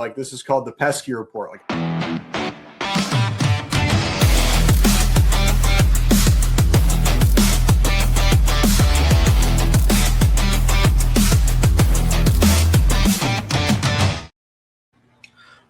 like this is called the Pesky Report. Like,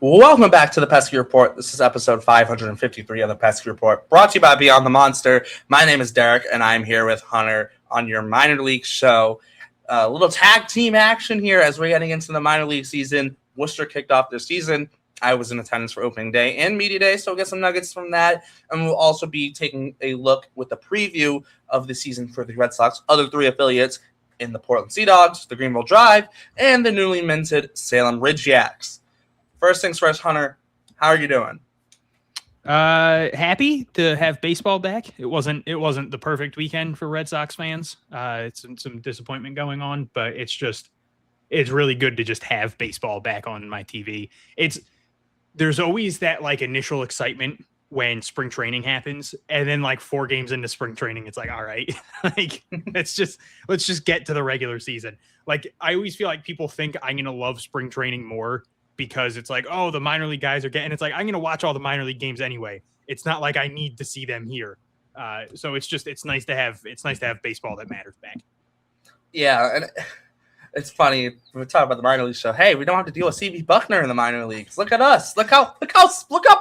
welcome back to the Pesky Report. This is episode 553 of the Pesky Report, brought to you by Beyond the Monster. My name is Derek, and I'm here with Hunter on your minor league show. A little tag team action here as we're getting into the minor league season. Worcester kicked off their season. I was in attendance for opening day and media day, so we'll get some nuggets from that. And we'll also be taking a look with a preview of the season for the Red Sox, other three affiliates in the Portland Sea Dogs, the Greenville Drive, and the newly minted Salem Ridge Yaks. First things first, Hunter, how are you doing? Happy to have baseball back. It wasn't the perfect weekend for Red Sox fans. It's some disappointment going on, but it's really good to just have baseball back on my TV. There's always that like initial excitement when spring training happens, and then like 4 games into spring training, it's like, all right, like let's just get to the regular season. Like I always feel like people think I'm gonna love spring training more because it's like, oh, the minor league guys are getting. It's like I'm gonna watch all the minor league games anyway. It's not like I need to see them here. So it's nice to have baseball that matters back. Yeah, and it's funny we talk about the minor league show. Hey, we don't have to deal with CB Buckner in the minor leagues. Look at us. Look how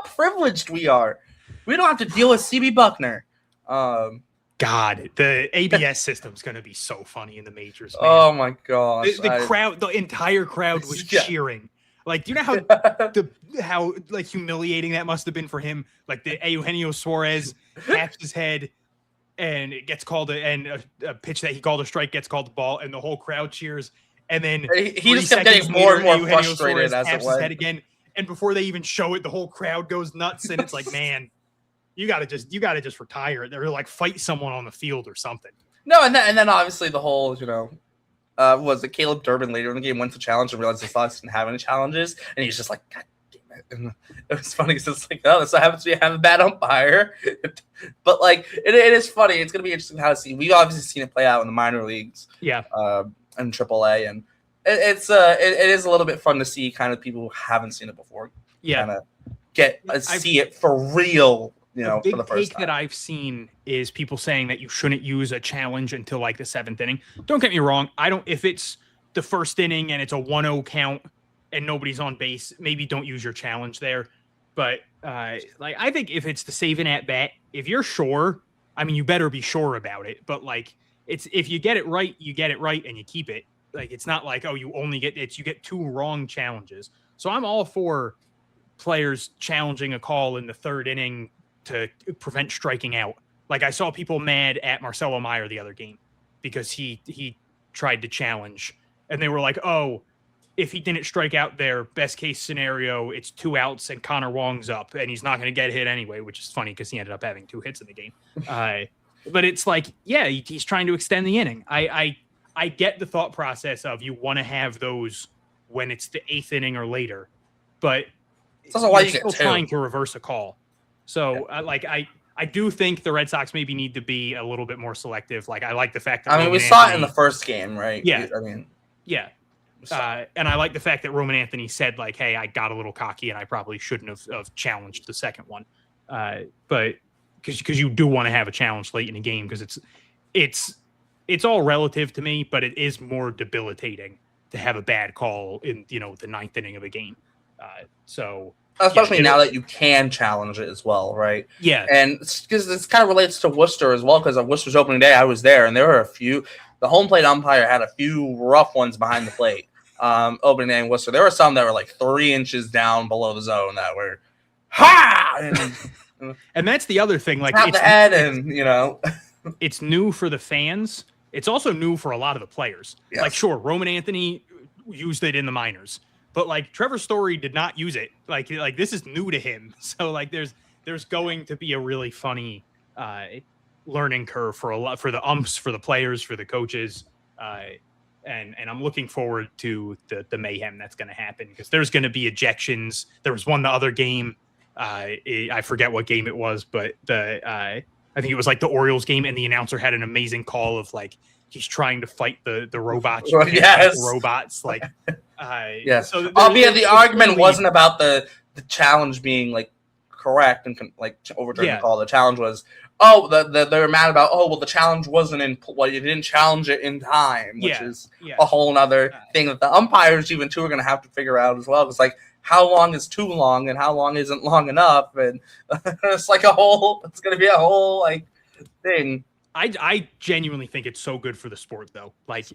privileged we are. We don't have to deal with CB Buckner. God, the ABS system's going to be so funny in the majors. Man. Oh my gosh. The entire crowd was cheering. Like, do you know how like humiliating that must have been for him? Like the Eugenio Suarez taps his head and it gets called a pitch that he called a strike gets called the ball, and the whole crowd cheers. And then he just kept getting more and more frustrated as it went. His head again, and before they even show it, the whole crowd goes nuts, and it's like, man, you gotta just retire it. They're like fight someone on the field or something. No, and then obviously the whole, was it Caleb Durbin later in the game went to challenge and realized the Sox didn't have any challenges, and he's just like, God damn it. And it was funny because it's like, oh, this happens to have a bad umpire. But like it is funny. It's gonna be interesting how to see. We've obviously seen it play out in the minor leagues. Yeah. And AAA, and it is a little bit fun to see kind of people who haven't seen it before. Yeah. Kind of see it for real. The big for the first take time. that I've seen is people saying that you shouldn't use a challenge until like the 7th inning. Don't get me wrong. If it's the first inning and it's a 1-0 count and nobody's on base, maybe don't use your challenge there. But I think if it's the saving at bat, if you're sure, I mean, you better be sure about it. But like if you get it right, you get it right and you keep it. Like it's not like, oh, you only get it. You get 2 wrong challenges. So I'm all for players challenging a call in the 3rd inning to prevent striking out. Like I saw people mad at Marcelo Meyer the other game because he tried to challenge, and they were like, oh, if he didn't strike out there, best case scenario, it's 2 outs and Connor Wong's up and he's not going to get hit anyway, which is funny because he ended up having 2 hits in the game. But it's like, yeah, he's trying to extend the inning. I get the thought process of you want to have those when it's the 8th inning or later, but it's also why you're still trying to reverse a call. So, yeah. I do think the Red Sox maybe need to be a little bit more selective. Like, I like the fact that we saw it in the first game, right? Yeah. Yeah. And I like the fact that Roman Anthony said, like, hey, I got a little cocky and I probably shouldn't have challenged the second one. But because you do want to have a challenge late in the game because it's all relative to me, but it is more debilitating to have a bad call in, the 9th inning of a game. Especially now that you can challenge it as well, right? Yeah. And because this kind of relates to Worcester as well, because on Worcester's opening day, I was there, and there were the home plate umpire had a few rough ones behind the plate. Opening day in Worcester. There were some that were like 3 inches down below the zone that were, and that's the other thing. Like, it's the head it's new for the fans. It's also new for a lot of the players. Yes. Like, sure, Roman Anthony used it in the minors. But like Trevor Story did not use it. Like this is new to him. So like there's going to be a really funny learning curve for the umps, for the players, for the coaches, and I'm looking forward to the mayhem that's going to happen because there's going to be ejections. There was one the other game. I forget what game it was, but I think it was like the Orioles game, and the announcer had an amazing call of like he's trying to fight the robots. Well, yes. Robots like yes. So Albeit the argument clearly, wasn't about the challenge being like correct and like overturning the call. The challenge was they were mad about the challenge wasn't in you didn't challenge it in time, which is a whole nother thing that the umpires even too are going to have to figure out as well. It's like how long is too long and how long isn't long enough, and it's like it's going to be a whole like thing. I genuinely think it's so good for the sport though. Like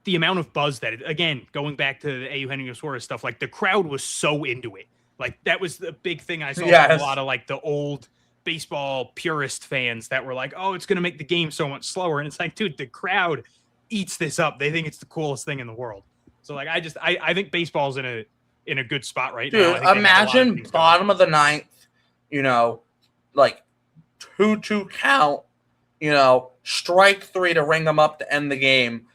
the amount of buzz that again, going back to the Eugenio Suarez stuff, like the crowd was so into it. Like that was the big thing I saw from a lot of like the old baseball purist fans that were like, oh, it's going to make the game so much slower. And it's like, dude, the crowd eats this up. They think it's the coolest thing in the world. So like, I think baseball's in a good spot right now. Dude, imagine bottom of the ninth, like 2-2 count, strike 3 to ring them up to end the game.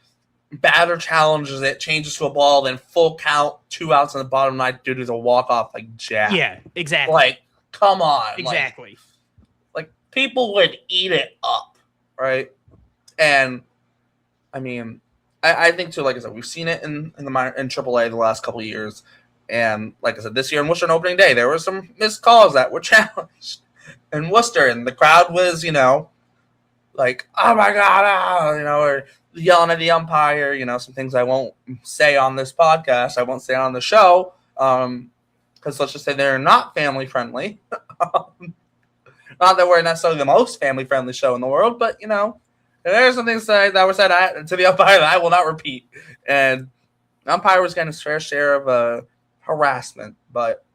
Batter challenges it, changes to a ball, then full count, 2 outs in the bottom ninth due to the walk-off like jab. Yeah, exactly. Like, come on. Exactly. Like people would eat it up, right? And I mean, I think too, like I said, we've seen it in AAA the last couple of years. And like I said, this year in Worcester on opening day, there were some missed calls that were challenged in Worcester, and the crowd was, like, oh my God, or yelling at the umpire, some things I won't say on this podcast, I won't say on the show, because let's just say they're not family friendly. Not that we're necessarily the most family friendly show in the world, but there's some things that were said to the umpire that I will not repeat. And the umpire was getting his fair share of harassment, but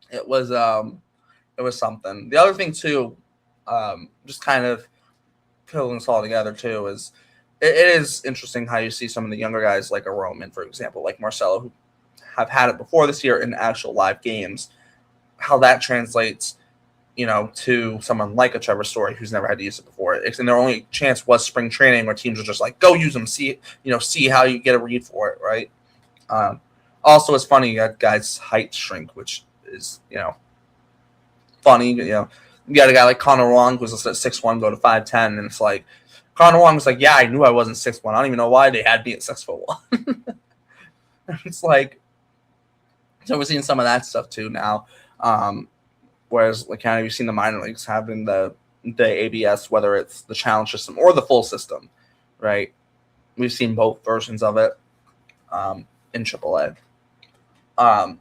it was something. The other thing too, just kind of pulling this all together too, is it is interesting how you see some of the younger guys like a Roman, for example, like Marcelo, who have had it before this year in actual live games, how that translates, to someone like a Trevor Story who's never had to use it before. And their only chance was spring training where teams were just like, go use them, see how you get a read for it, right? Also, it's funny, you got guys' height shrink, which is, funny. You got a guy like Connor Wong who's at 6'1", go to 5'10", and it's like, Connor Wong was like, yeah, I knew I wasn't 6'1". I don't even know why they had me at 6'1". It's like, so we're seeing some of that stuff too now. Whereas, like, kind of you've seen the minor leagues having the ABS, whether it's the challenge system or the full system, right? We've seen both versions of it in AAA. I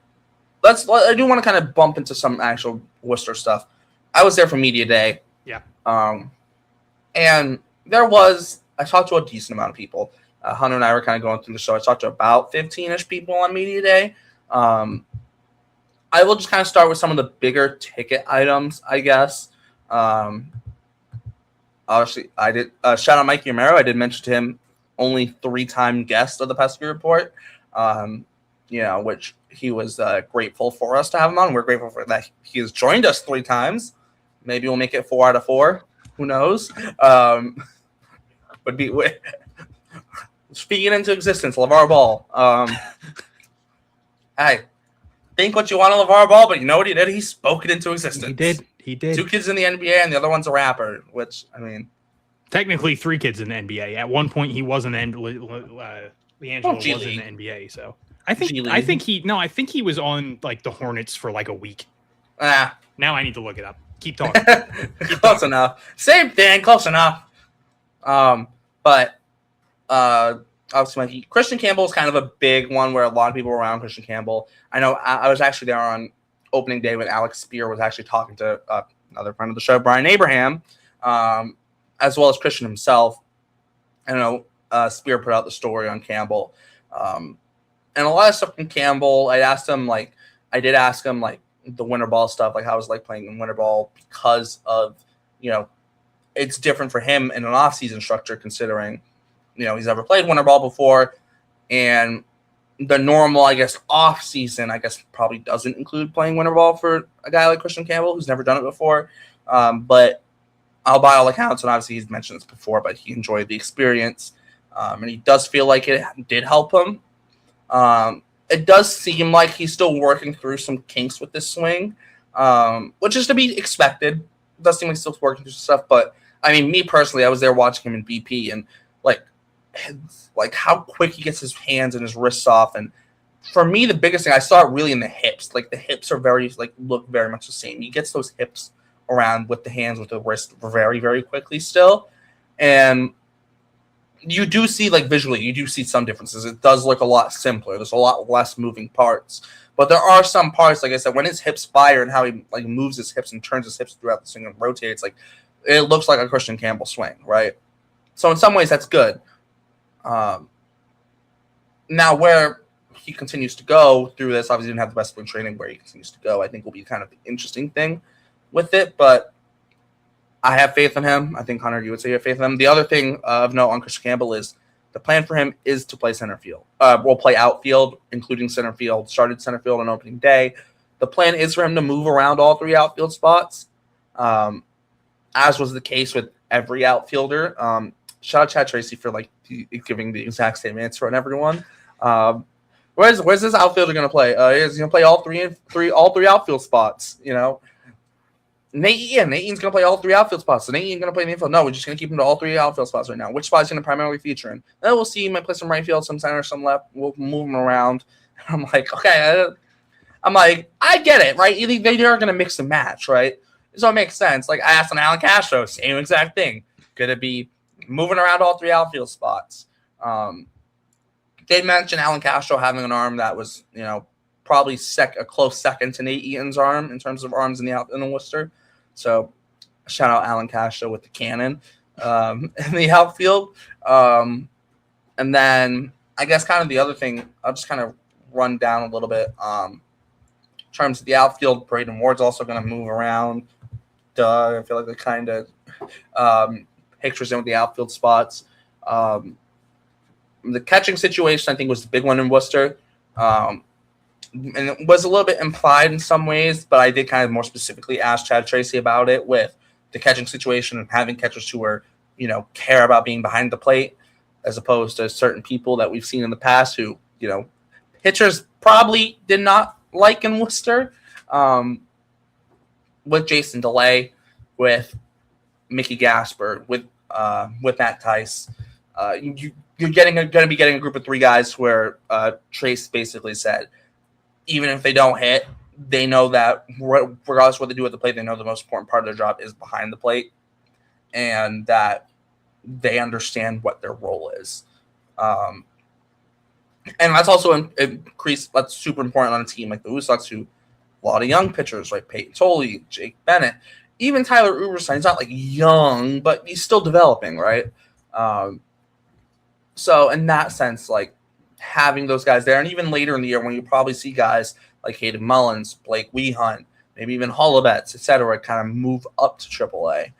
do want to kind of bump into some actual Worcester stuff. I was there for Media Day. Yeah. And I talked to a decent amount of people. Hunter and I were kind of going through the show. I talked to about 15-ish people on Media Day. I will just kind of start with some of the bigger ticket items, I guess. Obviously, I did shout out Mikey Romero. I did mention to him, only 3-time guest of the Pesky Report, which he was grateful for us to have him on. We're grateful for that he has joined us 3 times. Maybe we'll make it 4 out of 4. Who knows? Speaking into existence, LeVar Ball. Hey, think what you want of LeVar Ball, but you know what he did? He spoke it into existence. He did. 2 kids in the NBA, and the other one's a rapper, which, I mean... Technically 3 kids in the NBA. At one point, he wasn't LiAngelo was in the NBA, so... I think he was on, like, the Hornets for, like, a week. Now I need to look it up. Keep talking. Close enough. Same thing, close enough. But obviously, Christian Campbell is kind of a big one where a lot of people were around Christian Campbell. I know I was actually there on opening day when Alex Spear was actually talking to another friend of the show, Brian Abraham, as well as Christian himself. I know Spear put out the story on Campbell. And a lot of stuff from Campbell, I did ask him, like, the winter ball stuff, like how it was like playing in winter ball because of, it's different for him in an off-season structure considering, he's never played winter ball before. And the normal, I guess, off-season, probably doesn't include playing winter ball for a guy like Christian Campbell who's never done it before. But I'll by all accounts, and obviously he's mentioned this before, but he enjoyed the experience. And he does feel like it did help him. It does seem like he's still working through some kinks with this swing, which is to be expected. It does seem like he's still working through stuff, but I mean, me personally, I was there watching him in BP, and like how quick he gets his hands and his wrists off. And for me, the biggest thing I saw it really in the hips. Like the hips are look very much the same. He gets those hips around with the hands, with the wrist very, very quickly still. And you do see, like, visually, you do see some differences. It does look a lot simpler. There's a lot less moving parts. But there are some parts, like I said, when his hips fire and how he like moves his hips and turns his hips throughout the swing and rotates, like it looks like a Christian Campbell swing, right? So in some ways, that's good. Now, where he continues to go through this, obviously, he didn't have the best spring training. Where he continues to go, I think, will be kind of the interesting thing with it. But I have faith in him. I think, Hunter, you would say you have faith in him. The other thing of note on Christian Campbell is the plan for him is to play center field. We'll play outfield, including center field. Started center field on opening day. The plan is for him to move around all three outfield spots, as was the case with every outfielder. Shout out Chad Tracy for like giving the exact same answer on everyone. Where's this outfielder going to play? He's going to play all three outfield spots. You know, Nate's going to play all three outfield spots. So Nate ain't going to play in the infield. No, we're just going to keep him to all three outfield spots right now. Which spot is going to primarily feature in? Then we'll see. He might play some right field, some center, some left. We'll move him around. I'm like, okay. I get it, right? They are going to mix and match, right? So it makes sense. Like I asked on Alan Castro, same exact thing. Going to be moving around all three outfield spots. They mentioned Alan Castro having an arm that was, you know, probably a close second to Nate Eaton's arm in terms of arms in the Worcester. So shout out Alan Castro with the cannon in the outfield. And then I guess kind of the other thing, I'll just kind of run down a little bit. In terms of the outfield, Braden Ward's also going to move around. I feel like they kind of pictures in with the outfield spots. The catching situation, I think, was the big one in Worcester. And it was a little bit implied in some ways, but I did kind of more specifically ask Chad Tracy about it with the catching situation and having catchers who are, you know, care about being behind the plate as opposed to certain people that we've seen in the past who, you know, pitchers probably did not like in Worcester. With Jason Tolle, with Mickey Gasper, with Matt Tice, you're going to be getting a group of three guys where Trace basically said, even if they don't hit, they know that regardless of what they do at the plate, they know the most important part of their job is behind the plate, and that they understand what their role is. And that's also increased. That's super important on a team like the Blue Sox, who a lot of young pitchers, like Payton, Tolle, Jake Bennett, even Tyler Uberstein. He's not like young, but he's still developing, right? So in that sense, like having those guys there, and even later in the year when you probably see guys like Hayden Mullins, Blake Wehunt, maybe even Hollowbets, et cetera, kind of move up to AAA.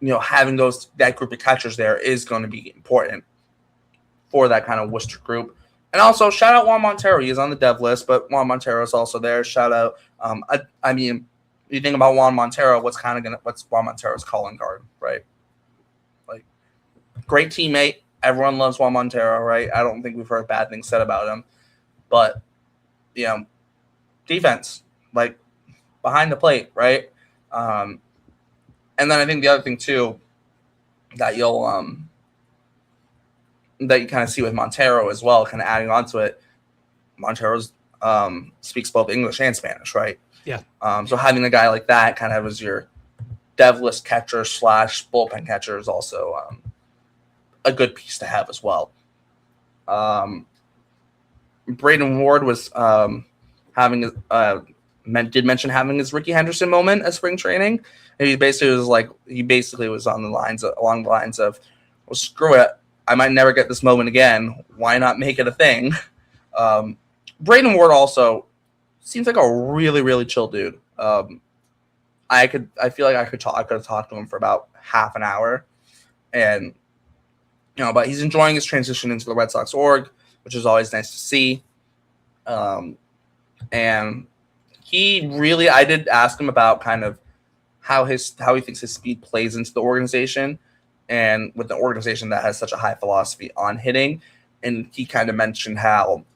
You know, having that group of catchers there is going to be important for that kind of Worcester group. And also, shout out Juan Montero. He is on the dev list, but Juan Montero is also there. Shout out. I mean, you think about Juan Montero, what's Juan Montero's calling card, right? Like, great teammate. Everyone loves Juan Montero, right? I don't think we've heard bad things said about him. But, you know, defense, like, behind the plate, right? And then I think the other thing, too, that that you kind of see with Montero as well, kind of adding on to it, Montero's speaks both English and Spanish, right? Yeah. So having a guy like that kind of as your dev list catcher / bullpen catcher is also a good piece to have as well. Braden Ward was did mention having his Ricky Henderson moment at spring training. And he basically was along the lines of, well, screw it, I might never get this moment again. Why not make it a thing? Braden Ward also seems like a really, really chill dude. I feel like I could have talked to him for about half an hour, and you know, but he's enjoying his transition into the Red Sox org, which is always nice to see. And I did ask him about kind of how he thinks his speed plays into the organization, and with the organization that has such a high philosophy on hitting. And he kind of mentioned how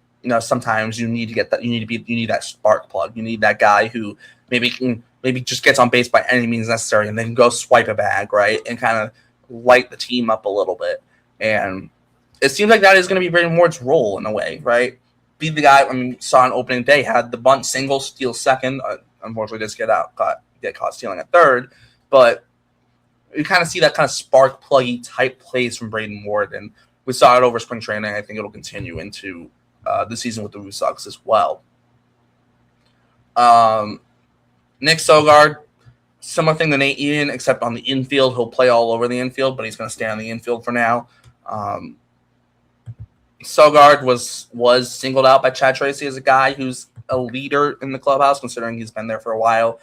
sometimes you need to get that. You need that spark plug. You need that guy who maybe just gets on base by any means necessary, and then go swipe a bag, right, and kind of light the team up a little bit. And it seems like that is going to be Braden Ward's role in a way, right? Be the guy. I mean, saw on opening day had the bunt single, steal second. Unfortunately, just get caught stealing at third, but you kind of see that kind of spark pluggy type plays from Braden Ward, and we saw it over spring training. I think it'll continue into the season with the Red Sox as well. Nick Sogard, similar thing to Nate Ian, except on the infield, he'll play all over the infield, but he's going to stay on the infield for now. Sogard was singled out by Chad Tracy as a guy who's a leader in the clubhouse, considering he's been there for a while.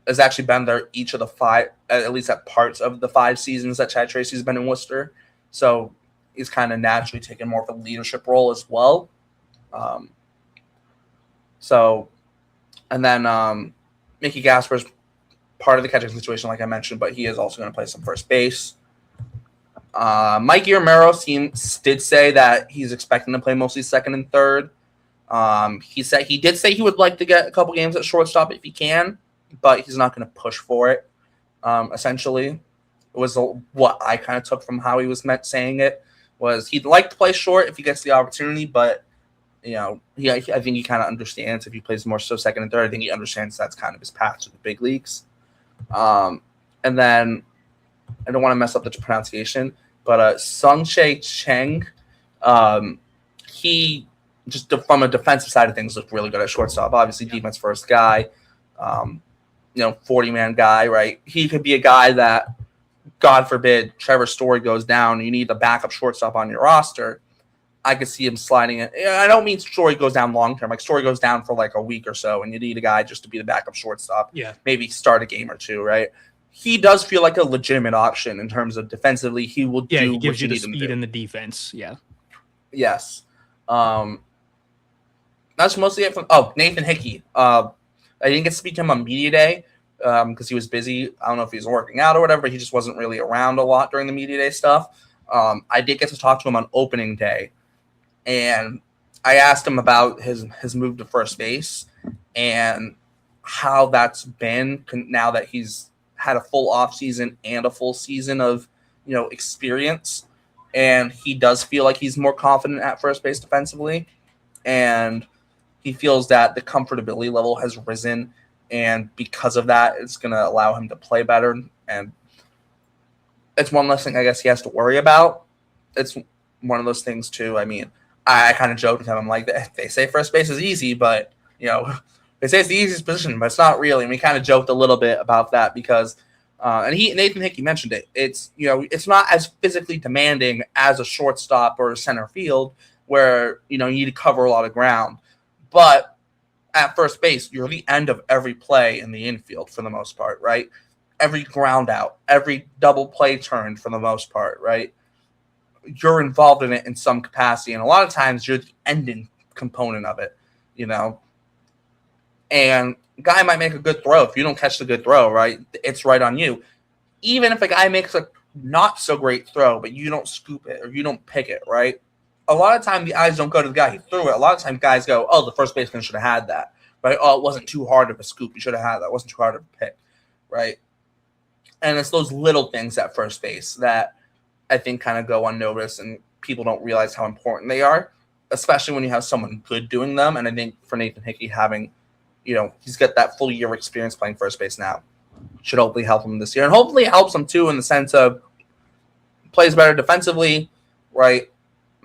Has actually been there each of the 5, at least at parts of the 5 seasons that Chad Tracy's been in Worcester. So he's kind of naturally taken more of a leadership role as well. And then Mickey Gasper's part of the catching situation, like I mentioned, but he is also going to play some first base. Mikey Romero did say that he's expecting to play mostly second and third. He did say he would like to get a couple games at shortstop if he can, but he's not going to push for it. Essentially, it was what I kind of took from how he was saying it, was he'd like to play short if he gets the opportunity, but I think he kind of understands if he plays more so second and third. I think he understands that's kind of his path to the big leagues. And then I don't want to mess up the pronunciation, but Sung-Chae Cheng, he just from a defensive side of things looked really good at shortstop. Obviously, defense first guy, 40-man guy, right? He could be a guy that, God forbid, Trevor Story goes down, and you need the backup shortstop on your roster. I could see him sliding it. I don't mean Story goes down long term. Like Story goes down for like a week or so, and you need a guy just to be the backup shortstop. Yeah, maybe start a game or two, right? He does feel like a legitimate option in terms of defensively. He will do he gives what you you the need him to speed do. in the defense. Yeah. Yes. That's mostly it from Nathan Hickey. I didn't get to speak to him on media day because he was busy. I don't know if he was working out or whatever, but he just wasn't really around a lot during the media day stuff. I did get to talk to him on opening day, and I asked him about his move to first base and how that's been now that he's had a full off season and a full season of experience, and he does feel like he's more confident at first base defensively, and he feels that the comfortability level has risen, and because of that, it's going to allow him to play better, and it's one less thing I guess he has to worry about. It's one of those things too. I mean, I kind of joked with him. I'm like, they say first base is easy, but they say it's the easiest position, but it's not really. And we kind of joked a little bit about that because, and Nathan Hickey mentioned it. It's it's not as physically demanding as a shortstop or a center field where you need to cover a lot of ground. But at first base, you're the end of every play in the infield for the most part, right? Every ground out, every double play turned for the most part, right? You're involved in it in some capacity, and a lot of times you're the ending component of it, And a guy might make a good throw. If you don't catch the good throw, right, it's right on you. Even if a guy makes a not so great throw, but you don't scoop it or you don't pick it, right? A lot of time the eyes don't go to the guy who threw it. A lot of time guys go, oh, the first baseman should have had that, right? Oh, it wasn't too hard of a scoop. You should have had that. It wasn't too hard of a pick, right? And it's those little things at first base that I think kind of go unnoticed and people don't realize how important they are, especially when you have someone good doing them. And I think for Nathan Hickey having, he's got that full year experience playing first base now, should hopefully help him this year. And hopefully it helps him too in the sense of plays better defensively, right?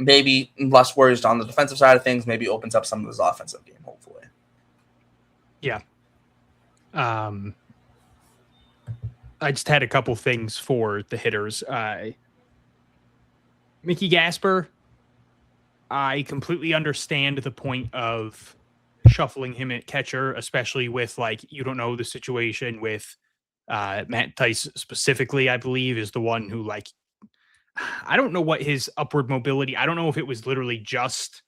Maybe less worries on the defensive side of things, maybe opens up some of his offensive game, hopefully. Yeah. I just had a couple things for the hitters. Mickey Gasper, I completely understand the point of shuffling him at catcher, especially with you don't know the situation with Matt Tice specifically, I believe, is the one who I don't know what his upward mobility. I don't know if it was literally just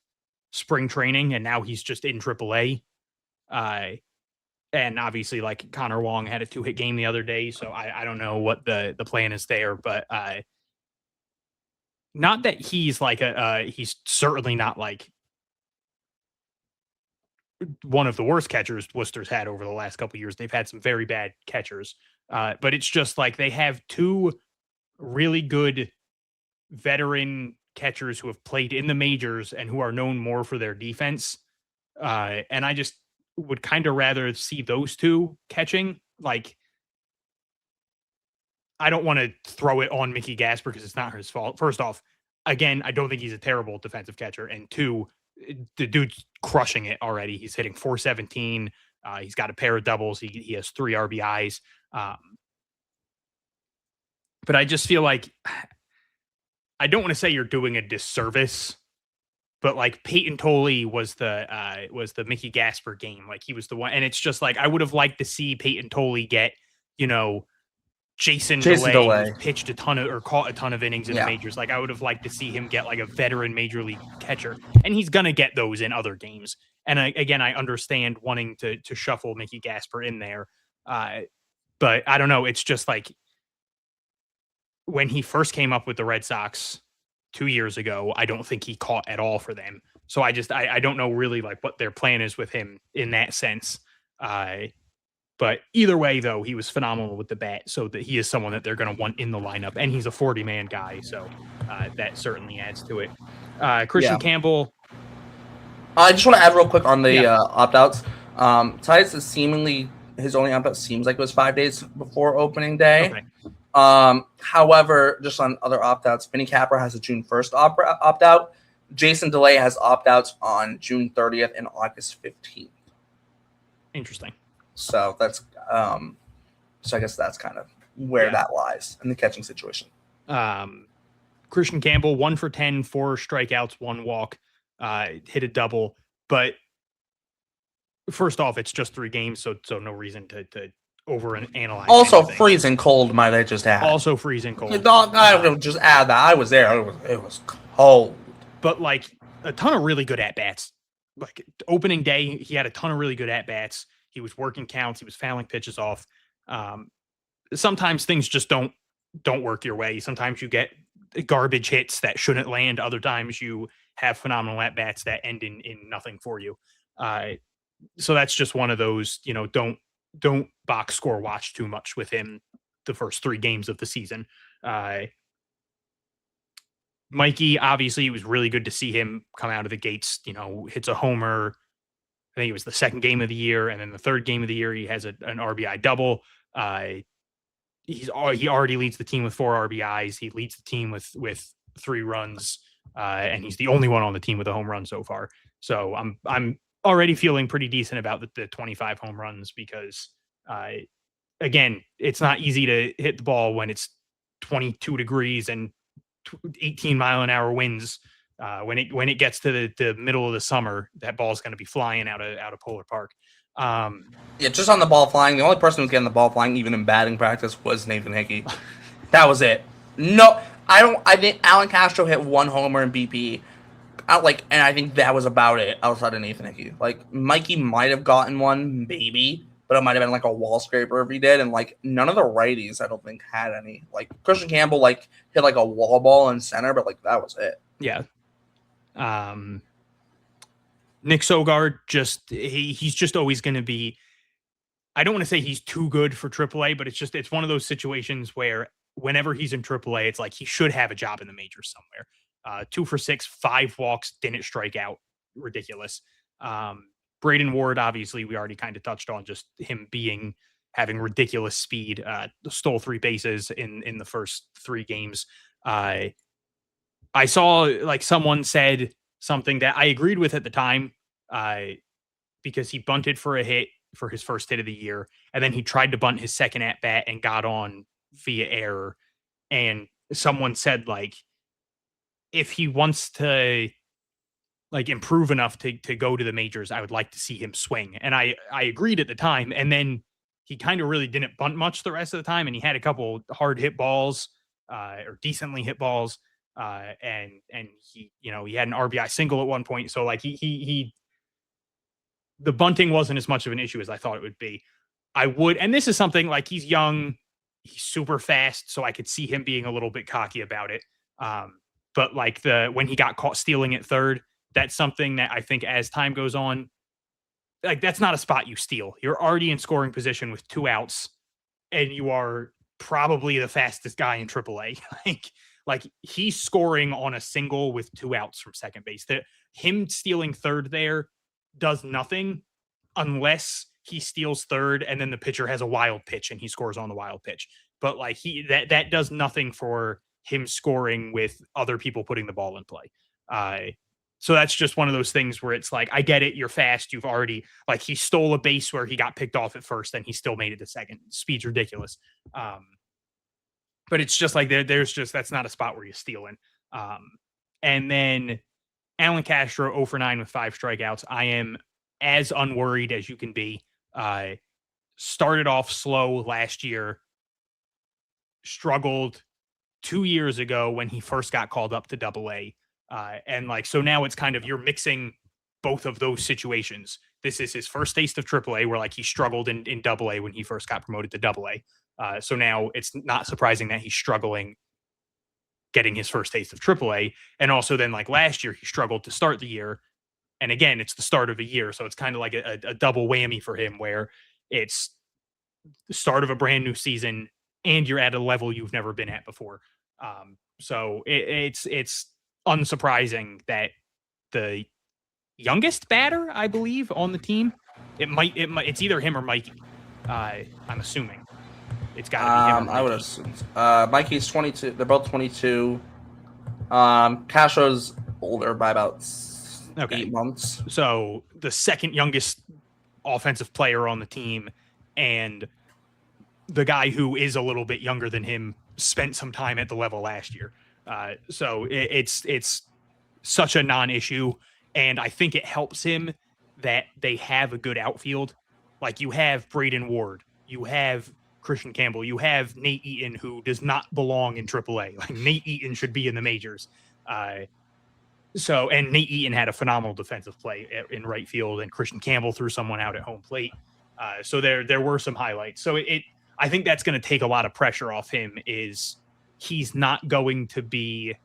spring training and now he's just in AAA. And obviously, Connor Wong had a 2-hit game the other day, so I don't know what the plan is there. But not that he's like he's certainly not like one of the worst catchers Worcester's had over the last couple of years. They've had some very bad catchers, but it's just like they have two really good veteran catchers who have played in the majors and who are known more for their defense. And I just would kind of rather see those two catching. Like, I don't want to throw it on Mickey Gasper because it's not his fault. First off, again, I don't think he's a terrible defensive catcher. And two, the dude's crushing it already. He's hitting 417. He's got a pair of doubles. He has 3 RBIs. But I just feel like I don't want to say you're doing a disservice, but like Payton Tolle was the Mickey Gasper game. Like he was the one, and it's just like I would have liked to see Payton Tolle get, Jason DeLay pitched a ton of or caught a ton of innings in the majors. Like I would have liked to see him get like a veteran major league catcher, and he's gonna get those in other games. And I understand wanting to shuffle Mickey Gasper in there, but I don't know. It's just like when he first came up with the Red Sox 2 years ago, I don't think he caught at all for them. So I don't know really like what their plan is with him in that sense. But either way, though, he was phenomenal with the bat, so that he is someone that they're going to want in the lineup, and he's a 40-man guy, so that certainly adds to it. Christian Campbell. I just want to add real quick on the opt-outs. Titus is seemingly his only opt-out seems like it was 5 days before opening day. Okay. However, just on other opt-outs, Vinny Capra has a June 1st opt-out. Jason DeLay has opt-outs on June 30th and August 15th. Interesting. So that's so I guess that's kind of where that lies in the catching situation. Christian Campbell, 1 for 10, 4 strikeouts, 1 walk, hit a double. But first off, it's just 3 games, so no reason to overanalyze. Also anything. Freezing cold, might I just add? Also freezing cold. I would just add that I was there. It was cold, but like a ton of really good at bats. Like opening day, he had a ton of really good at bats. He was working counts. He was fouling pitches off. Sometimes things just don't work your way. Sometimes you get garbage hits that shouldn't land. Other times you have phenomenal at bats that end in nothing for you. So that's just one of those. Don't box score watch too much with him the first 3 games of the season. Mikey, obviously, it was really good to see him come out of the gates. Hits a homer. I think it was the 2nd game of the year, and then the 3rd game of the year, he has an RBI double. He already leads the team with 4 RBIs. He leads the team with 3 runs, and he's the only one on the team with a home run so far. So I'm already feeling pretty decent about the 25 home runs because, again, it's not easy to hit the ball when it's 22 degrees and 18-mile-an-hour winds. When it gets to the middle of the summer, that ball is going to be flying out of Polar Park. Just on the ball flying, the only person who's getting the ball flying, even in batting practice, was Nathan Hickey. That was it. No, I think Alan Castro hit 1 homer in BP. And I think that was about it outside of Nathan Hickey. Like Mikey might have gotten one, maybe, but it might have been like a wall scraper if he did. And like none of the righties, I don't think had any. Like Christian Campbell, hit like a wall ball in center, but that was it. Yeah. Nick Sogard, he's just always going to be. I don't want to say he's too good for AAA, but it's one of those situations where whenever he's in AAA, it's like he should have a job in the majors somewhere. 2 for 6, 5 walks, didn't strike out. Ridiculous. Braden Ward, obviously, we already kind of touched on just him having ridiculous speed. Stole 3 bases in the first 3 games. I saw someone said something that I agreed with at the time, because he bunted for a hit for his first hit of the year, and then he tried to bunt his second at bat and got on via error. And someone said if he wants to improve enough to go to the majors, I would like to see him swing. And I agreed at the time. And then he kind of really didn't bunt much the rest of the time. And he had a couple hard hit balls, or decently hit balls. And he had an RBI single at one point. So the bunting wasn't as much of an issue as I thought it would be. And this is something he's young, he's super fast. So I could see him being a little bit cocky about it. but like when he got caught stealing at third, that's something that I think as time goes on, like that's not a spot you steal. You're already in scoring position with 2 outs, and you are probably the fastest guy in AAA. like he's scoring on a single with 2 outs from second base. Him stealing third there does nothing unless he steals third and then the pitcher has a wild pitch and he scores on the wild pitch. But like that does nothing for him scoring with other people putting the ball in play. So that's just one of those things where it's like, I get it. You're fast. You've already, like, he stole a base where he got picked off at first and he still made it to second. Speed's ridiculous. But it's just like, that's not a spot where you're stealing. And then Alan Castro 0 for 9 with 5 strikeouts. I am as unworried as you can be. Started off slow last year, struggled 2 years ago when he first got called up to AA. And like, so now it's kind of, you're mixing both of those situations. This is his first taste of AAA, where like he struggled in AA when he first got promoted to AA. So now it's not surprising that he's struggling getting his first taste of AAA. And also then like last year, he struggled to start the year. And again, it's the start of a year. So it's kind of like a double whammy for him, where it's the start of a brand new season and you're at a level you've never been at before. So it's unsurprising that the youngest batter, I believe, on the team, it's either him or Mikey. I'm assuming it's got to be him. I would assume Mikey's 22. They're both 22. Castro's older by about 8 months. So the second youngest offensive player on the team, and the guy who is a little bit younger than him spent some time at the level last year. So it's such a non-issue, and I think it helps him that they have a good outfield. Like, you have Braden Ward, you have Christian Campbell, you have Nate Eaton, who does not belong in AAA. Like, Nate Eaton should be in the majors. And Nate Eaton had a phenomenal defensive play in right field, and Christian Campbell threw someone out at home plate. So there were some highlights. So I think that's going to take a lot of pressure off him. Is he's not going to be,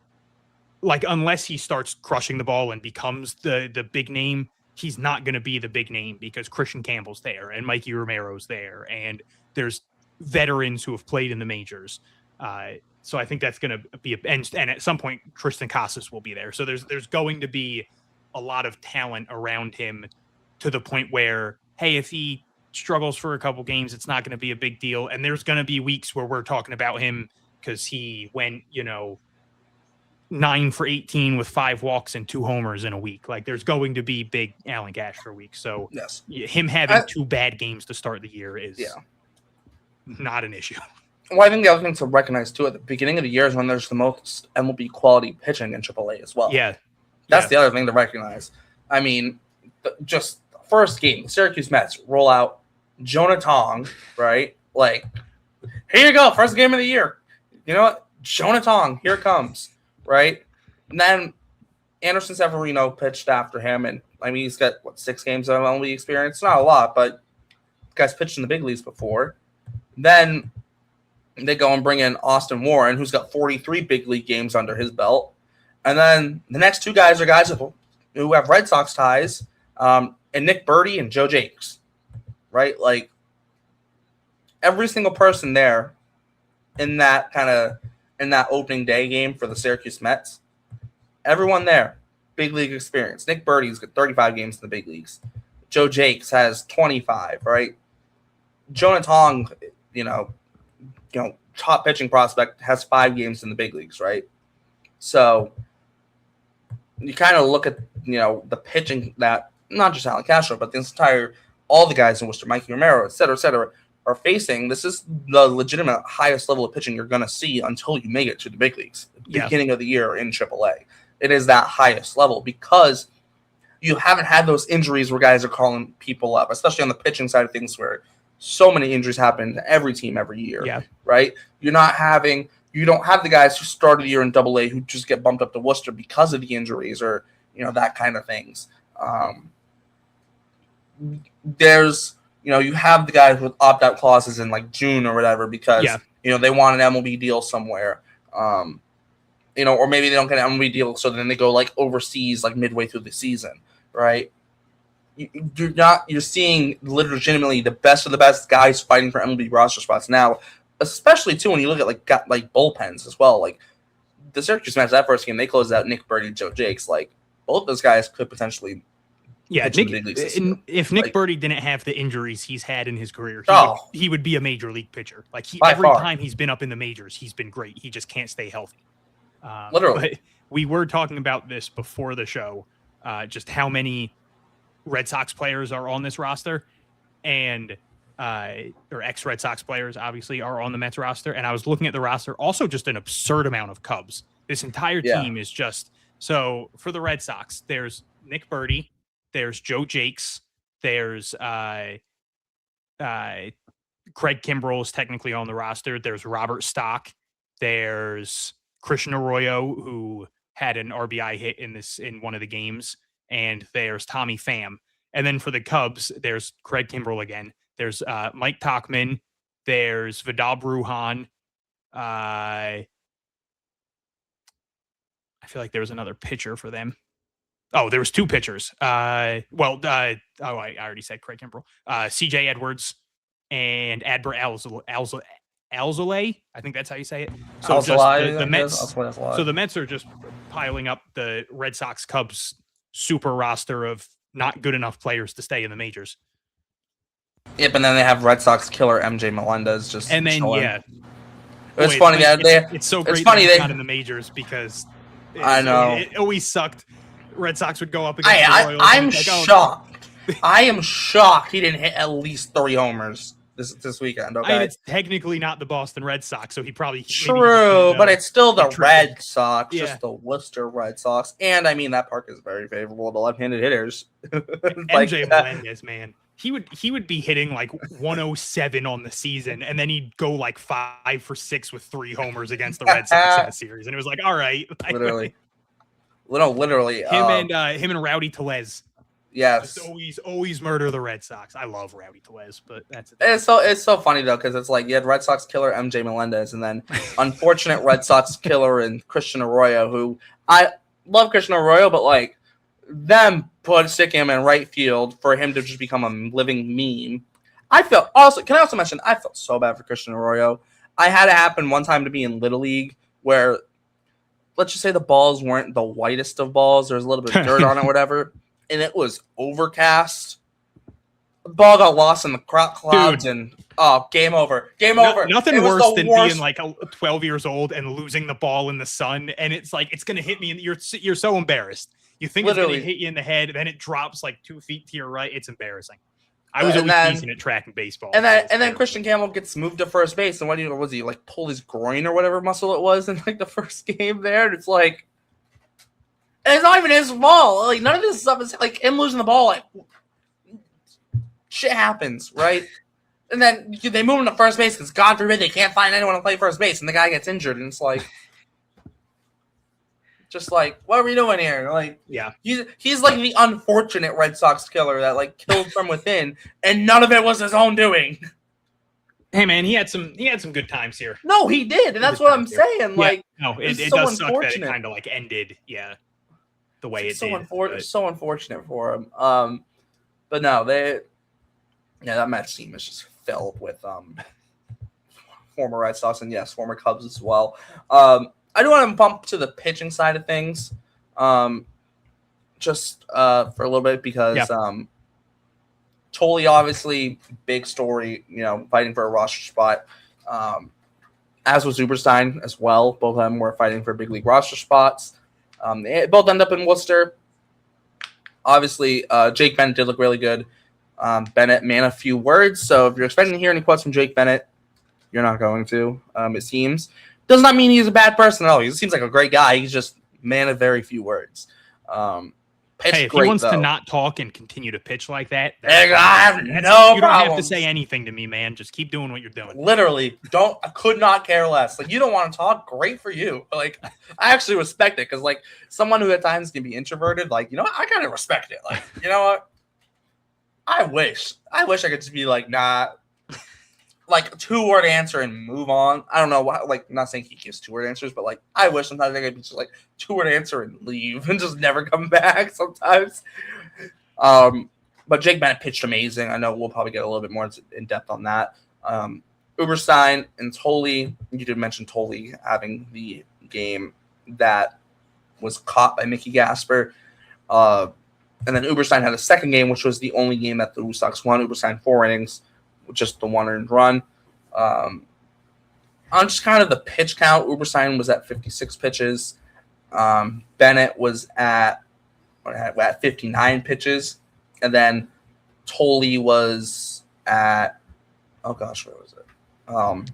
like, unless he starts crushing the ball and becomes the big name, he's not going to be the big name, because Christian Campbell's there and Mikey Romero's there, and there's veterans who have played in the majors. So I think that's going to be and at some point Tristan Casas will be there. So there's going to be a lot of talent around him, to the point where, hey, if he struggles for a couple games, it's not going to be a big deal. And there's going to be weeks where we're talking about him because he went, 9 for 18 with 5 walks and 2 homers in a week. Like, there's going to be big Alan Castro weeks. So yes, him having 2 bad games to start the year is not an issue. Well, I think the other thing to recognize too, at the beginning of the year is when there's the most MLB quality pitching in AAA as well. Yeah, that's the other thing to recognize. I mean, just first game, the Syracuse Mets roll out Jonah Tong, right? Like, here you go, first game of the year. You know what? Jonah Tong, here it comes, right? And then Anderson Severino pitched after him, and I mean, he's got 6 games of MLB experience. Not a lot, but the guy's pitched in the big leagues before. Then they go and bring in Austin Warren, who's got 43 big league games under his belt. And then the next 2 guys are guys who have Red Sox ties, and Nick Birdie and Joe Jakes, right? Like, every single person there in that opening day game for the Syracuse Mets, everyone there, big league experience. Nick Birdie's got 35 games in the big leagues. Joe Jakes has 25, right? Jonah Tong, top pitching prospect, has 5 games in the big leagues, right? So you kind of look at, the pitching that not just Alan Castro, but all the guys in Worcester, Mikey Romero, et cetera, are facing. This is the legitimate highest level of pitching you're going to see until you make it to the big leagues, beginning of the year in AAA. It is that highest level because you haven't had those injuries where guys are calling people up, especially on the pitching side of things, where so many injuries happen to every team every year, right? You don't have the guys who started the year in AA who just get bumped up to Worcester because of the injuries or, that kind of things. You have the guys with opt-out clauses in like June or whatever because, they want an MLB deal somewhere. or maybe they don't get an MLB deal, so then they go like overseas like midway through the season, right? You're seeing legitimately the best of the best guys fighting for MLB roster spots now, especially too when you look at like bullpens as well. Like the Syracuse match, that first game, they closed out Nick Birdie, Joe Jakes. Like both those guys could potentially. Yeah, if Nick Birdie didn't have the injuries he's had in his career, he would be a major league pitcher. Like every time he's been up in the majors, he's been great. He just can't stay healthy. Literally, but we were talking about this before the show, just how many Red Sox players are on this roster, and or ex-Red Sox players obviously are on the Mets roster. And I was looking at the roster, also just an absurd amount of Cubs. This entire team is just so for the Red Sox. There's Nick Birdie. There's Joe Jakes. There's Craig Kimbrell is technically on the roster. There's Robert Stock. There's Christian Arroyo, who had an RBI hit in one of the games. And there's Tommy Pham. And then for the Cubs, there's Craig Kimbrell again. There's Mike Tauchman. There's Vidal Brujan. I feel like there was another pitcher for them. Oh, there was two pitchers. I already said Craig Kimbrell. CJ Edwards and Adbert Alzolay. I think that's how you say it. So the Mets. So the Mets are just piling up the Red Sox Cubs super roster of not good enough players to stay in the majors. Yep, and then they have Red Sox killer MJ Melendez just. And then chilling. It's funny that it's so great that they're not in the majors because I know it always sucked. Red Sox would go up against the Royals. I'm shocked. I am shocked he didn't hit at least 3 homers this weekend. Okay, I mean, it's technically not the Boston Red Sox, so he probably true, but it's still the Red Sox, just the Worcester Red Sox, and I mean that park is very favorable to left-handed hitters. MJ Melendez, man, he would be hitting like 107 on the season, and then he'd go like 5 for 6 with 3 homers against the Red Sox in the series, and it was like, all right, literally. Him and Rowdy Tellez. Yes. Just always murder the Red Sox. I love Rowdy Tellez, but that's it. It's so funny though, because it's like you had Red Sox killer MJ Melendez, and then unfortunate Red Sox killer and Christian Arroyo, who I love Christian Arroyo, but like them stick him in right field for him to just become a living meme. Can I also mention I felt so bad for Christian Arroyo. I had it happen one time to me in Little League where, let's just say the balls weren't the whitest of balls. There was a little bit of dirt on it or whatever. And it was overcast. The ball got lost in the clouds, and game over. Game over. Nothing worse than being like 12 years old and losing the ball in the sun, and it's like it's gonna hit me, and you're so embarrassed. You think it's gonna hit you in the head, then it drops like 2 feet to your right. It's embarrassing. I was always decent at track and baseball. And then Christian Campbell gets moved to first base, and was he like pull his groin or whatever muscle it was in like the first game there? And it's like. And it's not even his fault. Like none of this stuff is like him losing the ball. Like shit happens, right? And then they move him to first base because God forbid they can't find anyone to play first base, and the guy gets injured, and it's like, just like, what are we doing here? Like, yeah, he's like the unfortunate Red Sox killer that like killed from within, and none of it was his own doing. Hey man, he had some good times here. No, he did, and that's what I'm saying. Like, no, it does suck that it kind of like ended. Yeah. The way it did. So unfortunate for him. But no, that Mets team is just filled with former Red Sox and yes, former Cubs as well. I do want to bump to the pitching side of things, just for a little bit because Tolle obviously big story, fighting for a roster spot. As was Zuberstein as well. Both of them were fighting for big league roster spots. They both end up in Worcester. Obviously, Jake Bennett did look really good. Bennett, man, a few words. So if you're expecting to hear any quotes from Jake Bennett, you're not going to. It seems does not mean he's a bad person at all. He seems like a great guy. He's just man of very few words. If he wants to not talk and continue to pitch like that, I have no problem. You don't have to say anything to me, man. Just keep doing what you're doing. Literally, I could not care less. Like, you don't want to talk? Great for you. Like, I actually respect it because, like, someone who at times can be introverted, like, I kind of respect it. Like, you know what? I wish I could just be like, nah. like a 2-word answer and move on. I don't know why, like, I'm not saying he gives 2-word answers, but like I wish sometimes they could be just like 2-word answer and leave and just never come back sometimes. But Jake Bennett pitched amazing. I know we'll probably get a little bit more in depth on that. Uberstein and Tolle, you did mention Tolle having the game that was caught by Mickey Gasper. And then Uberstein had a second game, which was the only game that the Red Sox won. Uberstein 4 innings, just the 1 earned run. On just kind of the pitch count, Uberstein was at 56 pitches. Bennett was at 59 pitches. And then Tolle was at, where was it?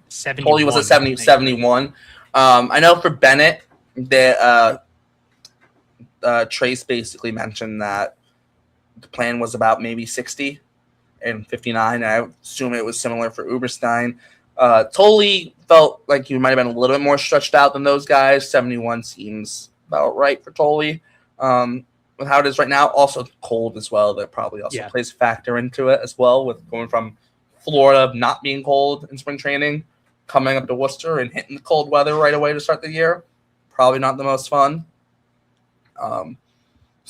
71. Tolle was at 71. I know for Bennett, Trace basically mentioned that the plan was about maybe 60 and 59. I assume it was similar for Uberstein. Tolle felt like he might have been a little bit more stretched out than those guys. 71 seems about right for Tolle. With how it is right now, also cold as well. That probably also plays a factor into it as well, with going from Florida not being cold in spring training, coming up to Worcester and hitting the cold weather right away to start the year. Probably not the most fun. So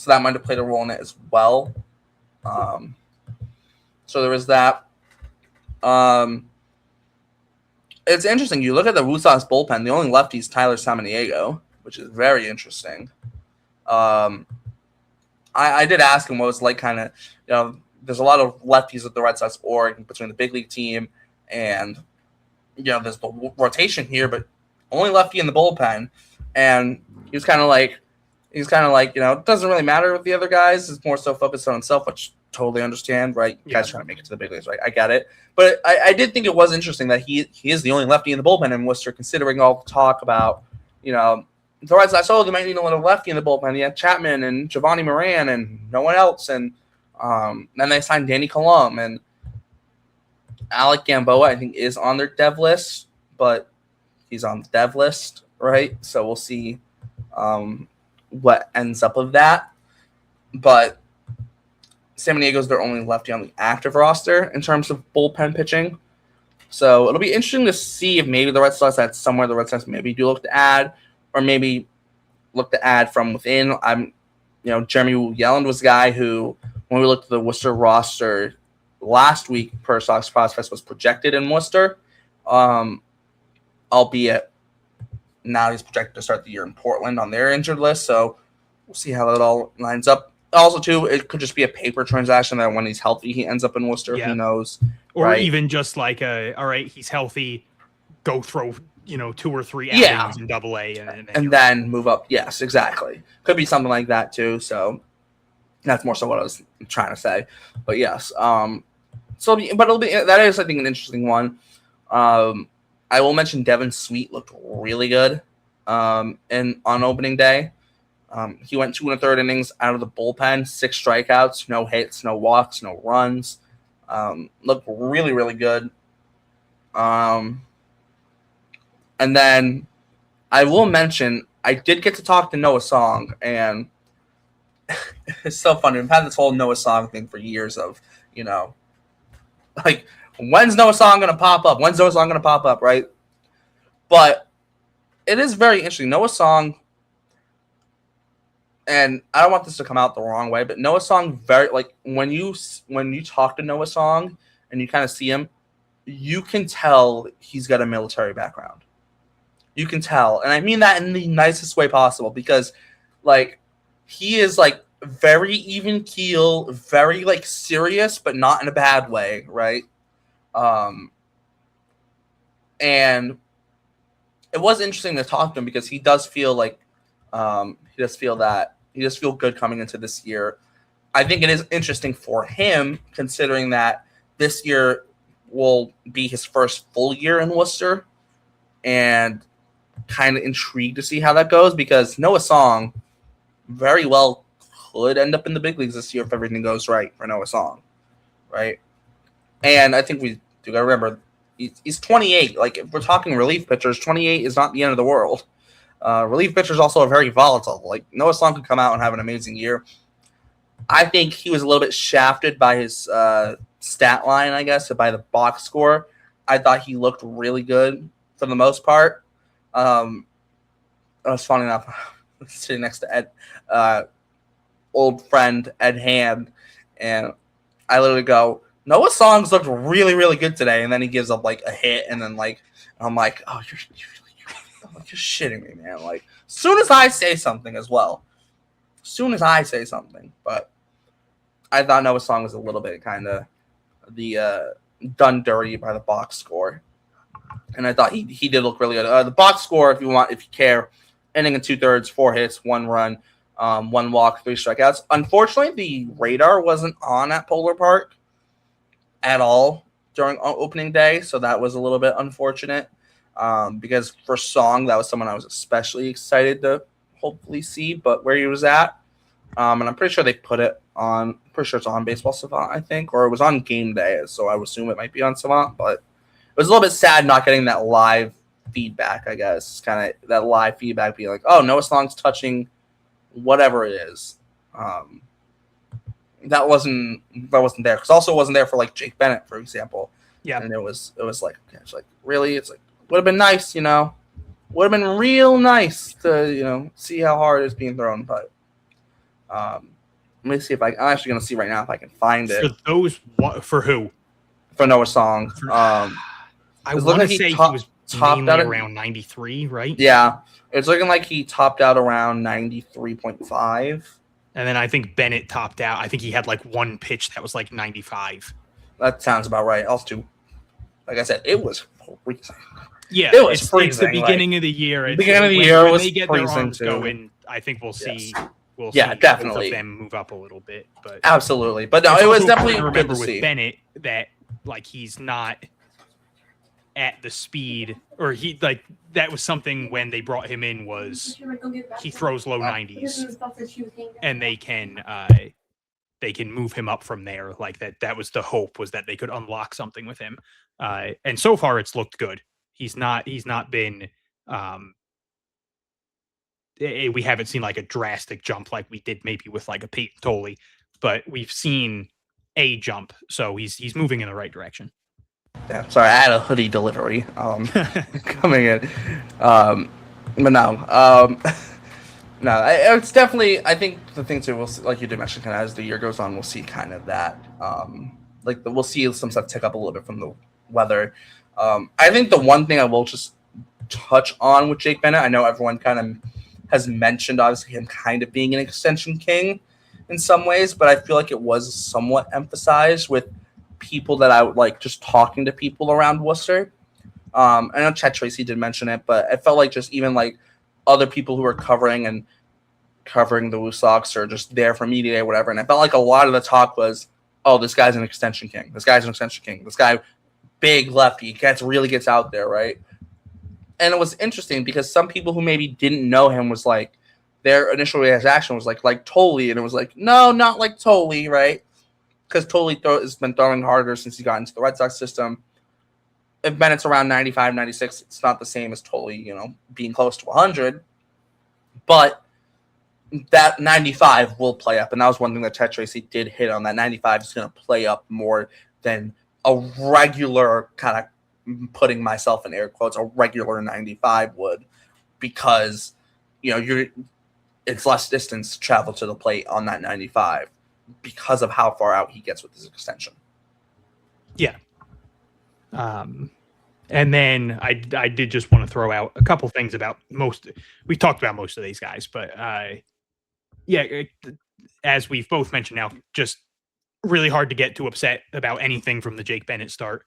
that might have played a role in it as well. So there was that. It's interesting. You look at the Red Sox bullpen, the only lefty is Tyler Samaniego, which is very interesting. I did ask him what it was like, kind of, there's a lot of lefties at the Red Sox org between the big league team and, there's the rotation here, but only lefty in the bullpen. And he was kind of like, it doesn't really matter with the other guys. It's more so focused on himself, which totally understand, right? You guys trying to make it to the big leagues, right? I get it. But I did think it was interesting that he is the only lefty in the bullpen in Worcester, considering all the talk about, the Red Sox, they might need a little lefty in the bullpen. You had Chapman and Giovanni Moran and no one else. And then they signed Danny Colum. And Alec Gamboa, I think, is on their dev list, but he's on the dev list, right? So we'll see what ends up of that. But Samaniego's their only lefty on the active roster in terms of bullpen pitching. So it'll be interesting to see if maybe the Red Sox, that's somewhere the Red Sox maybe do look to add, or maybe look to add from within. Jeremy Yelland was a guy who, when we looked at the Worcester roster last week, per Sox Prospects, was projected in Worcester, albeit now he's projected to start the year in Portland on their injured list. So we'll see how that all lines up. Also, too, it could just be a paper transaction that when he's healthy, he ends up in Worcester. Who knows? Or right? Even just like all right, he's healthy, go throw 2 or 3 outings in Double-A and then move up. Yes, exactly. Could be something like that too. So that's more so what I was trying to say. But yes, but it'll be, that is, I think, an interesting one. I will mention Devin Sweet looked really good on opening day. He went 2 1/3 innings out of the bullpen, 6 strikeouts, no hits, no walks, no runs. Looked really, really good. And then I will mention, I did get to talk to Noah Song, and it's so funny. We've had this whole Noah Song thing for years of, like, when's Noah Song going to pop up? When's Noah Song going to pop up, right? But it is very interesting. Noah Song, and I don't want this to come out the wrong way, but Noah Song, very, like, when you talk to Noah Song and you kind of see him, you can tell he's got a military background. You can tell. And I mean that in the nicest way possible, because, like, he is, like, very even keel, very, like, serious, but not in a bad way, right? And it was interesting to talk to him because he does feel like he does feel good coming into this year. I think it is interesting for him, considering that this year will be his first full year in Worcester, and kind of intrigued to see how that goes, because Noah Song very well could end up in the big leagues this year if everything goes right for Noah Song, right? And I think we do got to remember, he's 28. Like, if we're talking relief pitchers, 28 is not the end of the world. Relief pitchers also are very volatile. Like, Noah Song could come out and have an amazing year. I think he was a little bit shafted by his stat line, I guess, by the box score. I thought he looked really good for the most part. It was funny enough, sitting next to Ed, old friend Ed Hand, and I literally go, Noah Songs looked really, really good today, and then he gives up like a hit, and then like I'm like, oh, you're shitting me, man. Like, as soon as I say something as well, but I thought Noah Song was a little bit kind of the done dirty by the box score, and I thought he did look really good. The box score, if you care, inning and 2/3, 4 hits, 1 run, 1 walk, 3 strikeouts. Unfortunately, the radar wasn't on at Polar Park at all during opening day, so that was a little bit unfortunate. Because for Song, that was someone I was especially excited to hopefully see, but where he was at, and I'm pretty sure they put it on. I'm pretty sure it's on Baseball Savant, I think, or it was on Game Day, so I would assume it might be on Savant. But it was a little bit sad not getting that live feedback. I guess kind of that live feedback being like, "Oh, Noah Song's touching whatever it is." That wasn't there because also wasn't there for like Jake Bennett, for example. Yeah, and it was like, okay, it's like really, it's like would have been nice, would have been real nice to see how hard it's being thrown, but. Let me see if I'm actually going to see right now if I can find it. For those, for who? For Noah Song. I want to say he was topped out around 93, right? Yeah. It's looking like he topped out around 93.5. And then I think Bennett topped out. I think he had like 1 pitch that was like 95. That sounds about right. Also, like I said, it was freezing. Yeah, it was freezing. It's the beginning of the year. The beginning of the year was they get their arms too. going, I think we'll see. Yes. We'll see definitely both of them move up a little bit, but absolutely. But no, it was definitely good remember to with see. Bennett that like he's not at the speed, or he like that was something when they brought him in was he throws low 90s, and they can move him up from there. Like that was the hope, was that they could unlock something with him, and so far it's looked good. He's not been. We haven't seen like a drastic jump like we did maybe with like a Payton Tolle, but we've seen a jump, so he's moving in the right direction. Yeah, sorry, I had a hoodie delivery coming in, but no, no, it's definitely. I think the thing too, like you did mention, kind of as the year goes on, we'll see kind of that, we'll see some stuff tick up a little bit from the weather. I think the one thing I will just touch on with Jake Bennett, I know everyone kind of has mentioned obviously him kind of being an extension king in some ways, but I feel like it was somewhat emphasized with people that I would like just talking to people around Worcester. I know Chet Tracy did mention it, but it felt like just even like other people who were covering the Woo Sox or just there for media or whatever, and I felt like a lot of the talk was, oh, this guy's an extension king. This guy, big lefty, really gets out there, right? And it was interesting because some people who maybe didn't know him was like, their initial reaction was like Tolle, and it was like, no, not like Tolle, right? Because Tolle has been throwing harder since he got into the Red Sox system. If Bennett's around 95, 96, it's not the same as Tolle, being close to 100. But that 95 will play up, and that was one thing that Chet Tracy did hit on. That 95 is going to play up more than a regular kind of, putting myself in air quotes, a regular 95 would, because it's less distance to travel to the plate on that 95 because of how far out he gets with his extension. Yeah. And then I did just want to throw out a couple things about we talked about most of these guys, but as we've both mentioned now, just really hard to get too upset about anything from the Jake Bennett start.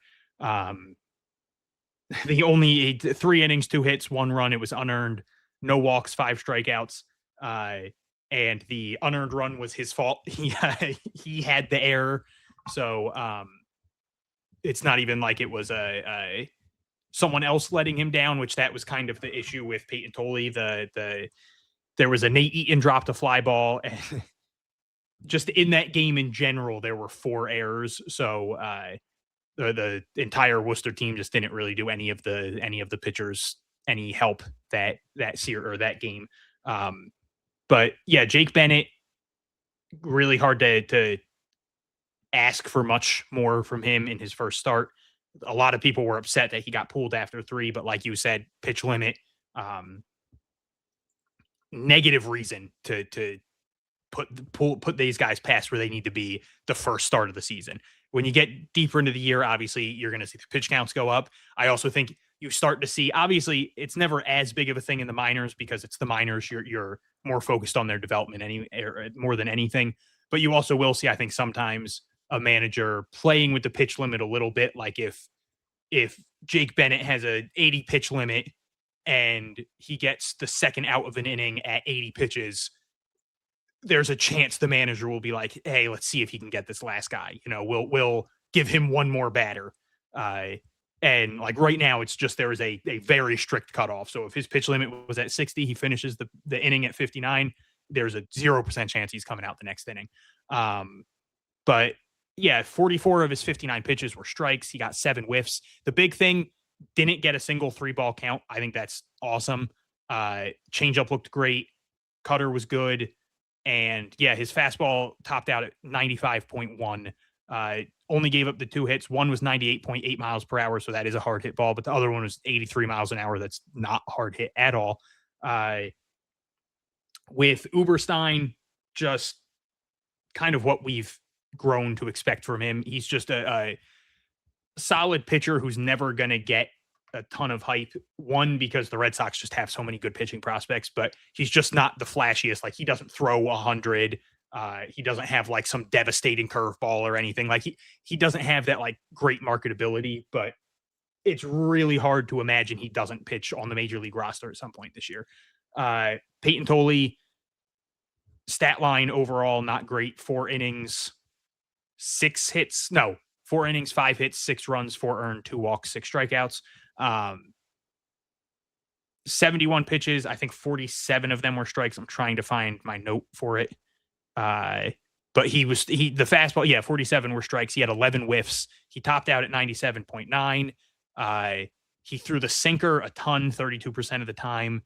The only 3 innings, 2 hits, 1 run. It was unearned, no walks, 5 strikeouts. And the unearned run was his fault. He had the error. So it's not even like it was someone else letting him down, which that was kind of the issue with Payton Tolle. There was a Nate Eaton dropped a fly ball, and just in that game in general, there were 4 errors. So the entire Worcester team just didn't really do any of the pitchers any help that game. But yeah, Jake Bennett, really hard to ask for much more from him in his first start. a lot of people were upset that he got pulled after 3, but like you said, pitch limit, negative reason to put these guys past where they need to be the first start of the season. When you get deeper into the year, obviously you're going to see the pitch counts go up. I also think you start to see, obviously it's never as big of a thing in the minors because it's the minors. You're more focused on their development more than anything, but you also will see, I think sometimes a manager playing with the pitch limit a little bit. Like if Jake Bennett has a 80 pitch limit and he gets the second out of an inning at 80 pitches, there's a chance the manager will be like, hey, let's see if he can get this last guy. We'll give him one more batter. And like right now, it's just there is a very strict cutoff. So if his pitch limit was at 60, he finishes the inning at 59, there's a 0% chance he's coming out the next inning. But yeah, 44 of his 59 pitches were strikes. He got 7 whiffs. The big thing, didn't get a single 3-ball count. I think that's awesome. Changeup looked great. Cutter was good. And yeah, his fastball topped out at 95.1. Only gave up the 2 hits. One was 98.8 miles per hour, so that is a hard hit ball. But the other one was 83 miles an hour. That's not hard hit at all. With Uberstein, just kind of what we've grown to expect from him. He's just a solid pitcher who's never going to get a ton of hype. One, because the Red Sox just have so many good pitching prospects, but he's just not the flashiest. Like, he doesn't throw 100. He doesn't have like some devastating curveball or anything. Like he doesn't have that like great marketability, but it's really hard to imagine he doesn't pitch on the major league roster at some point this year. Payton Tolle, stat line overall, not great. 4 innings, 6 hits. No, 4 innings, 5 hits, 6 runs, 4 earned, 2 walks, 6 strikeouts. 71 pitches. I think 47 of them were strikes. I'm trying to find my note for it. But the fastball, 47 were strikes. He had 11 whiffs. He topped out at 97.9. He threw the sinker a ton, 32% of the time.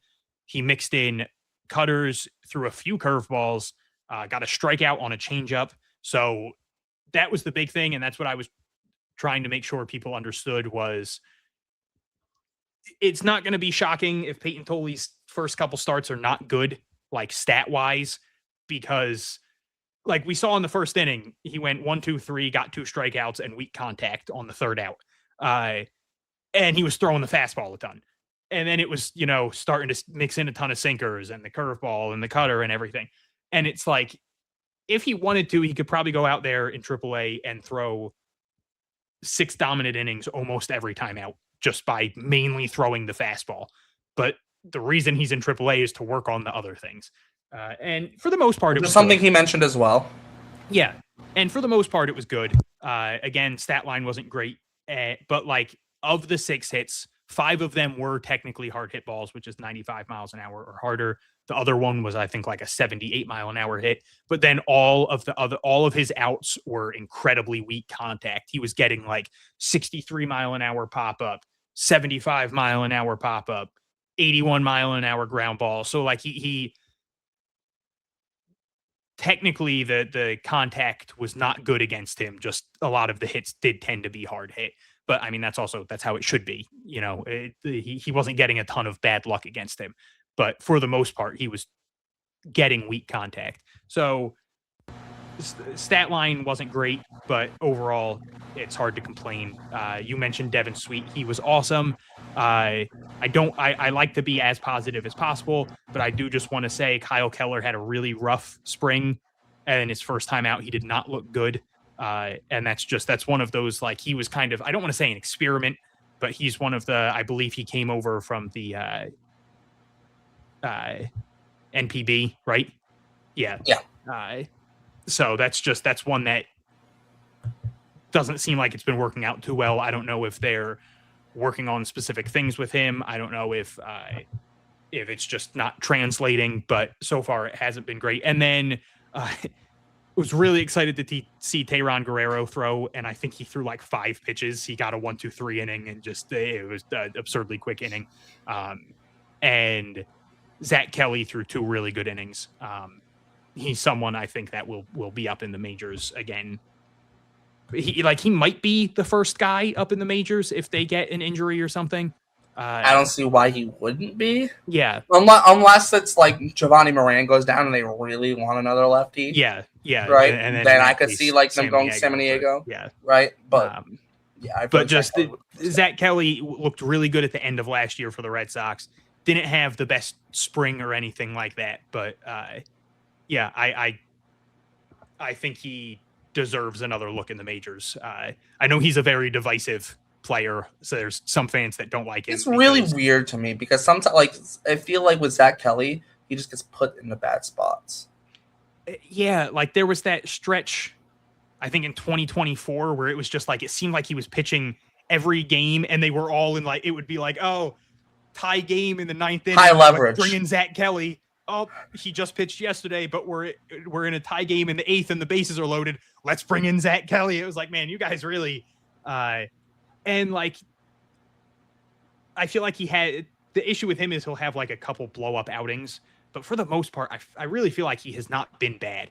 He mixed in cutters, threw a few curveballs, got a strikeout on a changeup. So that was the big thing. And that's what I was trying to make sure people understood was it's not going to be shocking if Payton Tolle's first couple starts are not good, like stat wise, because like we saw in the first inning, he went 1, 2, 3, got 2 strikeouts and weak contact on the 3rd out. And he was throwing the fastball a ton. And then it was, starting to mix in a ton of sinkers and the curveball and the cutter and everything. And it's like, if he wanted to, he could probably go out there in AAA and throw 6 dominant innings almost every time out just by mainly throwing the fastball. But the reason he's in AAA is to work on the other things. And for the most part, it was something good. He mentioned as well. Yeah. And for the most part, it was good. Again, stat line wasn't great, but like of the 6 hits, 5 of them were technically hard hit balls, which is 95 miles an hour or harder. The other one was, I think, like a 78 mile an hour hit. But then all of his outs were incredibly weak contact. He was getting like 63 mile an hour pop up, 75 mile an hour pop up, 81 mile an hour ground ball. So like he technically the contact was not good against him. Just a lot of the hits did tend to be hard hit. But I mean, that's how it should be. He wasn't getting a ton of bad luck against him, but for the most part, he was getting weak contact. So stat line wasn't great, but overall, it's hard to complain. You mentioned Devin Sweet. He was awesome. I like to be as positive as possible, but I do just want to say Kyle Keller had a really rough spring, and his first time out, he did not look good. And that's one of those, like, he was kind of, I don't want to say an experiment, but he's one of the, I believe he came over from the NPB, right? Yeah. Yeah. So that's one that doesn't seem like it's been working out too well. I don't know if they're working on specific things with him. I don't know if it's just not translating, but so far it hasn't been great. And then was really excited to see Tayron Guerrero throw, and I think he threw like 5 pitches. He got a 1, 2, 3 inning, and just it was an absurdly quick inning. And Zach Kelly threw 2 really good innings. He's someone I think that will be up in the majors again he might be the first guy up in the majors if they get an injury or something. I don't see why he wouldn't be. Yeah. Unless it's like Giovanni Moran goes down and they really want another lefty. Yeah. Right. And then I could see like them going Samaniego. Yeah. Right. But but just Zach Kelly looked really good at the end of last year for the Red Sox. Didn't have the best spring or anything like that, but I think he deserves another look in the majors. I know he's a very divisive player, so there's some fans that don't like him. It's really weird to me because sometimes, like, I feel like with Zach Kelly, he just gets put in the bad spots. Yeah, like there was that stretch, I think in 2024, where it was just like it seemed like he was pitching every game, and they were all in like it would be like, oh, tie game in the ninth inning, high leverage, bring in Zach Kelly. Oh, he just pitched yesterday, but we're in a tie game in the eighth, and the bases are loaded. Let's bring in Zach Kelly. It was like, man, you guys really, and like, I feel like he had the issue with him is he'll have like a couple blow up outings, but for the most part, I really feel like he has not been bad.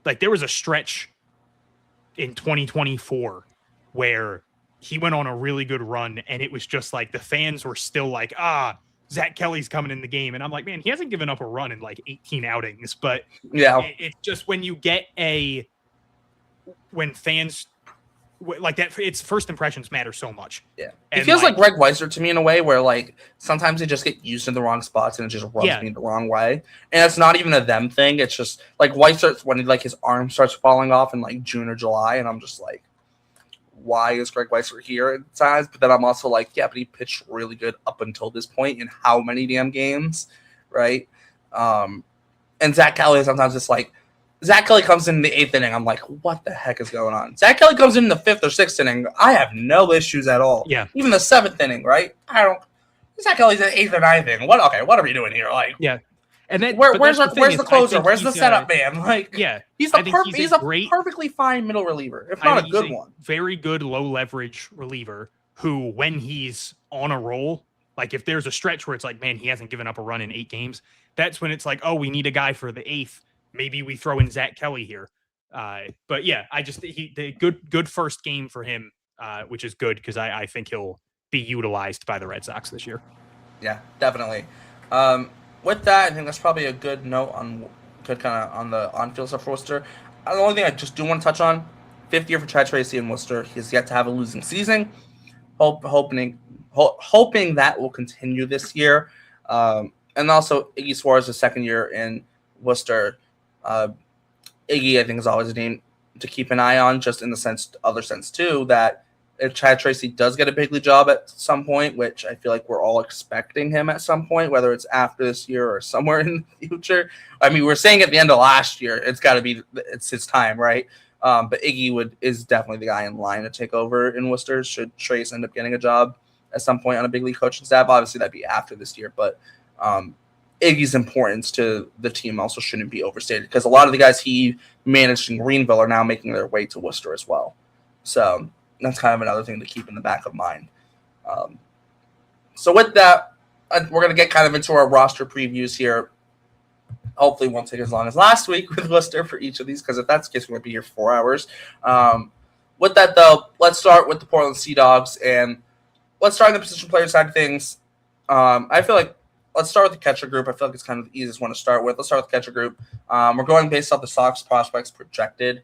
Like there was a stretch in 2024 where he went on a really good run, and it was just like the fans were still like, Zach Kelly's coming in the game. And I'm like, man, he hasn't given up a run in like 18 outings, but it's just when you get when fans like that, it's first impressions matter so much. Yeah. It feels like Greg Weiser to me in a way where like sometimes they just get used in the wrong spots and it just rubs me the wrong way. And it's not even a them thing. It's just like Weiser when like his arm starts falling off in like June or July. And I'm just like, why is Greg Weiser here at times? But then I'm also like, yeah, but he pitched really good up until this point in how many damn games, right? And Zach Kelly, sometimes it's like, Zach Kelly comes in the eighth inning. I'm like, what the heck is going on? Zach Kelly comes in the fifth or sixth inning. I have no issues at all. Yeah. Even the seventh inning, right? Zach Kelly's at eighth or ninth inning. What are we doing here? Like, yeah. And then where's the closer? Where's the setup man? Like, he's a perfectly fine middle reliever, if not a good one. Very good low leverage reliever who, when he's on a roll, like if there's a stretch where it's like, man, he hasn't given up a run in 8 games, that's when it's like, oh, we need a guy for the 8th. Maybe we throw in Zach Kelly here. But yeah, the good first game for him, which is good because I think he'll be utilized by the Red Sox this year. Yeah, definitely. With that, I think that's probably a good note on the on-field stuff for Worcester. The only thing I just do want to touch on, 5th year for Chad Tracy in Worcester. He's yet to have a losing season. Hoping that will continue this year. And also, Iggy Suarez, the 2nd year in Worcester. Iggy, I think, is always a name to keep an eye on, just in the other sense too, that if Chad Tracy does get a big league job at some point, which I feel like we're all expecting him at some point, whether it's after this year or somewhere in the future. I mean, we're saying at the end of last year, it's his time, right? But Iggy is definitely the guy in line to take over in Worcester should Trace end up getting a job at some point on a big league coaching staff. Obviously, that'd be after this year, but Iggy's importance to the team also shouldn't be overstated because a lot of the guys he managed in Greenville are now making their way to Worcester as well. So that's kind of another thing to keep in the back of mind. So with that, we're going to get kind of into our roster previews here. Hopefully it won't take as long as last week with Worcester for each of these because if that's the case, we're going to be here 4 hours. With that, though, let's start with the Portland Sea Dogs, and let's start on the position player side of things. I feel like let's start with the catcher group. I feel like it's kind of the easiest one to start with. Let's start with the catcher group. We're going based off the Sox prospects projected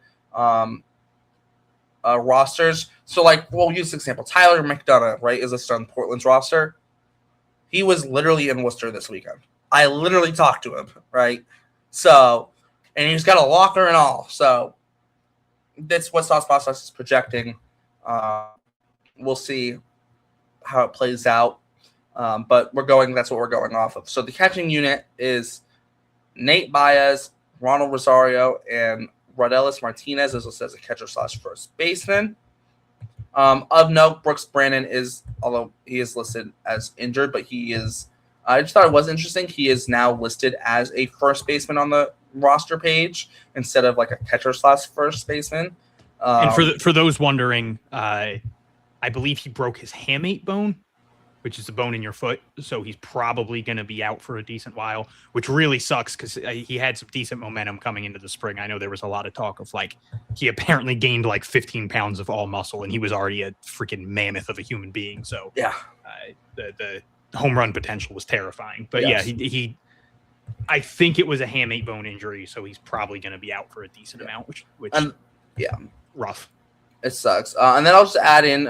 rosters. So, like, we'll use this example. Tyler McDonough, right, is listed on Portland's roster. He was literally in Worcester this weekend. I literally talked to him, right? So, and he's got a locker and all. So, that's what Sox prospects is projecting. We'll see how it plays out. But that's what we're going off of. So the catching unit is Nate Baez, Ronald Rosario, and Rodelis Martinez as listed as a catcher / first baseman. Of note, Brooks Brannon although he is listed as injured, but I just thought it was interesting. He is now listed as a first baseman on the roster page instead of like a catcher / first baseman. And for those wondering, I believe he broke his hamate bone, which is the bone in your foot. So he's probably going to be out for a decent while, which really sucks because he had some decent momentum coming into the spring. I know there was a lot of talk of like he apparently gained like 15 pounds of all muscle, and he was already a freaking mammoth of a human being. So Yeah, the home run potential was terrifying. But yes. yeah, he I think it was a hamate bone injury, so he's probably going to be out for a decent amount, which rough. It sucks. And then I'll just add in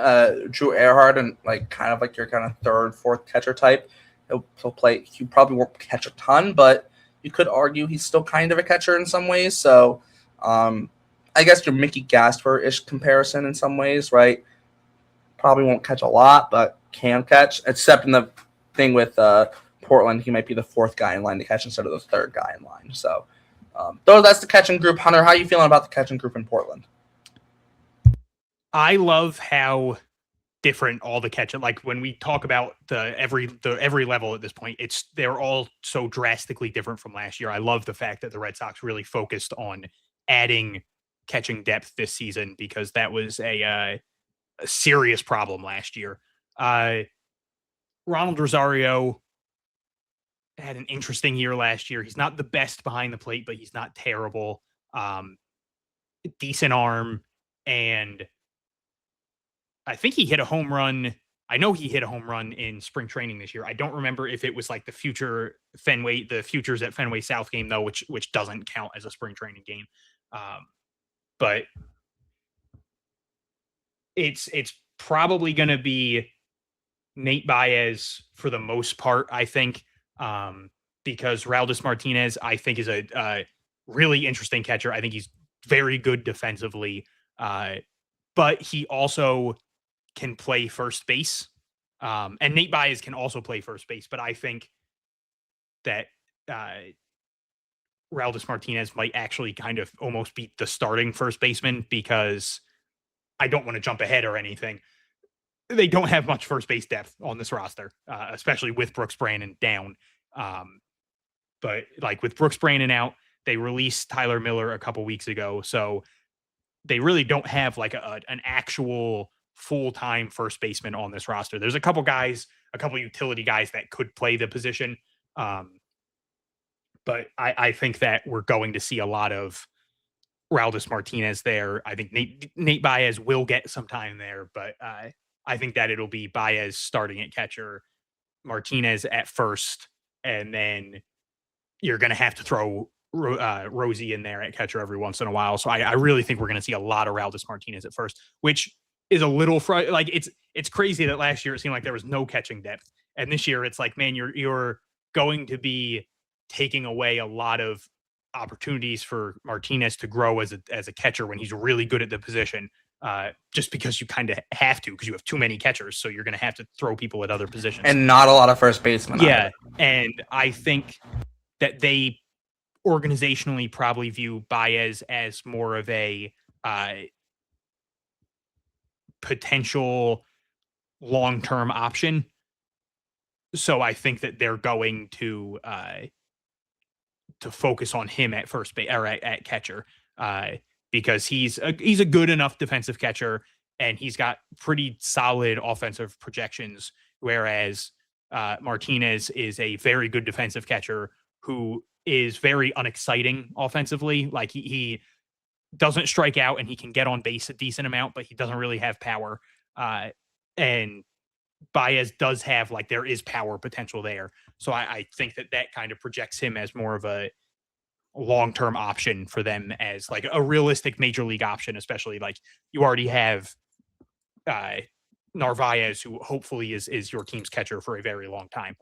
Drew Earhart and like kind of like your kind of third, fourth catcher type. He'll play. He probably won't catch a ton, but you could argue he's still kind of a catcher in some ways. So I guess your Mickey Gasper-ish comparison in some ways, right? Probably won't catch a lot, but can catch. Except in the thing with Portland, he might be the fourth guy in line to catch instead of the third guy in line. So that's the catching group. Hunter, how are you feeling about the catching group in Portland? I love how different all the catching, like when we talk about every level at this point, they're all so drastically different from last year. I love the fact that the Red Sox really focused on adding catching depth this season because that was a serious problem last year. Ronald Rosario had an interesting year last year. He's not the best behind the plate, but he's not terrible. Decent arm, and I think he hit a home run. I know he hit a home run in spring training this year. I don't remember if it was like the Futures at Fenway South game though, which doesn't count as a spring training game. But it's probably going to be Nate Baez for the most part, I think, because Raúl Martinez, I think, is a really interesting catcher. I think he's very good defensively, but he also can play first base. And Nate Baez can also play first base, but I think that Raúl Martinez might actually kind of almost be the starting first baseman because I don't want to jump ahead or anything. They don't have much first base depth on this roster, especially with Brooks Brannon down. But like with Brooks Brannon out, they released Tyler Miller a couple weeks ago. So they really don't have like an actual full-time first baseman on this roster. There's a couple utility guys that could play the position. But I think that we're going to see a lot of Raúl Martinez there. I think Nate Baez will get some time there, but I think that it'll be Baez starting at catcher, Martinez at first, and then you're going to have to throw Rosie in there at catcher every once in a while. So I really think we're going to see a lot of Raúl Martinez at first, which is a little like it's crazy that last year it seemed like there was no catching depth, and this year it's like, man, you're going to be taking away a lot of opportunities for Martinez to grow as a catcher when he's really good at the position, just because you kind of have to, because you have too many catchers, so you're going to have to throw people at other positions and not a lot of first basemen. Yeah, and I think that they organizationally probably view Baez as more of a potential long-term option. So I think that they're going to focus on him at first base or at catcher, because he's a good enough defensive catcher and he's got pretty solid offensive projections, whereas Martinez is a very good defensive catcher who is very unexciting offensively. Like he doesn't strike out and he can get on base a decent amount, but he doesn't really have power. And Baez does have, like, there is power potential there. So I think that kind of projects him as more of a long-term option for them, as like a realistic major league option, especially like you already have Narvaez, who hopefully is your team's catcher for a very long time.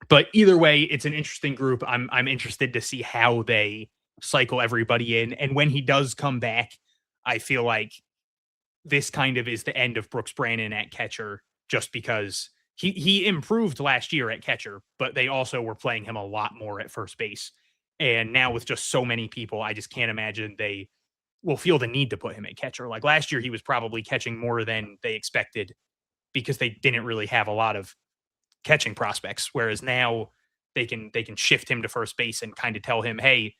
But either way, it's an interesting group. I'm interested to see how they cycle everybody in. And when he does come back, I feel like this kind of is the end of Brooks Brannon at catcher, just because he improved last year at catcher, but they also were playing him a lot more at first base. And now with just so many people, I just can't imagine they will feel the need to put him at catcher. Like last year, he was probably catching more than they expected because they didn't really have a lot of catching prospects. Whereas now they can shift him to first base and kind of tell him, hey,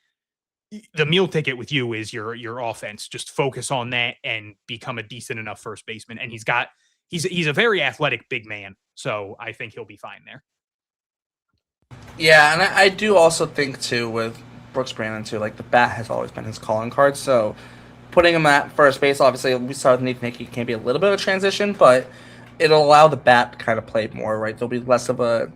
the meal ticket with you is your offense. Just focus on that and become a decent enough first baseman. And he's got he's a very athletic big man, so I think he'll be fine there. Yeah, and I do also think too with Brooks Brandon too, like the bat has always been his calling card. So putting him at first base, obviously we saw with Nathan Hickey can be a little bit of a transition, but it'll allow the bat to kind of play more, right? There'll be less of a.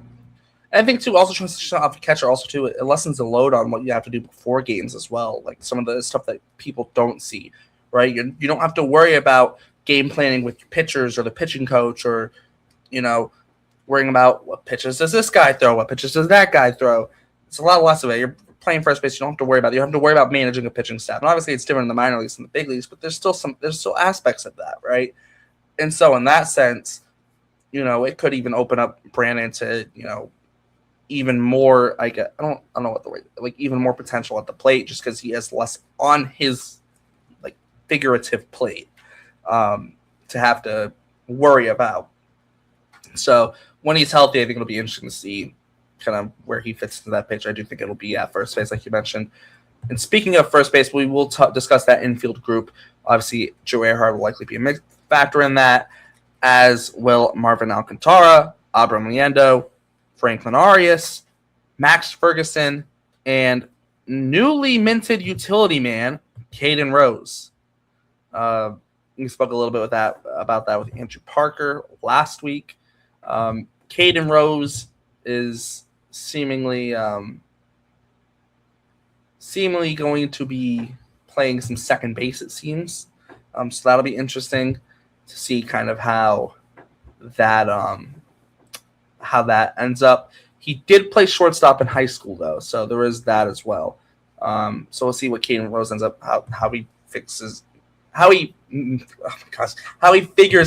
I think too, also transition off a catcher also too, it lessens the load on what you have to do before games as well. Like some of the stuff that people don't see, right? You don't have to worry about game planning with your pitchers or the pitching coach, or worrying about what pitches does this guy throw, what pitches does that guy throw. It's a lot less of it. You're playing first base, you don't have to worry about it. You don't have to worry about managing a pitching staff. And obviously it's different in the minor leagues and the big leagues, but there's still aspects of that, right? And so in that sense, it could even open up Brandon to, even more, I don't know what the word, like even more potential at the plate, just because he has less on his like figurative plate to have to worry about. So when he's healthy, I think it'll be interesting to see kind of where he fits into that pitch. I do think it'll be at first base, like you mentioned. And speaking of first base, we will discuss that infield group. Obviously, Joe Earhart will likely be a factor in that, as will Marvin Alcantara, Abram Liendo, Franklin Arias, Max Ferguson, and newly minted utility man, Caden Rose. We spoke a little bit about that with Andrew Parker last week. Caden Rose is seemingly going to be playing some second base, it seems. So that'll be interesting to see kind of how that ends up. He did play shortstop in high school though, so there is that as well. So we'll see what Caden Rose ends up, how he figures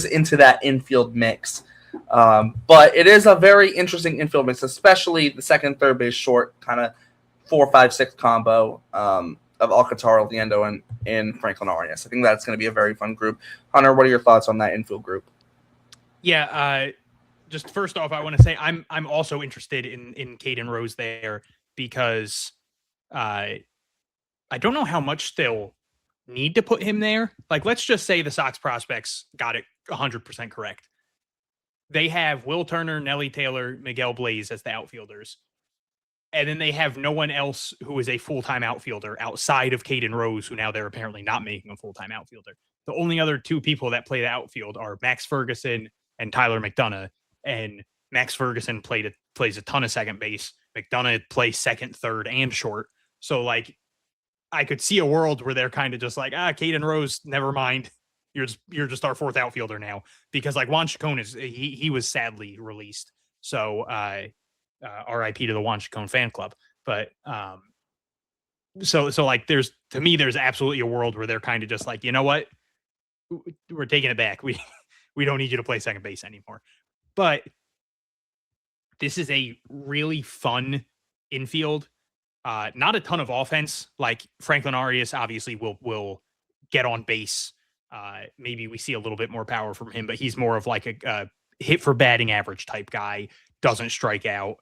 into that infield mix. But it is a very interesting infield mix, especially the second, third base short kind of 4, 5, 6 combo of Alcantara, Liendo, and Franklin Arias. I think that's going to be a very fun group. Hunter, what are your thoughts on that infield group? Yeah, just first off, I want to say I'm also interested in Caden Rose there because I don't know how much they'll need to put him there. Like, let's just say the Sox prospects got it 100% correct. They have Will Turner, Nelly Taylor, Miguel Blaze as the outfielders. And then they have no one else who is a full-time outfielder outside of Caden Rose, who now they're apparently not making a full-time outfielder. The only other two people that play the outfield are Max Ferguson and Tyler McDonough. And Max Ferguson plays a ton of second base. McDonough plays second, third, and short. So, like, I could see a world where they're kind of just like, Caden Rose, never mind. You're just our fourth outfielder now, because like Juan Chacon he was sadly released. So RIP to the Juan Chacon fan club. But so like there's absolutely a world where they're kind of just like, you know what, we're taking it back. We don't need you to play second base anymore. But this is a really fun infield. Not a ton of offense. Like Franklin Arias obviously will get on base. Maybe we see a little bit more power from him, but he's more of like a hit for batting average type guy. Doesn't strike out.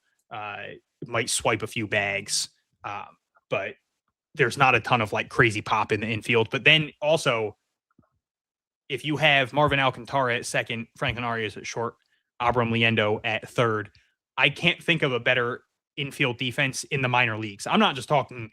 Might swipe a few bags. But there's not a ton of like crazy pop in the infield. But then also, if you have Marvin Alcantara at second, Franklin Arias at short, Abram Liendo at third, I can't think of a better infield defense in the minor leagues. I'm not just talking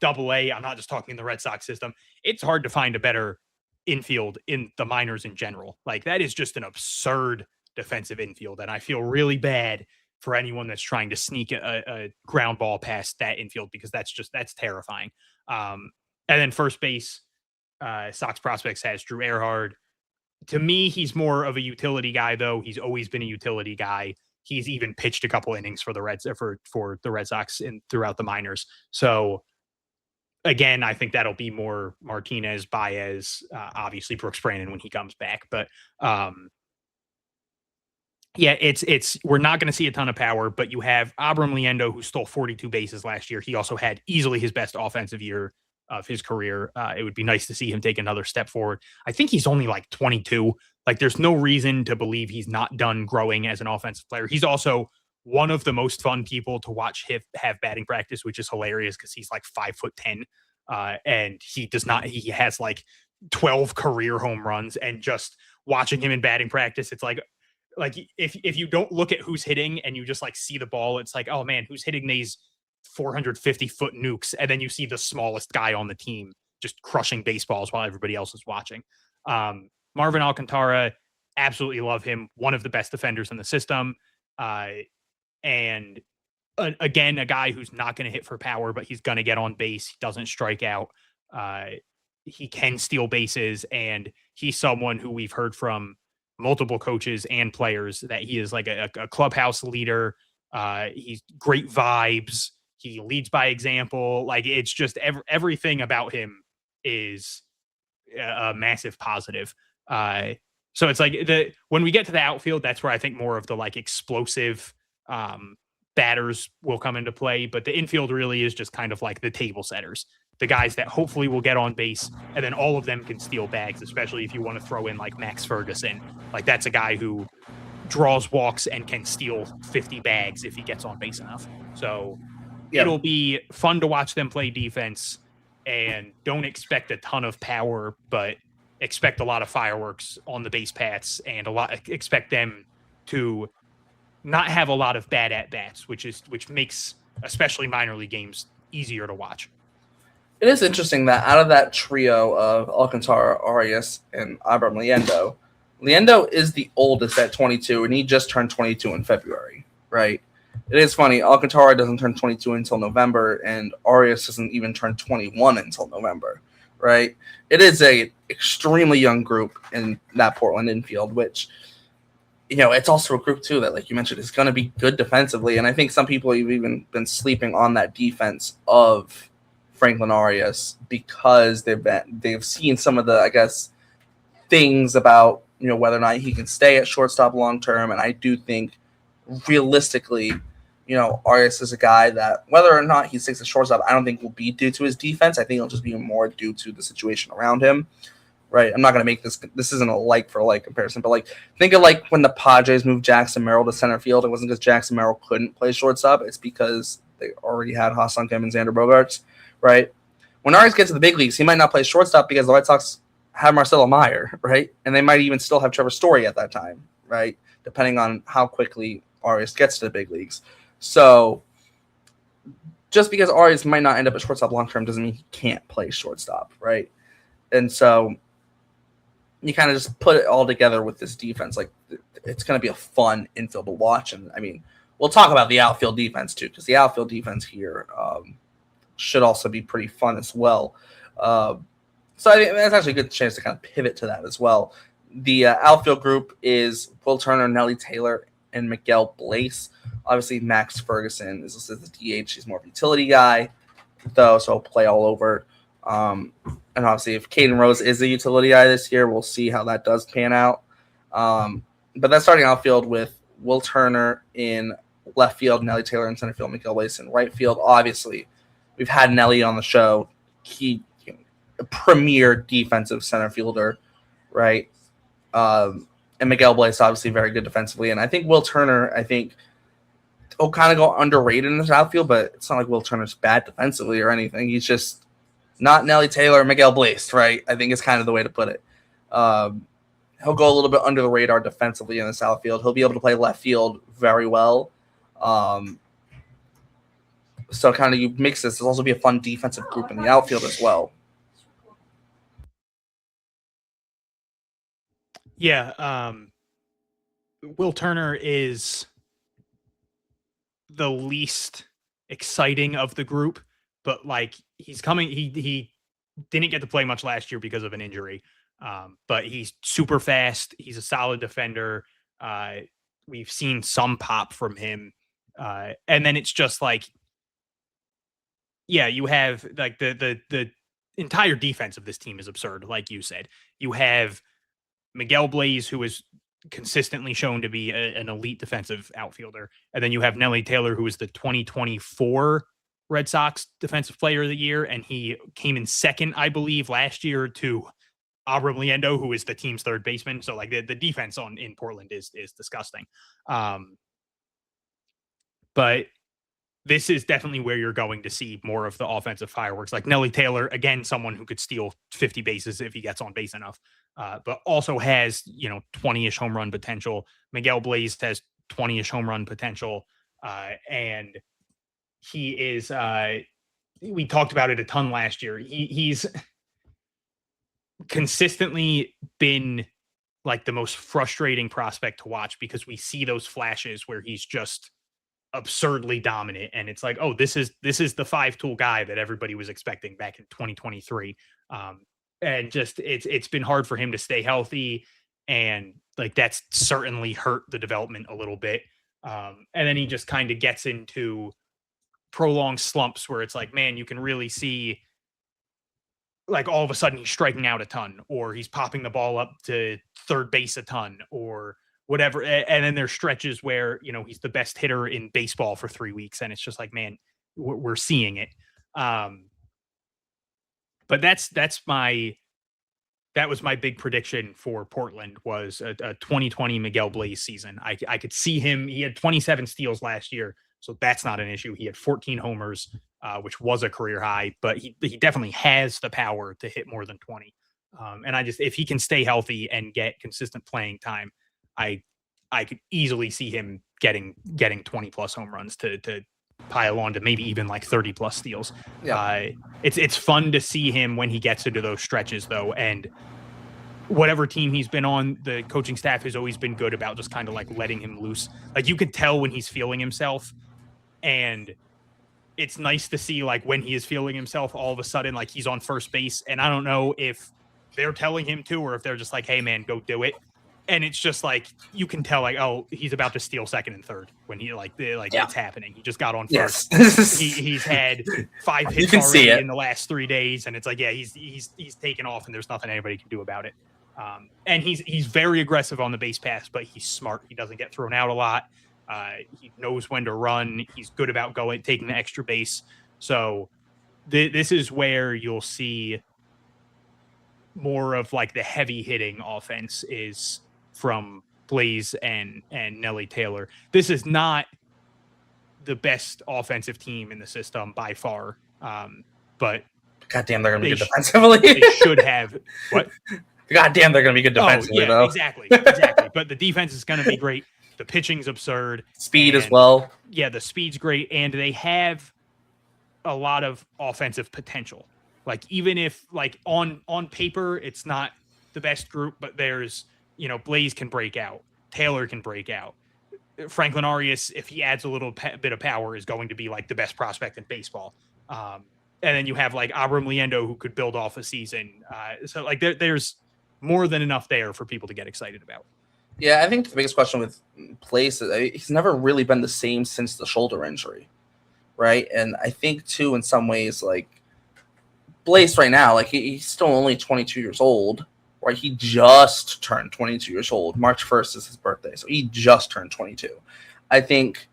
Double-A. I'm not just talking in the Red Sox system. It's hard to find a better infield in the minors in general. Like, that is just an absurd defensive infield, and I feel really bad for anyone that's trying to sneak a ground ball past that infield, because that's terrifying. And then first base, Sox prospects has Drew Earhart. To me, he's more of a utility guy, though. He's always been a utility guy. He's even pitched a couple innings for the Red Sox throughout the minors. So again, I think that'll be more Martinez, Baez, obviously Brooks Brandon when he comes back. But yeah, we're not going to see a ton of power, but you have Abram Liendo, who stole 42 bases last year. He also had easily his best offensive year of his career. It would be nice to see him take another step forward. I think he's only like 22. Like, there's no reason to believe he's not done growing as an offensive player. He's also one of the most fun people to watch have batting practice, which is hilarious because he's like 5'10", and he has like 12 career home runs and just watching him in batting practice, it's like if you don't look at who's hitting and you just like see the ball, it's like, oh man, who's hitting these 450-foot nukes? And then you see the smallest guy on the team just crushing baseballs while everybody else is watching. Marvin Alcantara, absolutely love him. One of the best defenders in the system. And again, a guy who's not going to hit for power, but he's going to get on base. He doesn't strike out. He can steal bases, and he's someone who we've heard from multiple coaches and players that he is like a clubhouse leader. He's great vibes. He leads by example. Like, it's just everything about him is a massive positive. So it's like when we get to the outfield, that's where I think more of the like explosive batters will come into play. But the infield really is just kind of like the table setters, the guys that hopefully will get on base, and then all of them can steal bags, especially if you want to throw in like Max Ferguson. Like, that's a guy who draws walks and can steal 50 bags if he gets on base enough. So it'll be fun to watch them play defense, and don't expect a ton of power, but expect a lot of fireworks on the base paths, and expect them to not have a lot of bad at bats, which makes especially minor league games easier to watch. It is interesting that out of that trio of Alcantara, Arias, and Abram Liendo is the oldest at 22, and he just turned 22 in February, right? It is funny. Alcantara doesn't turn 22 until November, and Arias doesn't even turn 21 until November, right? It is a extremely young group in that Portland infield, which, you know, it's also a group too that, like you mentioned, is going to be good defensively. And I think some people have even been sleeping on that defense of Franklin Arias because they've seen some of the, I guess, things about, you know, whether or not he can stay at shortstop long term. And I do think realistically, you know, Arias is a guy that whether or not he sticks at shortstop, I don't think will be due to his defense. I think it'll just be more due to the situation around him. Right. I'm not going to make this isn't a like for like comparison, but like think of like when the Padres moved Jackson Merrill to center field. It wasn't because Jackson Merrill couldn't play shortstop. It's because they already had Ha-Seong Kim and Xander Bogaerts. Right. When Arias gets to the big leagues, he might not play shortstop because the White Sox have Marcelo Meyer. Right. And they might even still have Trevor Story at that time. Right. Depending on how quickly Arias gets to the big leagues. So just because Arias might not end up at shortstop long term doesn't mean he can't play shortstop. Right. And so you kind of just put it all together with this defense. Like, it's going to be a fun infield to watch. And I mean, we'll talk about the outfield defense too, because the outfield defense here should also be pretty fun as well. So I think that's actually a good chance to kind of pivot to that as well. The outfield group is Will Turner, Nelly Taylor, and Miguel Blaze. Obviously, Max Ferguson is listed as the DH. He's more of a utility guy, though, so he'll play all over. And obviously, if Caden Rose is a utility guy this year, we'll see how that does pan out. But that's starting outfield with Will Turner in left field, Nelly Taylor in center field, Miguel Blaze in right field. Obviously, we've had Nelly on the show. He a premier defensive center fielder, right? And Miguel Blaze obviously very good defensively. And I think Will Turner, will kind of go underrated in this outfield, but it's not like Will Turner's bad defensively or anything. He's just not Nelly Taylor or Miguel Blaze, right? I think is kind of the way to put it. He'll go a little bit under the radar defensively in this outfield. He'll be able to play left field very well. So kind of you mix this. There'll also be a fun defensive group in the outfield as well. Yeah. Will Turner is the least exciting of the group, but like he's coming. He didn't get to play much last year because of an injury. But he's super fast. He's a solid defender. We've seen some pop from him. And then it's just like, yeah, you have like the entire defense of this team is absurd. Like you said, you have Miguel Blaze, who is consistently shown to be an elite defensive outfielder. And then you have Nelly Taylor, who is the 2024 Red Sox Defensive Player of the Year. And he came in second, I believe, last year to Abram Liendo, who is the team's third baseman. So like the defense in Portland is disgusting. But this is definitely where you're going to see more of the offensive fireworks. Like Nelly Taylor, again, someone who could steal 50 bases if he gets on base enough. but also has 20-ish home run potential. Miguel Blaze has 20-ish home run potential, and he is. We talked about it a ton last year. He's consistently been like the most frustrating prospect to watch because we see those flashes where he's just absurdly dominant, and it's like, oh, this is the 5-tool guy that everybody was expecting back in 2023. And just it's been hard for him to stay healthy, and like that's certainly hurt the development a little bit. And then he just kind of gets into prolonged slumps where it's like, man, you can really see like all of a sudden he's striking out a ton, or he's popping the ball up to third base a ton, or whatever. And then there's stretches where, he's the best hitter in baseball for 3 weeks. And it's just like, man, we're seeing it. But that was my big prediction for Portland, was a 2020 Miguel Blaze season. I could see him. He had 27 steals last year, so that's not an issue. He had 14 homers, which was a career high, but he definitely has the power to hit more than 20. And if he can stay healthy and get consistent playing time, I could easily see him getting 20 plus home runs to pile on to maybe even like 30 plus steals. Yeah. It's fun to see him when he gets into those stretches though. And whatever team he's been on, the coaching staff has always been good about just kind of like letting him loose. Like you could tell when he's feeling himself, and it's nice to see like when he is feeling himself, all of a sudden, like he's on first base. And I don't know if they're telling him to, or if they're just like, hey man, go do it. And it's just like, you can tell like, oh, he's about to steal second and third when he it's happening. He just got on first. Yes. he's had 5 hits already in the last 3 days. And it's like, yeah, he's taken off and there's nothing anybody can do about it. And he's very aggressive on the base pass, but he's smart. He doesn't get thrown out a lot. He knows when to run. He's good about taking the extra base. So this is where you'll see more of like the heavy hitting offense is from Blaze and Nelly Taylor. This is not the best offensive team in the system by far. But goddamn, they're going to be good defensively. They should have what? Goddamn, they're going to be good defensively, though. Exactly. But the defense is going to be great. The pitching's absurd. Speed as well. Yeah, the speed's great, and they have a lot of offensive potential. Like even if like on paper it's not the best group, but there's Blaze can break out, Taylor can break out, Franklin Arias, if he adds a little bit of power, is going to be like the best prospect in baseball. And then you have like Abram Liendo, who could build off a season. So like there's more than enough there for people to get excited about. Yeah, I think the biggest question with Blaze is he's never really been the same since the shoulder injury, right? And I think too, in some ways, like Blaze right now, like he's still only 22 years old, right? He just turned 22 years old. March 1st is his birthday, so he just turned 22. I think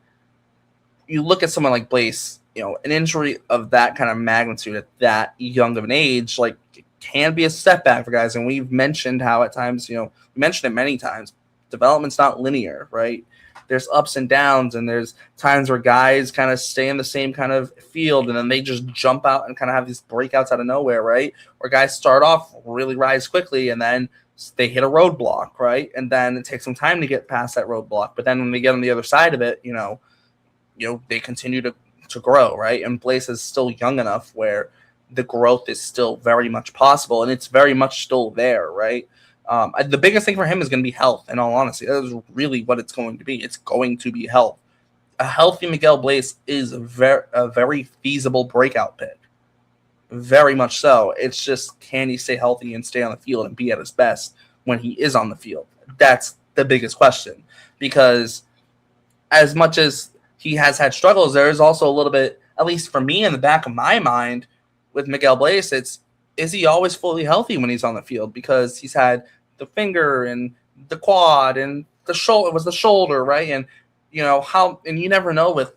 you look at someone like Blaze, an injury of that kind of magnitude at that young of an age, like it can be a setback for guys. And we've mentioned how at times, we mentioned it many times, development's not linear, right? There's ups and downs, and there's times where guys kind of stay in the same kind of field and then they just jump out and kind of have these breakouts out of nowhere, right? Or guys start off really rise quickly and then they hit a roadblock, right? And then it takes some time to get past that roadblock. But then when they get on the other side of it, they continue to grow, right? And Blaze is still young enough where the growth is still very much possible, and it's very much still there, right? The biggest thing for him is going to be health, in all honesty. That is really what it's going to be. It's going to be health. A healthy Miguel Blaze is a very feasible breakout pick. Very much so. It's just, can he stay healthy and stay on the field and be at his best when he is on the field? That's the biggest question. Because as much as he has had struggles, there is also a little bit, at least for me in the back of my mind, with Miguel Blaze, is he always fully healthy when he's on the field? Because he's had the finger and the quad and the shoulder. It was the shoulder, right? And and you never know with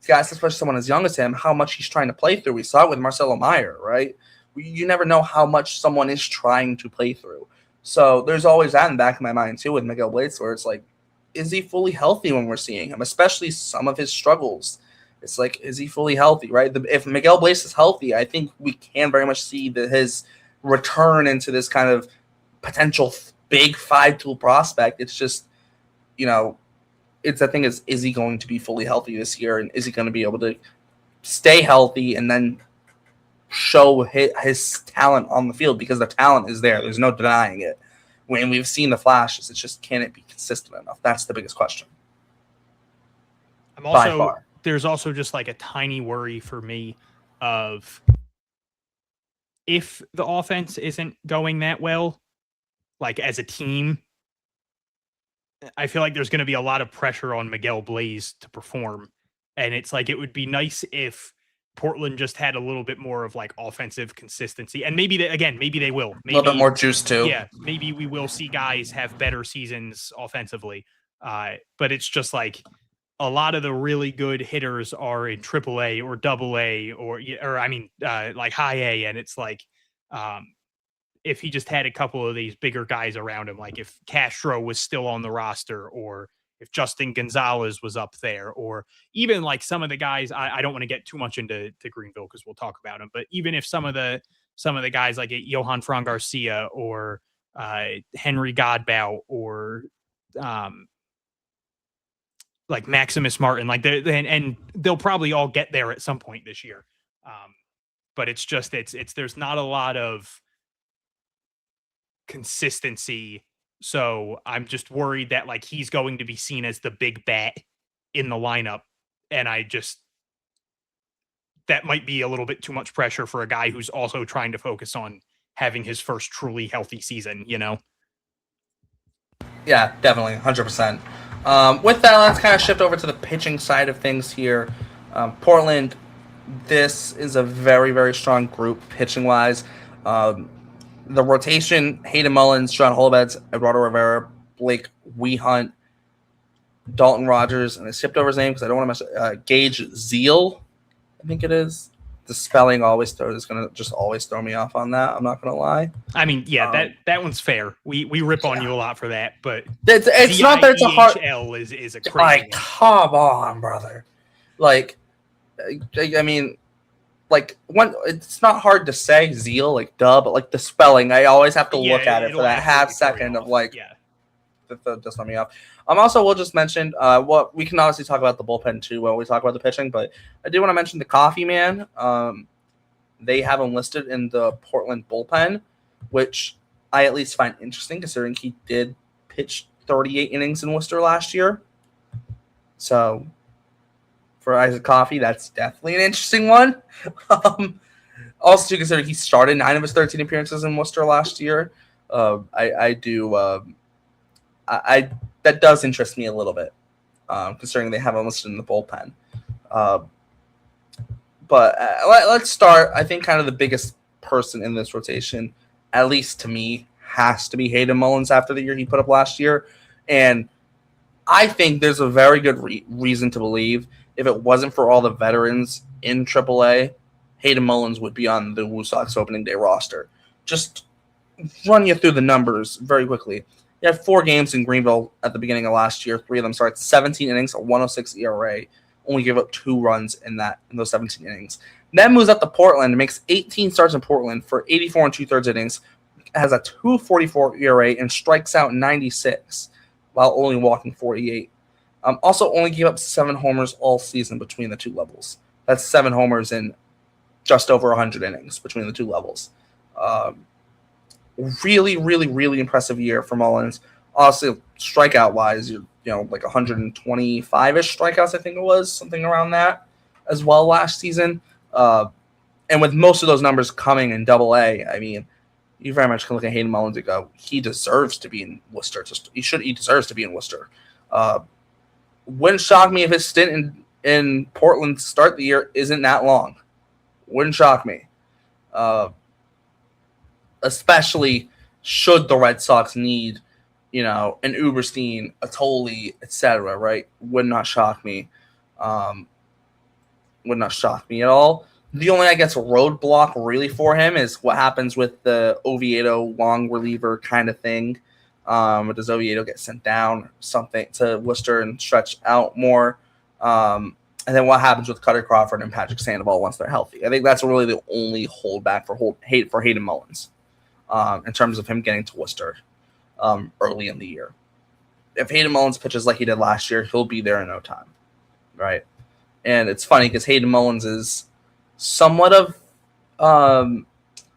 guys, especially someone as young as him, how much he's trying to play through. We saw it with Marcelo Meyer, right? You never know how much someone is trying to play through. So there's always that in the back of my mind too with Miguel Blaze, where it's like, is he fully healthy when we're seeing him? Especially some of his struggles. It's like, is he fully healthy, right? If Miguel Blaze is healthy, I think we can very much see his return into this kind of potential big 5-tool prospect. It's just, it's the thing is he going to be fully healthy this year, and is he going to be able to stay healthy and then show his talent on the field? Because the talent is there. There's no denying it. When we've seen the flashes, it's just, can it be consistent enough? That's the biggest question. There's also just like a tiny worry for me of if the offense isn't going that well, like as a team, I feel like there's going to be a lot of pressure on Miguel Blaze to perform. And it's like, it would be nice if Portland just had a little bit more of like offensive consistency. And maybe they will. Maybe, a little bit more juice too. Yeah, maybe we will see guys have better seasons offensively. But it's just like a lot of the really good hitters are in AAA or AA or like high A. And it's like, if he just had a couple of these bigger guys around him, like if Castro was still on the roster, or if Justin Gonzalez was up there, or even like some of the guys, I don't want to get too much into Greenville because we'll talk about him, but even if some of the guys like Johan Fran Garcia or Henry Godbout or like Maximus Martin, like and they'll probably all get there at some point this year. But it's just, there's not a lot of consistency. So I'm just worried that like he's going to be seen as the big bat in the lineup. And that might be a little bit too much pressure for a guy who's also trying to focus on having his first truly healthy season, Yeah, definitely. 100%. With that, let's kind of shift over to the pitching side of things here. Portland, this is a very, very strong group pitching wise. The rotation: Hayden Mullins, John Holbeds, Eduardo Rivera, Blake Wehunt, Dalton Rogers, and I skipped over his name because I don't want to mess Gage Zeal, I think it is. The spelling is going to just always throw me off on that. I'm not going to lie. I mean, yeah, that one's fair. We rip on you a lot for that, but it's not that it's a hard. Is a crazy like, come on, brother. Like, I mean, like it's not hard to say Zeal, like duh, but like the spelling, I always have to look at it for that half second of like, just let me off. Also, we'll just mention what we can obviously talk about the bullpen too when we talk about the pitching, but I do want to mention the Coffee Man. They have him listed in the Portland bullpen, which I at least find interesting considering he did pitch 38 innings in Worcester last year. So for Isaac Coffey, that's definitely an interesting one. Also, to consider he started 9 of his 13 appearances in Worcester last year. That does interest me a little bit, considering they have him listed in the bullpen. But let's start. I think kind of the biggest person in this rotation, at least to me, has to be Hayden Mullins after the year he put up last year. And I think there's a very good reason to believe if it wasn't for all the veterans in AAA, Hayden Mullins would be on the Woo Sox opening day roster. Just run you through the numbers very quickly. He had 4 games in Greenville at the beginning of last year. 3 of them started 17 innings, a 106 ERA. Only gave up 2 runs in those 17 innings. Then moves up to Portland and makes 18 starts in Portland for 84 2/3 innings. Has a 2.44 ERA and strikes out 96 while only walking 48. Also only gave up 7 homers all season between the 2 levels. That's 7 homers in just over 100 innings between the 2 levels. Really, really, really impressive year for Mullins. Also, strikeout-wise, like 125-ish strikeouts, I think it was, something around that as well last season. And with most of those numbers coming in AA, I mean, you very much can look at Hayden Mullins and go, he deserves to be in Worcester. He deserves to be in Worcester. Wouldn't shock me if his stint in Portland to start the year isn't that long. Wouldn't shock me. Especially should the Red Sox need, an Uberstein, a Tolle, etc., right? Would not shock me. Would not shock me at all. The only, I guess, roadblock really for him is what happens with the Oviedo long reliever kind of thing. Does Oviedo get sent down something to Worcester and stretch out more? And then what happens with Cutter Crawford and Patrick Sandoval once they're healthy? I think that's really the only holdback for Hayden Mullins. in terms of him getting to Worcester early in the year. If Hayden Mullins pitches like he did last year, he'll be there in no time, right? And it's funny because Hayden Mullins is somewhat of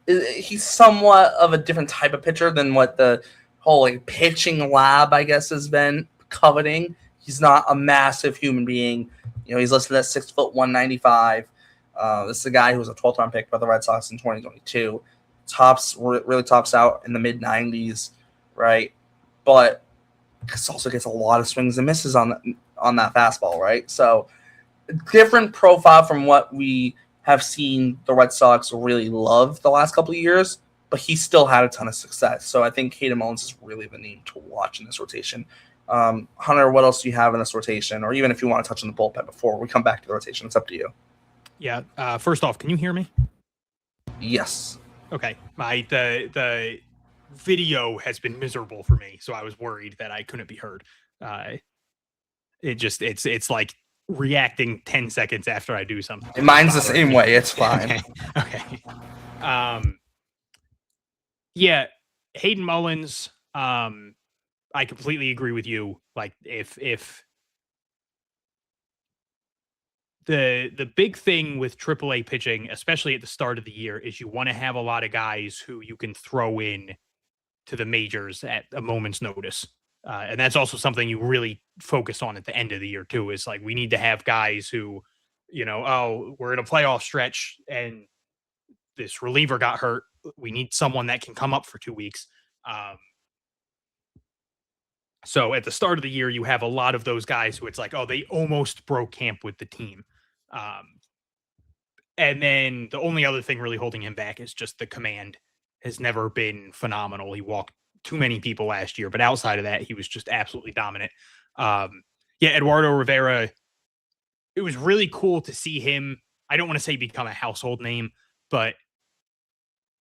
he's somewhat of a different type of pitcher than what the whole like pitching lab, I guess, has been coveting. He's not a massive human being. He's listed at 6 foot 195. This is a guy who was a 12th round pick by the Red Sox in 2022. Really tops out in the mid 90s, right? But also gets a lot of swings and misses on that fastball, right? So different profile from what we have seen the Red Sox really love the last couple of years, but he still had a ton of success. So I think Hayden Mullins is really the name to watch in this rotation. Hunter, what else do you have in this rotation? Or even if you want to touch on the bullpen before we come back to the rotation, it's up to you. Yeah. First off, can you hear me? Yes. Okay. The video has been miserable for me, so I was worried that I couldn't be heard. It's like reacting 10 seconds after I do something. And mine's the same way. It's fine. Okay. Yeah, Hayden Mullins. I completely agree with you. Like if the big thing with AAA pitching, especially at the start of the year, is you want to have a lot of guys who you can throw in to the majors at a moment's notice. And that's also something you really focus on at the end of the year too, is like, we need to have guys who, we're in a playoff stretch and this reliever got hurt. We need someone that can come up for 2 weeks. So at the start of the year, you have a lot of those guys who it's like, they almost broke camp with the team. And then the only other thing really holding him back is just the command has never been phenomenal. He walked too many people last year, but outside of that, he was just absolutely dominant. Eduardo Rivera, it was really cool to see him. I don't want to say become a household name, but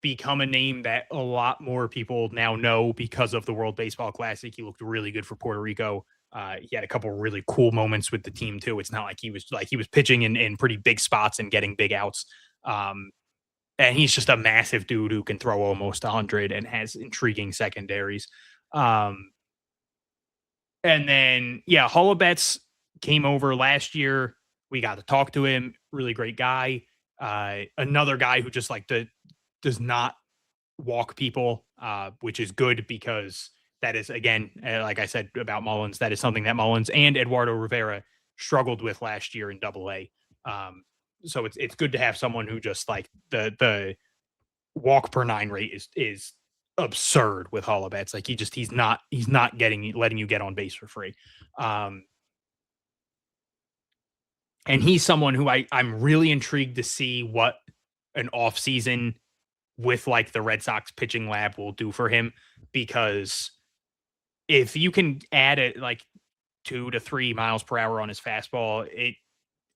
become a name that a lot more people now know because of the World Baseball Classic. He looked really good for Puerto Rico. He had a couple of really cool moments with the team too. It's not like he was pitching in pretty big spots and getting big outs. And he's just a massive dude who can throw almost 100 and has intriguing secondaries. And then, Holobets came over last year. We got to talk to him. Really great guy. Another guy who just does not walk people, which is good because that is, again, like I said about Mullins, that is something that Mullins and Eduardo Rivera struggled with last year in AA. So it's good to have someone who just like the walk per 9 rate is absurd with Holobets. Like he's not letting you get on base for free. And he's someone who I'm really intrigued to see what an off season with like the Red Sox pitching lab will do for him, because if you can add it like 2 to 3 miles per hour on his fastball,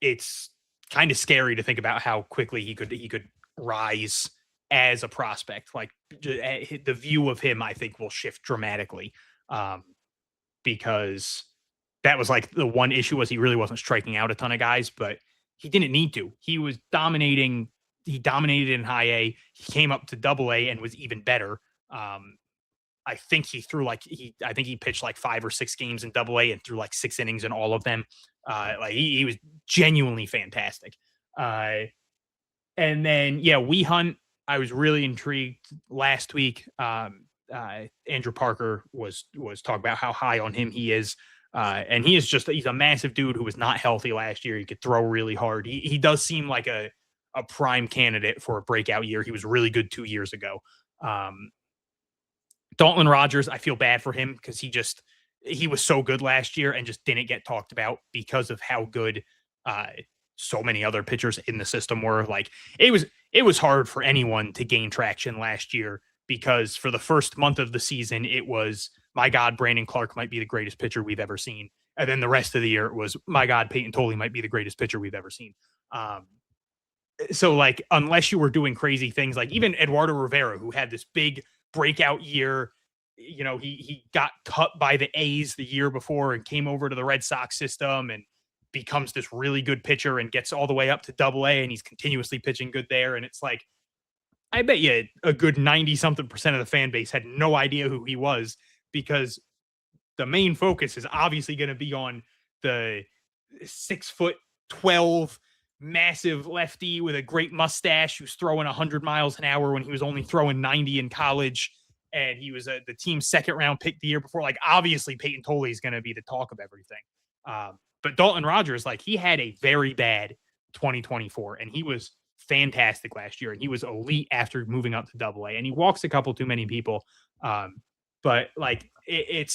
it's kind of scary to think about how quickly he could rise as a prospect. Like the view of him, I think, will shift dramatically, because that was like the one issue was he really wasn't striking out a ton of guys, but he didn't need to. He was dominating. He dominated in high A. He came up to AA and was even better. I think he threw he pitched like 5 or 6 games in AA and threw like 6 innings in all of them. He was genuinely fantastic. And then, We Hunt, I was really intrigued last week. Andrew Parker was talking about how high on him he is. And he's a massive dude who was not healthy last year. He could throw really hard. He does seem like a prime candidate for a breakout year. He was really good 2 years ago. Dalton Rogers, I feel bad for him because he was so good last year and just didn't get talked about because of how good so many other pitchers in the system were. Like it was hard for anyone to gain traction last year, because for the first month of the season, it was, my God, Brandon Clark might be the greatest pitcher we've ever seen. And then the rest of the year, it was, my God, Payton Tolle might be the greatest pitcher we've ever seen. So like, unless you were doing crazy things, like even Eduardo Rivera, who had this big breakout year, he got cut by the A's the year before and came over to the Red Sox system and becomes this really good pitcher and gets all the way up to AA, and he's continuously pitching good there. And it's like, I bet you a good 90-something% of the fan base had no idea who he was, because the main focus is obviously going to be on the 6'12" massive lefty with a great mustache who's throwing 100 miles an hour when he was only throwing 90 in college. And he was the team's second round pick the year before. Like, obviously Payton Tolle is going to be the talk of everything. But Dalton Rogers, like, he had a very bad 2024 and he was fantastic last year. And he was elite after moving up to AA, and he walks a couple too many people. But like, it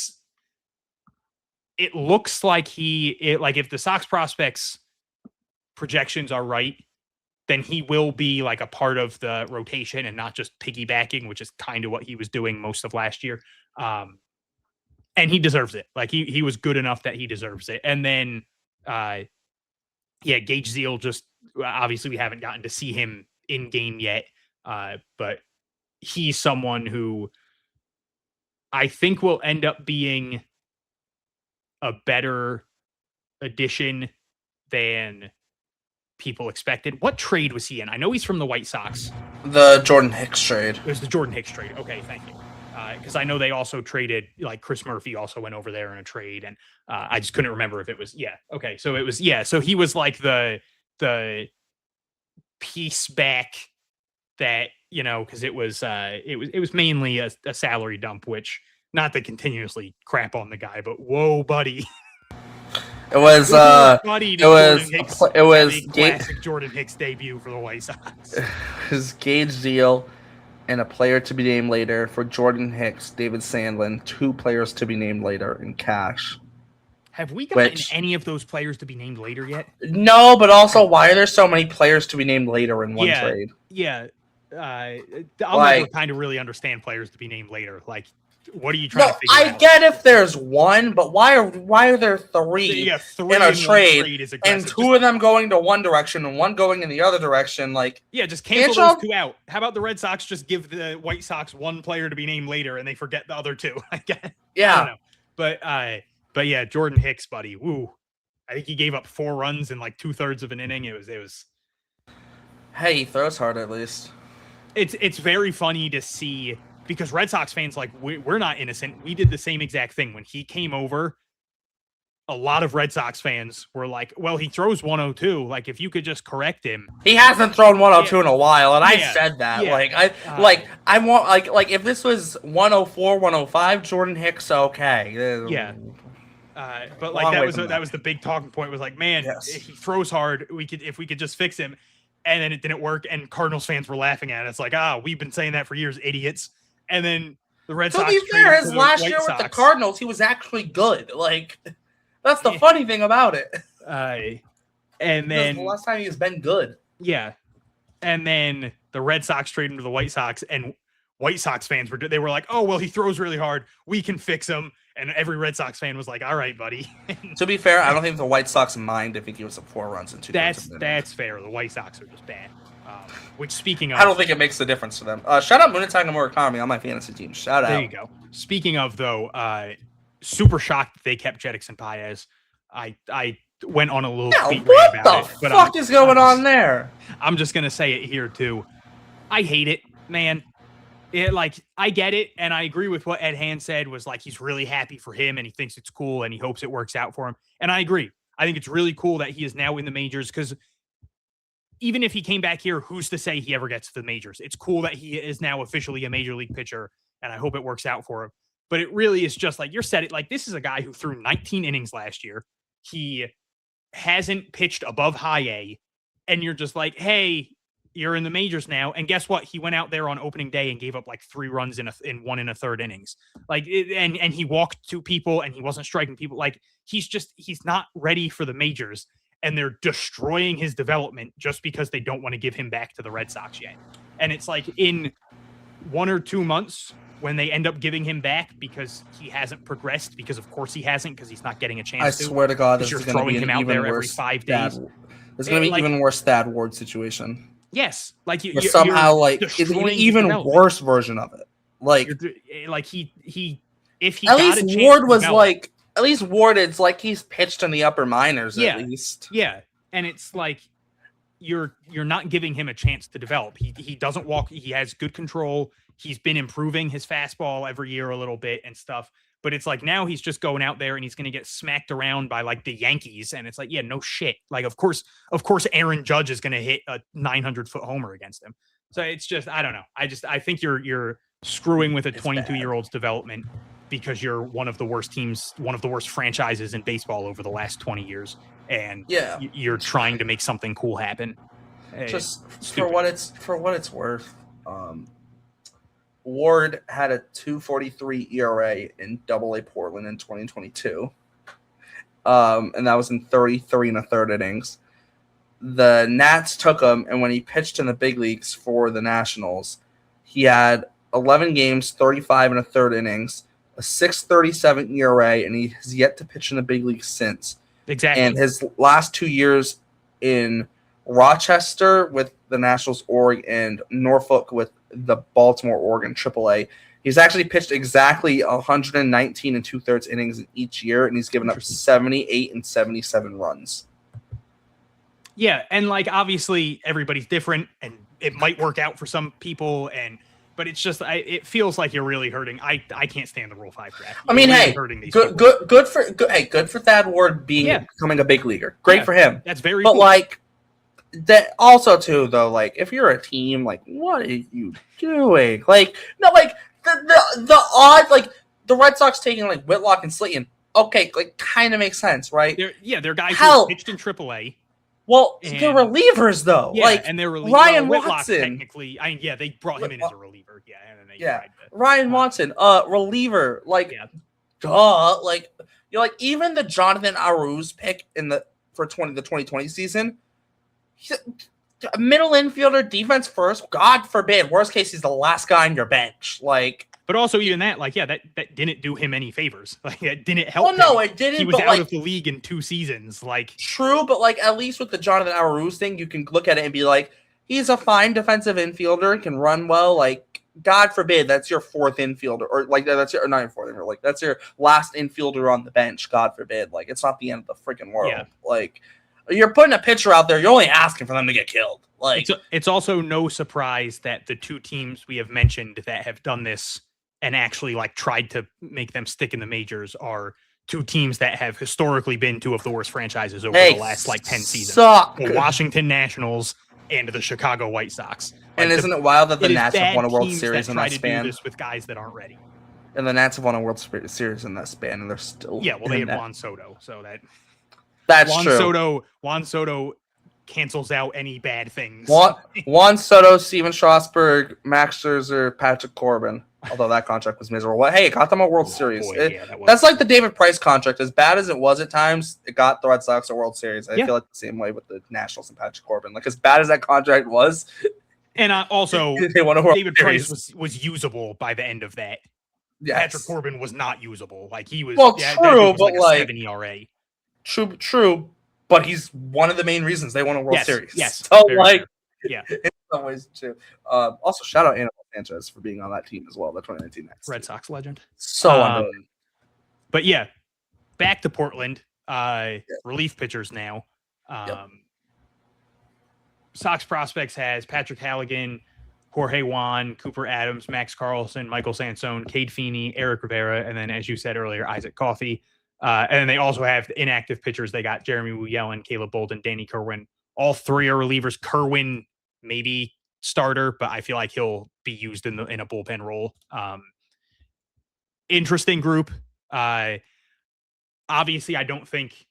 looks like like if the Sox prospects projections are right, then he will be like a part of the rotation and not just piggybacking, which is kind of what he was doing most of last year. And he deserves it. Like he was good enough that he deserves it. And then, Gage Zeal, just obviously we haven't gotten to see him in game yet. But he's someone who I think will end up being a better addition than people expected. What trade was he in? I know he's from the White Sox. The Jordan Hicks trade. It was the Jordan Hicks trade. Okay, thank you. Because I know they also traded, like Chris Murphy also went over there in a trade, and I just couldn't remember if it was, okay. So it was, so he was like the piece back that, because it was mainly a salary dump, which, not to continuously crap on the guy, but whoa, buddy. It was classic Jordan Hicks debut for the White Sox. His Gage Deal and a player to be named later for Jordan Hicks, David Sandlin, 2 players to be named later in cash. Have we gotten any of those players to be named later yet? No, but also, why are there so many players to be named later in one trade? Yeah. I'll never kind of really understand players to be named later. Like, what are you trying to figure out? I get if there's one, but why are there 3 in a trade and 2 of them going to one direction and one going in the other direction? Like, just cancel those 2 out. How about the Red Sox just give the White Sox 1 player to be named later and they forget the other 2? I guess. Yeah. I don't know. But yeah, Jordan Hicks, buddy. Woo. I think he gave up 4 runs in like 2/3 of an inning. It was. Hey, he throws hard at least. It's very funny to see. Because Red Sox fans, like, we're not innocent. We did the same exact thing. When he came over, a lot of Red Sox fans were like, well, he throws 102. Like, if you could just correct him. He hasn't thrown 102 in a while, and I said that. Yeah. I want, like, if this was 104, 105, Jordan Hicks, okay. Yeah. But, like, that was the big talking point, was like, man, he throws hard. If we could just fix him. And then it didn't work, and Cardinals fans were laughing at it. It's like, we've been saying that for years, idiots. And then the Red Sox. To be fair, his last year with the Cardinals, he was actually good. Like, that's the funny thing about it. And then the last time he's been good. Yeah. And then the Red Sox traded him to the White Sox, and White Sox fans were like, oh, well, he throws really hard. We can fix him. And every Red Sox fan was like, all right, buddy. To be fair, I don't think the White Sox mind if he gives up 4 runs in 2 That's fair. The White Sox are just bad. Which, speaking of... I don't think it makes a difference to them. Shout out Munetaka Murakami on my fantasy team. Shout out. There you go. Speaking of, though, super shocked that they kept Jeddickson Paez. I went on a little tweet rant about it. What the fuck is going on there? I'm just going to say it here, too. I hate it, man. I get it, and I agree with what Ed Hand said, was like, he's really happy for him, and he thinks it's cool, and he hopes it works out for him. And I agree. I think it's really cool that he is now in the majors, because even if he came back here, who's to say he ever gets to the majors? It's cool that he is now officially a major league pitcher, and I hope it works out for him. But it really is just like, this is a guy who threw 19 innings last year. He hasn't pitched above high A, and you're just like, hey, you're in the majors now. And guess what? He went out there on opening day and gave up like 3 runs in 1 1/3 innings. And he walked 2 people and he wasn't striking people. Like, he's not ready for the majors, and they're destroying his development just because they don't want to give him back to the Red Sox yet. And it's like, in 1 or 2 months, when they end up giving him back because he hasn't progressed, because of course he hasn't, because he's not getting a chance I swear to God, this is going to be him out there every 5 days. It's going to be even worse Thad Ward situation. Yes, like you're it's an even worse version of it. Like he if he at least Ward was like, at least Ward, it's like he's pitched in the upper minors at least. Yeah, and it's like, you're not giving him a chance to develop. He doesn't walk. He has good control. He's been improving his fastball every year a little bit and stuff. But it's like now he's just going out there and he's going to get smacked around by like the Yankees. And it's like, yeah, no shit. Like, of course, Aaron Judge is going to hit a 900-foot homer against him. So it's just, I don't know. I think you're screwing with a 22-year-old's development because you're one of the worst teams, one of the worst franchises in baseball over the last 20 years. And you're trying to make something cool happen. Just for what it's worth, Ward had a 2.43 ERA in Double-A Portland in 2022, and that was in 33 1/3 innings. The Nats took him, and when he pitched in the big leagues for the Nationals, he had 11 games, 35 1/3 innings, a 6.37 ERA, and he has yet to pitch in the big leagues since. Exactly. And his last 2 years in Rochester with the Nationals org and Norfolk with the Baltimore Organ AAA, he's actually pitched exactly 119 2/3 innings in each year, and he's given up 78 and 77 runs. Yeah, and like obviously everybody's different, and it might work out for some people, but it's just it feels like you're really hurting. I can't stand the Rule 5 draft. I mean, really hey, hurting these good for Thad Ward becoming a big leaguer. Great for him. That's very but cool. Like that also too though. Like if you're a team, like what are you doing? Like no, like the odd like the Red Sox taking like Whitlock and Slayton. Okay, like kind of makes sense, right? They're guys who pitched in AAA. Well, they're relievers though. Yeah, like and they're relievers. Ryan Whitlock, Watson. Technically, they brought him in as a reliever. Yeah, and then they tried to, Ryan Watson, reliever. Like, duh. Like, you're like even the Jonathan Aruz pick the 2020 season. He's a middle infielder, defense first. God forbid. Worst case, he's the last guy on your bench. Like. But also even that, like, that didn't do him any favors. Like, it didn't help. Well, no, it didn't. He was out of the league in 2 seasons. Like, true, but like at least with the Jonathan Aruz thing, you can look at it and be like, he's a fine defensive infielder, can run well. Like, God forbid that's your fourth infielder, or like not your fourth infielder. Like that's your last infielder on the bench. God forbid. Like it's not the end of the freaking world. Yeah. Like you're putting a pitcher out there, you're only asking for them to get killed. Like it's also no surprise that the 2 teams we have mentioned that have done this and actually like tried to make them stick in the majors are 2 teams that have historically been 2 of the worst franchises over the last like 10 seasons. The Washington Nationals and the Chicago White Sox. Like, and isn't it wild that the Nats have won a World Series in that span? Do this with guys that aren't ready. And the Nats have won a World Series in that span, and they're still they have Juan Soto, so that's true. Juan Soto cancels out any bad things. Juan Soto, Steven Strasburg, Max Scherzer, Patrick Corbin. Although that contract was miserable. Hey, it got them a World Series. That's like the David Price contract. As bad as it was at times, it got the Red Sox a World Series. I feel like the same way with the Nationals and Patrick Corbin. Like as bad as that contract was, and also they won a World David Series. Price was usable by the end of that. Yes. Patrick Corbin was not usable. Like he was. True, but like 7 ERA. True. But he's one of the main reasons they won a World Series. Yes. So like, true. in some ways too. Also, shout out Anibal Sanchez for being on that team as well. The 2019 Nats Red Sox legend. So underrated. But yeah, back to Portland. Relief pitchers now. Sox prospects has Patrick Halligan, Jorge Juan, Cooper Adams, Max Carlson, Michael Sansone, Cade Feeney, Eric Rivera, and then as you said earlier, Isaac Coffey. And then they also have the inactive pitchers. They got Jeremy Wu Yellen, Caleb Bolden, Danny Kerwin. All 3 are relievers. Kerwin maybe starter, but I feel like he'll be used in a bullpen role. Interesting group. Obviously, I don't think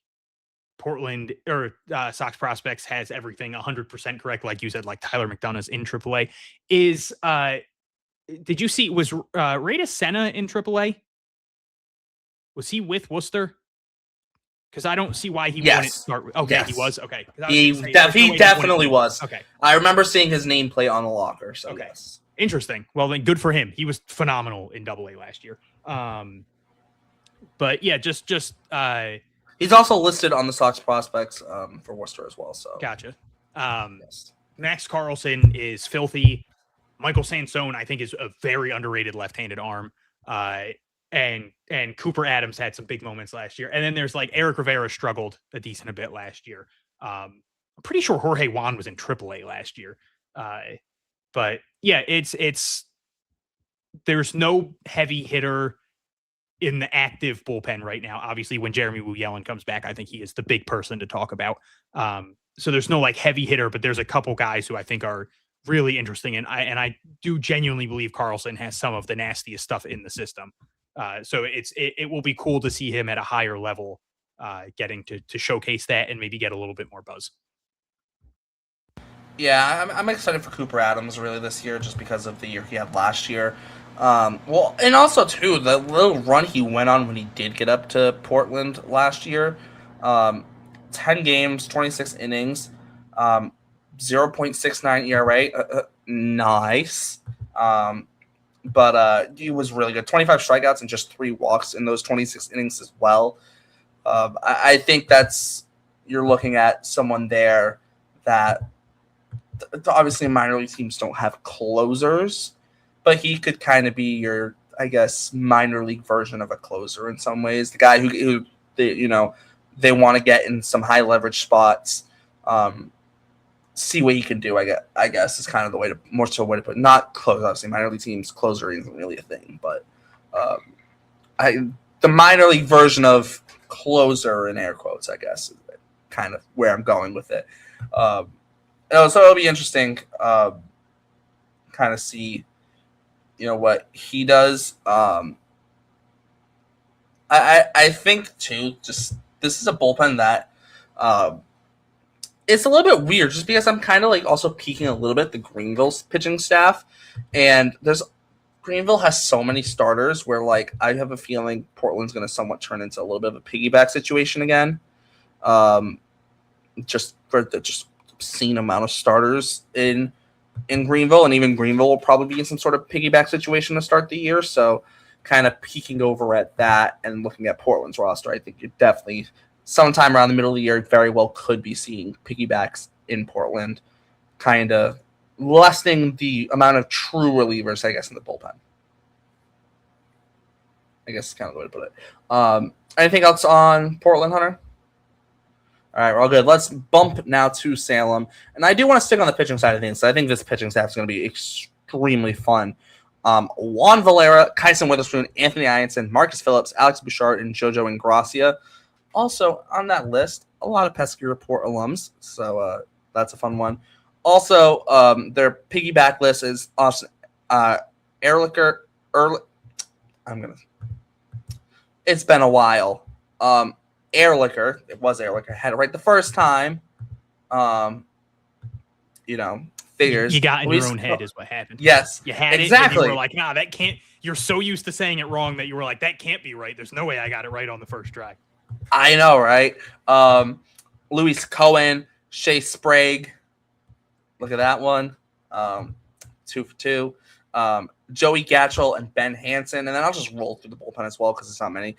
Portland or Sox prospects has everything 100% correct. Like you said, like Tyler McDonough's in AAA. Did you see, was Reyes Senna in AAA? Was he with Worcester? Because I don't see why he wouldn't start. Okay, he was. Okay. He definitely was. Okay. I remember seeing his nameplate on the locker. So okay. Yes. Interesting. Well, then good for him. He was phenomenal in AA last year. But yeah, just he's also listed on the Sox prospects for Worcester as well. So gotcha. Max Carlson is filthy. Michael Sansone, I think, is a very underrated left-handed arm. And Cooper Adams had some big moments last year. And then there's like Eric Rivera struggled a bit last year. I'm pretty sure Jorge Juan was in AAA last year. But yeah, it's there's no heavy hitter in the active bullpen right now. Obviously, when Jeremy Wu Yellen comes back, I think he is the big person to talk about. So there's no like heavy hitter, but there's a couple guys who I think are really interesting. And I do genuinely believe Carlson has some of the nastiest stuff in the system. So it will be cool to see him at a higher level, getting to showcase that and maybe get a little bit more buzz. Yeah, I'm excited for Cooper Adams really this year just because of the year he had last year. Well, and also too the little run he went on when he did get up to Portland last year. 10 games, 26 innings, 0.69 ERA. Nice. But he was really good. 25 strikeouts and just 3 walks in those 26 innings as well. I think you're looking at someone there that obviously minor league teams don't have closers, but he could kind of be your, I guess, minor league version of a closer in some ways. The guy who they want to get in some high leverage spots, see what he can do. I guess is kind of the way to put it. Not close, obviously. Minor league teams closer isn't really a thing, but the minor league version of closer in air quotes, I guess, is kind of where I'm going with it. So it'll be interesting, kind of see, what he does. I think too, just this is a bullpen that it's a little bit weird, just because I'm kind of like also peeking a little bit the Greenville's pitching staff, and Greenville has so many starters where like I have a feeling Portland's going to somewhat turn into a little bit of a piggyback situation again, just for the obscene amount of starters in Greenville, and even Greenville will probably be in some sort of piggyback situation to start the year. So kind of peeking over at that and looking at Portland's roster, I think it definitely sometime around the middle of the year very well could be seeing piggybacks in Portland, kind of lessening the amount of true relievers, I guess, in the bullpen. I guess is kind of the way to put it. Anything else on Portland, Hunter? All right, we're all good. Let's bump now to Salem. And I do want to stick on the pitching side of things. So I think this pitching staff is going to be extremely fun. Juan Valera, Kyson Witherspoon, Anthony Ianson, Marcus Phillips, Alex Bouchard, and JoJo Ingracia. Also on that list, a lot of Pesky Report alums. So that's a fun one. Also, their piggyback list is Austin Ehrlicher. It's been a while. Ehrlicher, it was Ehrlicher, had it right the first time. Figures. You got in your own head is what happened. Yes, you had exactly. It, and you were like, nah, that can't. You're so used to saying it wrong that you were like, that can't be right. There's no way I got it right on the first try. I know, right? Luis Cohen, Shea Sprague. Look at that one. 2 for 2. Joey Gatchell and Ben Hansen, and then I'll just roll through the bullpen as well because it's not many.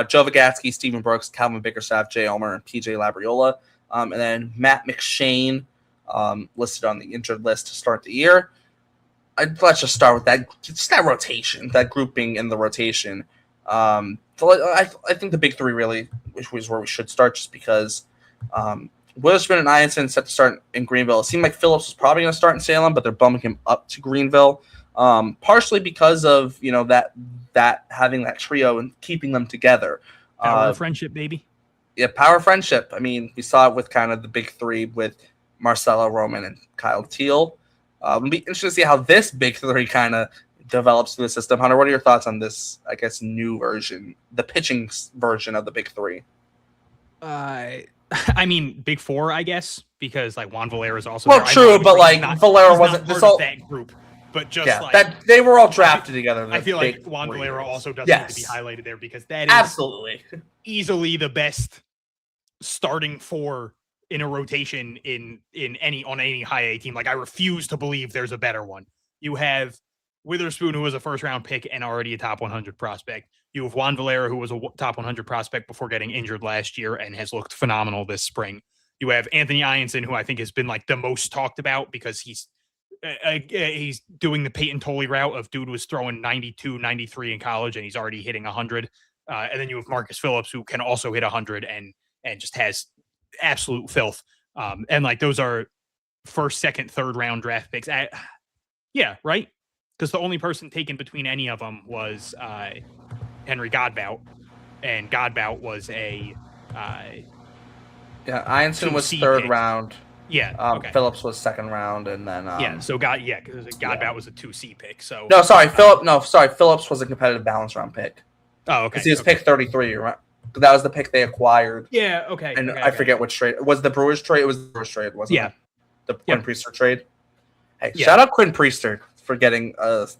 Joe Vagatsky, Stephen Brooks, Calvin Bickerstaff, Jay Ulmer, and PJ Labriola. And then Matt McShane listed on the injured list to start the year. Let's just start with that rotation, that grouping in the rotation. I think the big three really is where we should start, just because Witherspoon and Ianson set to start in Greenville. It seemed like Phillips was probably going to start in Salem, but they're bumping him up to Greenville. Partially because of that having that trio and keeping them together. Power of friendship, baby. Yeah, power of friendship. I mean, we saw it with kind of the big three with Marcelo, Roman, and Kyle Teal. It'll be interesting to see how this big three kind of develops through the system. Hunter, what are your thoughts on this, I guess, new version, the pitching version of the big three? I mean, big four, I guess, because like Juan Valera is also well, there. true, but like Valera wasn't part of that group. But just that they were all drafted together. I feel like Juan Valera also does need to be highlighted there, because that is absolutely easily the best starting four in a rotation on any high A team. Like, I refuse to believe there's a better one. You have Witherspoon, who was a first round pick and already a top 100 prospect. You have Juan Valera, who was a top 100 prospect before getting injured last year and has looked phenomenal this spring. You have Anthony Ianson, who I think has been like the most talked about because he's doing the Payton Tolle route of dude was throwing 92, 93 in college, and he's already hitting 100. And then you have Marcus Phillips, who can also hit 100 and just has absolute filth. And like those are first, second, third round draft picks. Yeah, right. Because the only person taken between any of them was Henry Godbout, and Godbout was a Ianson was 2C third pick. round. Yeah. Okay. Phillips was second round, and then So because Godbout was a 2C pick. So Phillips was a competitive balance round pick. Oh, okay. Because he was pick 33. Right? That was the pick they acquired. Yeah. Okay. And I forget which trade. It was the Brewers trade. It was the Brewers trade, wasn't it? The Quinn Priester trade. Hey, shout out Quinn Priester for getting us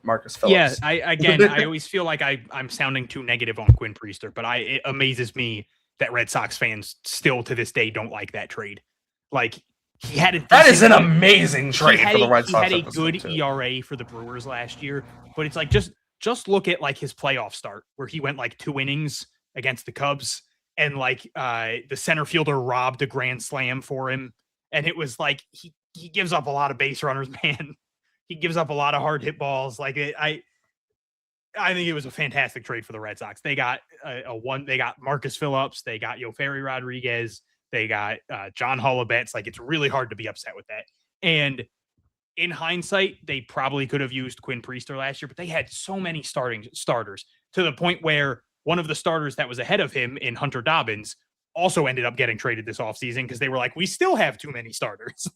Marcus Phillips. Yeah, I always feel like I'm sounding too negative on Quinn Priester, but it amazes me that Red Sox fans still to this day don't like that trade. Like he had that is an amazing trade for the Red Sox. He had a good ERA for the Brewers last year, but it's like just look at like his playoff start where he went like 2 innings against the Cubs, and like the center fielder robbed a grand slam for him, and it was like he gives up a lot of base runners, man. He gives up a lot of hard hit balls. Like I think it was a fantastic trade for the Red Sox. They got they got Marcus Phillips, they got Yoferi Rodriguez, they got John Hollabetz. Like it's really hard to be upset with that. And in hindsight, they probably could have used Quinn Priester last year, but they had so many starters to the point where one of the starters that was ahead of him in Hunter Dobbins also ended up getting traded this offseason because they were like, we still have too many starters.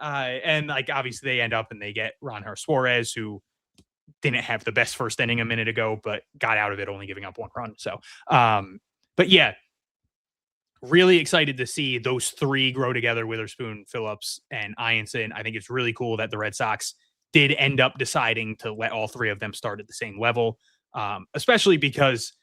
And like obviously they end up and they get Ronhar Suarez, who didn't have the best first inning a minute ago, but got out of it only giving up 1 run. So, but yeah, really excited to see those 3 grow together: Witherspoon, Phillips, and Ianson. I think it's really cool that the Red Sox did end up deciding to let all 3 of them start at the same level, especially because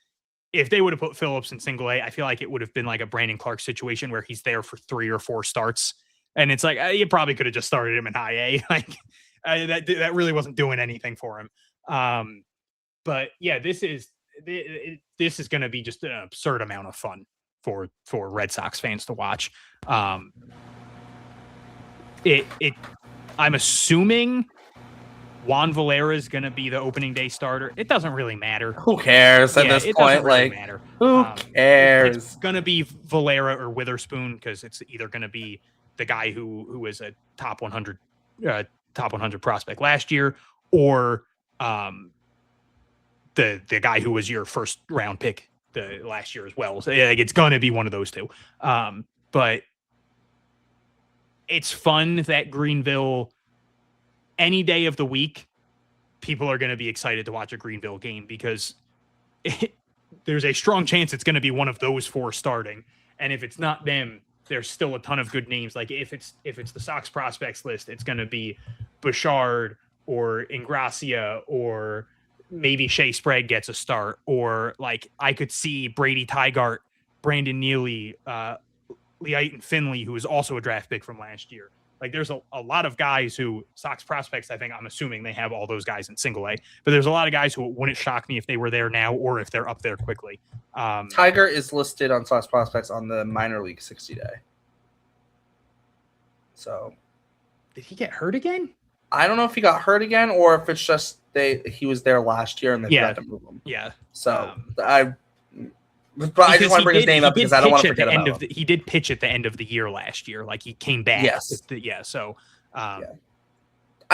if they would have put Phillips in single A, I feel like it would have been like a Brandon Clark situation where he's there for 3 or 4 starts. And it's like, you probably could have just started him in high A. Like that really wasn't doing anything for him. But yeah, this is going to be just an absurd amount of fun for Red Sox fans to watch. I'm assuming Juan Valera is going to be the opening day starter. It doesn't really matter. Who cares at this point? Really matter. Who cares? It's going to be Valera or Witherspoon because it's either going to be the guy who was a top 100 prospect last year, or the guy who was your first round pick the last year as well. So like, it's going to be one of those 2. But it's fun that Greenville, any day of the week, people are going to be excited to watch a Greenville game because there's a strong chance it's going to be one of those 4 starting. And if it's not them, there's still a ton of good names. Like if it's the Sox prospects list, it's going to be Bouchard or Ingracia, or maybe Shea Sprague gets a start, or like I could see Brady Tygart, Brandon Neely, Leighton Finley, who is also a draft pick from last year. Like there's a lot of guys who Sox prospects, I'm assuming they have all those guys in single A, but there's a lot of guys who wouldn't shock me if they were there now or if they're up there quickly. Tiger is listed on Sox prospects on the minor league 60 day. So did he get hurt again? I don't know if he got hurt again or if it's just he was there last year and they tried to move him. Yeah. So I just want to bring his name up because I don't want to forget about him. He did pitch at the end of the year last year. Like he came back. Yes. So I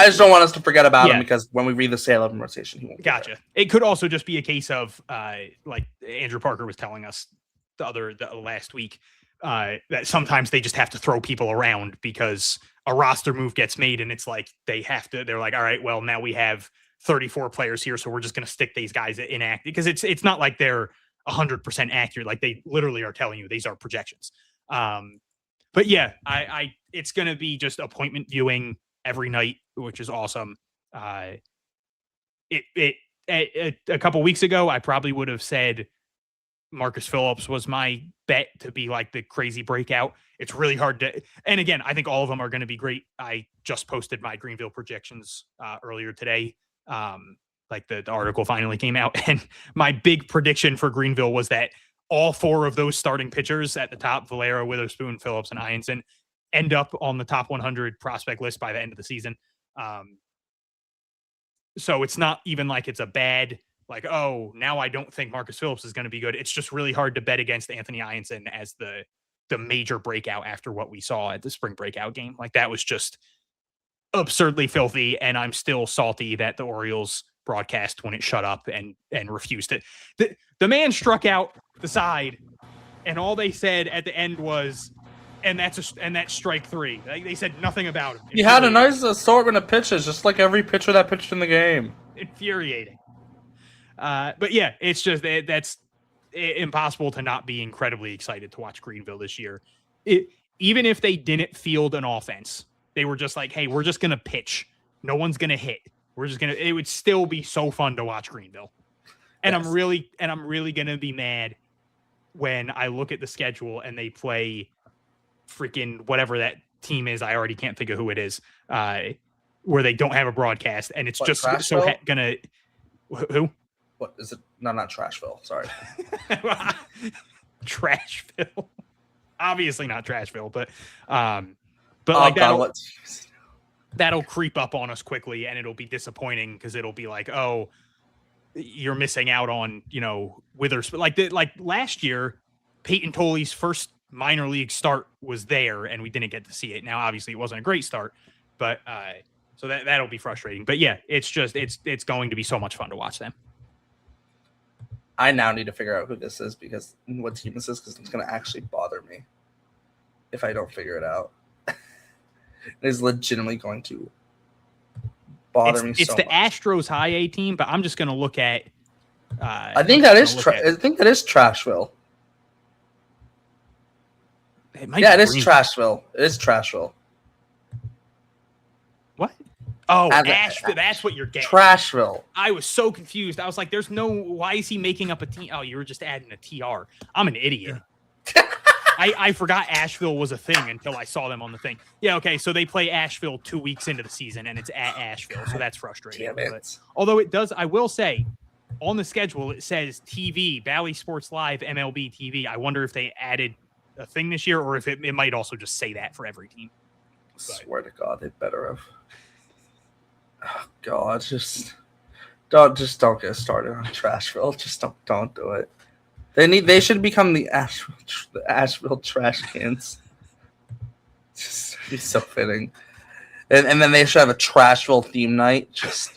just don't want us to forget about him because when we read the sale of him rotation, he won't. Gotcha. It could also just be a case of like Andrew Parker was telling us the last week that sometimes they just have to throw people around because a roster move gets made and it's like they're like, all right, well now we have 34 players here, so we're just going to stick these guys inactive because it's not like they're 100% accurate. Like they literally are telling you these are projections. But yeah, it's going to be just appointment viewing every night, which is awesome. A couple weeks ago, I probably would have said Marcus Phillips was my bet to be like the crazy breakout. It's really hard to, and again, I think all of them are going to be great. I just posted my Greenville projections earlier today. Like the article finally came out, and my big prediction for Greenville was that all 4 of those starting pitchers at the top, Valera, Witherspoon, Phillips, and Ianson, end up on the top 100 prospect list by the end of the season. So it's not even like it's a bad, like, oh, now I don't think Marcus Phillips is going to be good. It's just really hard to bet against Anthony Ianson as the the major breakout after what we saw at the spring breakout game. Like that was just absurdly filthy, and I'm still salty that the Orioles broadcast wouldn't shut up and refused it. The man struck out the side, and all they said at the end was, and that's strike three. Like, they said nothing about him. He had a nice assortment of pitches, just like every pitcher that pitched in the game. Infuriating. But yeah, it's just that's impossible to not be incredibly excited to watch Greenville this year. Even if they didn't field an offense, they were just like, hey, we're just going to pitch. No one's going to hit. It would still be so fun to watch Greenville. And yes. I'm really going to be mad when I look at the schedule and they play freaking whatever that team is. I already can't think of who it is, where they don't have a broadcast, and it's just so gonna. Who? What is it? No, not Trashville. Sorry. Trashville. Obviously not Trashville, but like that'll creep up on us quickly, and it'll be disappointing because it'll be like, oh, you're missing out on, Witherspoon. Like last year, Payton Tolle's first minor league start was there, and we didn't get to see it. Now, obviously, it wasn't a great start, but so that'll be frustrating. But yeah, it's going to be so much fun to watch them. I now need to figure out who this is what team this is, because it's going to actually bother me if I don't figure it out. It is legitimately going to bother me so much. It's the Astros high A team, but I'm just going to look at. I think that is Trashville. It is Trashville. It is Trashville. What? Oh, Asheville. That's what you're getting. Trashville. I was so confused. I was like, why is he making up a team? Oh, you were just adding a TR. I'm an idiot. I forgot Asheville was a thing until I saw them on the thing. Yeah, okay, so they play Asheville 2 weeks into the season, and it's at Asheville, so that's frustrating. Damn it. Although it does, I will say, on the schedule, it says TV, Bally Sports Live, MLB TV. I wonder if they added a thing this year, or if it might also just say that for every team. I swear to God, they better have. Oh God, don't get started on Trashville. Just don't do it. They should become the Asheville trash cans. Just be so fitting. And then they should have a Trashville theme night. Just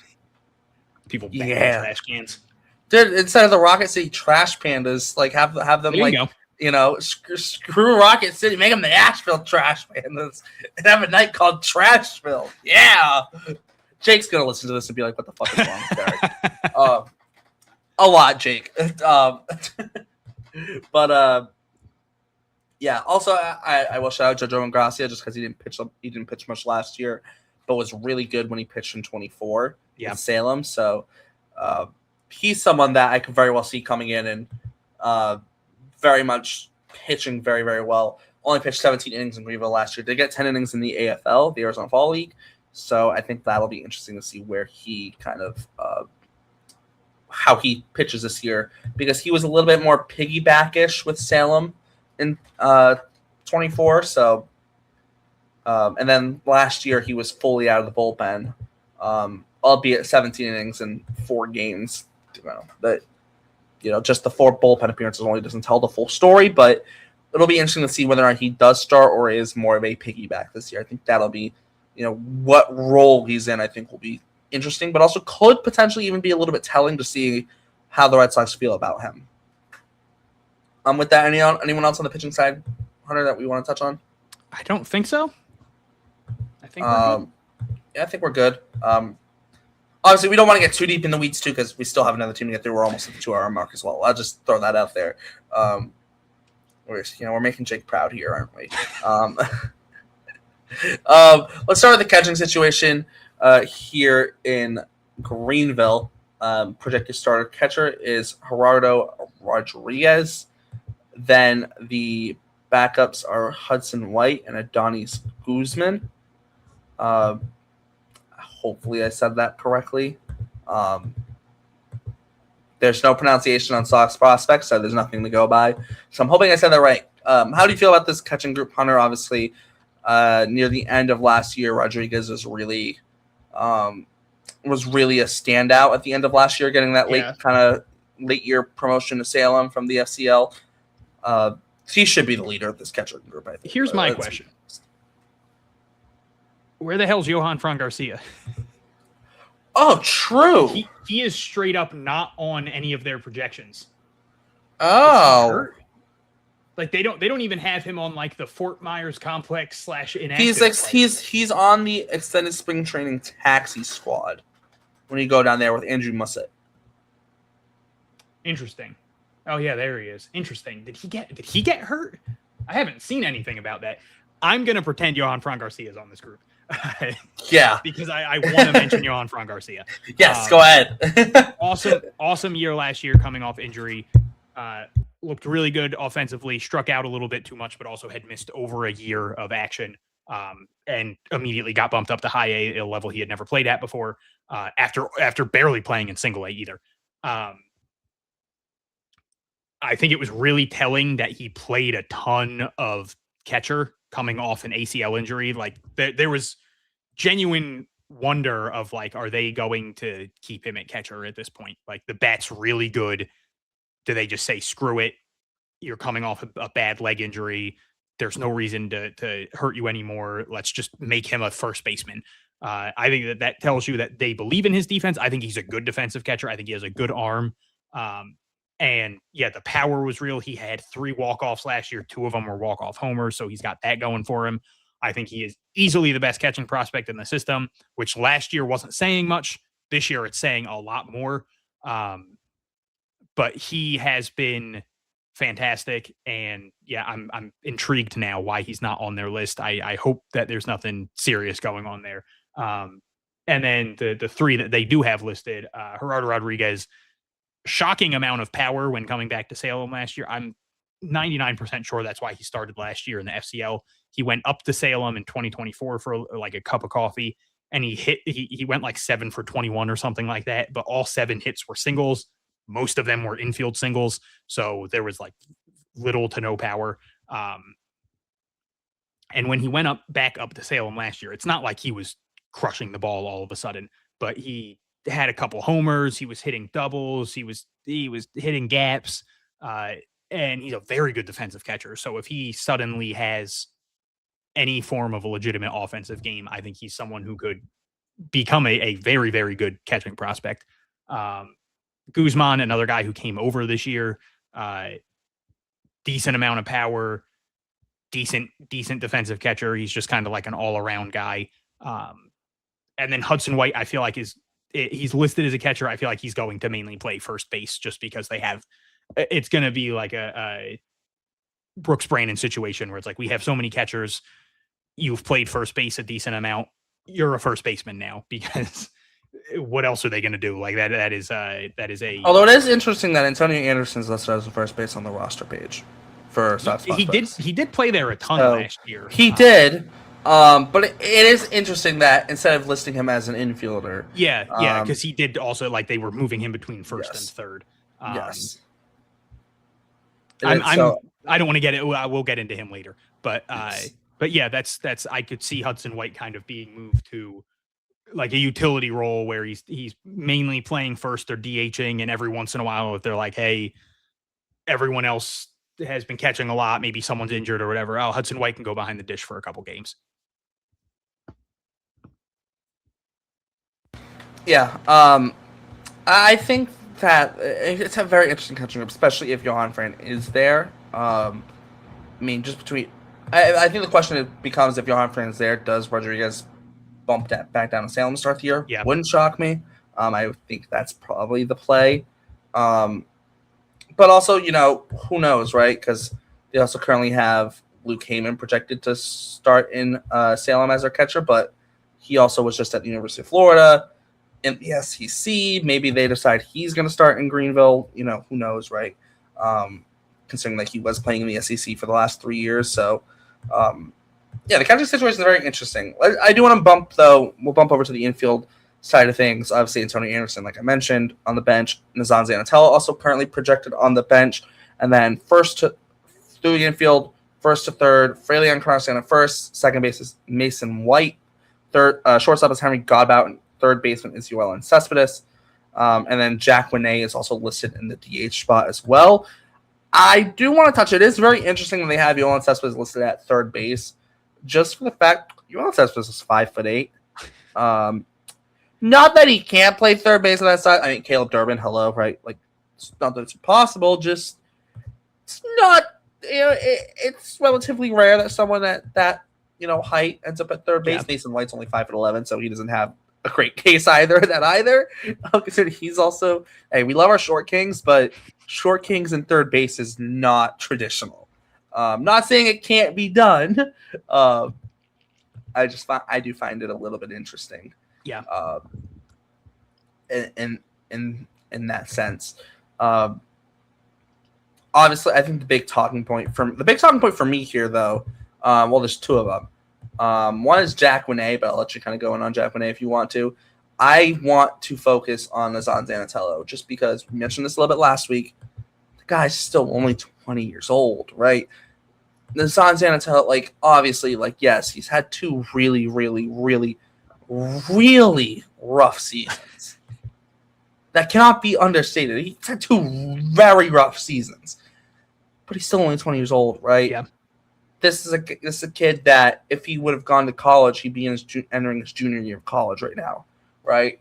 people banging trash cans. Dude, instead of the Rocket City Trash Pandas, like have them there you go. Screw Rocket City, make them the Asheville Trash Pandas, and have a night called Trashville. Yeah. Jake's gonna listen to this and be like, "What the fuck is wrong with Derek?" A lot, Jake. But yeah. Also, I will shout out Jojo Ingracia just because he didn't pitch much last year, but was really good when he pitched in 24 in Salem. So he's someone that I could very well see coming in and very much pitching very, very well. Only pitched 17 innings in Greenville last year. Did get 10 innings in the AFL, the Arizona Fall League. So I think that'll be interesting to see where he kind of how he pitches this year, because he was a little bit more piggyback-ish with Salem in 24. So and then last year he was fully out of the bullpen, albeit 17 innings in 4 games. But just the 4 bullpen appearances only doesn't tell the full story. But it'll be interesting to see whether or not he does start or is more of a piggyback this year. I think that'll be. What role he's in, I think, will be interesting, but also could potentially even be a little bit telling to see how the Red Sox feel about him. With that, anyone else on the pitching side, Hunter, that we want to touch on? I don't think so. I think we're good. Yeah, I think we're good. Obviously, we don't want to get too deep in the weeds, too, because we still have another team to get through. We're almost at the 2-hour mark as well. I'll just throw that out there. We're making Jake proud here, aren't we? Let's start with the catching situation here in Greenville. Projected starter catcher is Gerardo Rodriguez. Then the backups are Hudson White and Adonis Guzman. Hopefully I said that correctly. There's no pronunciation on Sox prospects, so there's nothing to go by. So I'm hoping I said that right. How do you feel about this catching group, Hunter? Obviously, near the end of last year, Rodriguez was really a standout at the end of last year, getting that late year promotion to Salem from the FCL. He should be the leader of this catcher group, I think. Here's my question. Where the hell's Johan Fran Garcia? Oh, true. He is straight up not on any of their projections. Oh. Like they don't even have him on like the Fort Myers complex / inactive. He's on the extended spring training taxi squad when you go down there with Andrew Mussett. Interesting. Oh yeah, there he is. Interesting. Did he get hurt? I haven't seen anything about that. I'm gonna pretend Johan Fran Garcia is on this group. Yeah, because I want to mention Johan Fran Garcia. Yes, go ahead. awesome year last year, coming off injury. Looked really good offensively. Struck out a little bit too much, but also had missed over a year of action. And immediately got bumped up to high A, a level he had never played at before. After barely playing in single A either. I think it was really telling that he played a ton of catcher coming off an ACL injury. Like there was genuine wonder of like, are they going to keep him at catcher at this point? Like the bat's really good. Do they just say, screw it? You're coming off a bad leg injury. There's no reason to hurt you anymore. Let's just make him a first baseman. I think that tells you that they believe in his defense. I think he's a good defensive catcher. I think he has a good arm. And yeah, the power was real. He had 3 walk-offs last year. 2 of them were walk-off homers, so he's got that going for him. I think he is easily the best catching prospect in the system, which last year wasn't saying much. This year it's saying a lot more. But he has been fantastic. And yeah, I'm intrigued now why he's not on their list. I hope that there's nothing serious going on there. And then the 3 that they do have listed, Gerardo Rodriguez, shocking amount of power when coming back to Salem last year. I'm 99% sure that's why he started last year in the FCL. He went up to Salem in 2024 for like a cup of coffee, and he went like 7 for 21 or something like that. But all 7 hits were singles. Most of them were infield singles. So there was like little to no power. And when he went back up to Salem last year, it's not like he was crushing the ball all of a sudden, but he had a couple homers. He was hitting doubles. He was hitting gaps. And he's a very good defensive catcher. So if he suddenly has any form of a legitimate offensive game, I think he's someone who could become a very, very good catching prospect. Guzman, another guy who came over this year, decent amount of power, decent defensive catcher. He's just kind of like an all-around guy. And then Hudson White, I feel like he's listed as a catcher. I feel like he's going to mainly play first base just because it's going to be like a Brooks Brandon situation where it's like, we have so many catchers. You've played first base a decent amount. You're a first baseman now, because what else are they going to do? Like that is a, although it is interesting that Antonio Anderson's listed as a first base on the roster page for Sox. He did play there a ton last year. He did. But it is interesting that instead of listing him as an infielder. Yeah, because he did also, like, they were moving him between first and third. Yes. I don't want to get it. We'll get into him later. But yeah, that's I could see Hudson White kind of being moved to like a utility role where he's mainly playing first or DHing, and every once in a while, if they're like, hey, everyone else has been catching a lot, maybe someone's injured or whatever, Hudson White can go behind the dish for a couple games. Yeah, I think that it's a very interesting catching group, especially if Johan Fran is there. I mean, just between, I think the question becomes, if Johan Fran is there, does Rodriguez bump that back down to Salem to start the year? Yeah. Wouldn't shock me. I think that's probably the play. But also, who knows, right? Because they also currently have Luke Heyman projected to start in Salem as their catcher, but he also was just at the University of Florida in the SEC. Maybe they decide he's going to start in Greenville. Who knows, right? Considering that he was playing in the SEC for the last 3 years. So, the catching situation is very interesting. I do want to bump, though. We'll bump over to the infield side of things. Obviously, Antonio Anderson, like I mentioned, on the bench. Nazan Zanatella also currently projected on the bench. And then through the infield, first to third, Frelion Carson at first. Second base is Mason White. Third, shortstop is Henry Godbout. And third baseman is Yoel Cespedes. And then Jack Winay is also listed in the DH spot as well. I do want to touch it. It is very interesting when they have Yolan Cespedes listed at third base, just for the fact Yolan Cespedes is 5'8". Not that he can't play third base on that side. I mean, Caleb Durbin, hello, right? Like, it's not that it's impossible, just it's not. It's relatively rare that someone at that height ends up at third base. Yeah. Mason White's only 5'11", so he doesn't have a great case either. Considering he's also, hey, we love our short kings, but short kings in third base is not traditional. Not saying it can't be done. I do find it a little bit interesting. Yeah. In that sense, obviously, I think the big talking point for me here, though, well, there's two of them. One is Jack Winay, but I'll let you kind of go in on Jack Winay if you want to. I want to focus on Nazan Zanatello just because we mentioned this a little bit last week. The guy's still only 20 years old, right? Nazan Zanatello, obviously, yes, he's had two really, really, really, really rough seasons. That cannot be understated. He's had two very rough seasons, but he's still only 20 years old, right? Yeah. This is a kid that if he would have gone to college, he'd be entering his junior year of college right now, right?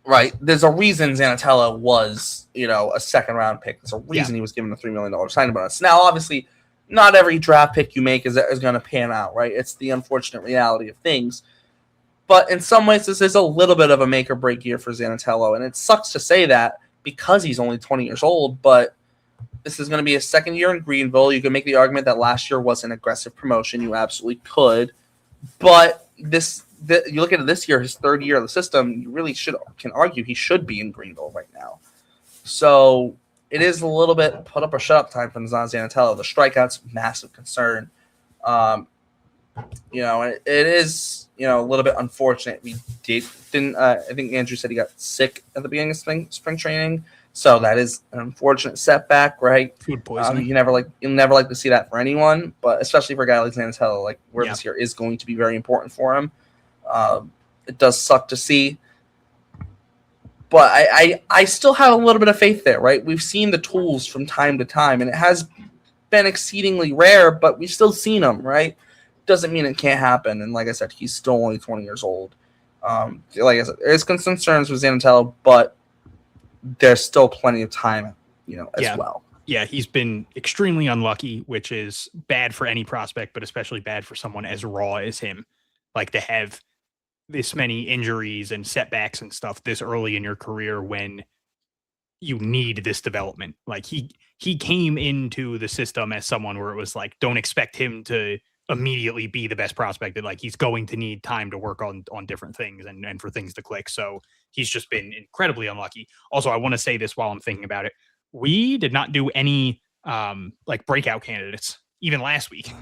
Right. There's a reason Zanatello was, a second round pick. There's a reason he was given a $3 million signing bonus. Now, obviously, not every draft pick you make is going to pan out, right? It's the unfortunate reality of things. But in some ways, this is a little bit of a make or break year for Zanatello. And it sucks to say that because he's only 20 years old, but this is going to be his second year in Greenville. You can make the argument that last year was an aggressive promotion. You absolutely could. But you look at it this year, his third year of the system, you really can argue he should be in Greenville right now. So it is a little bit put up or shut up time for Nazan Zanatello. The strikeouts, massive concern. It is, a little bit unfortunate. We didn't. I think Andrew said he got sick at the beginning of spring training, so that is an unfortunate setback, right? Food poisoning. You'll never like to see that for anyone, but especially for a guy like Zanatello, this year is going to be very important for him. It does suck to see, but I still have a little bit of faith there, right? We've seen the tools from time to time, and it has been exceedingly rare, but we've still seen them, right? Doesn't mean it can't happen. And like I said, he's still only 20 years old. Like I said, there's concerns with Zanatello, but there's still plenty of time, as well. Yeah, he's been extremely unlucky, which is bad for any prospect, but especially bad for someone as raw as him. To have this many injuries and setbacks and stuff this early in your career when you need this development. He came into the system as someone where it was don't expect him to immediately be the best prospect. That he's going to need time to work on different things and for things to click. So he's just been incredibly unlucky. Also, I want to say this while I'm thinking about it. We did not do any breakout candidates even last week.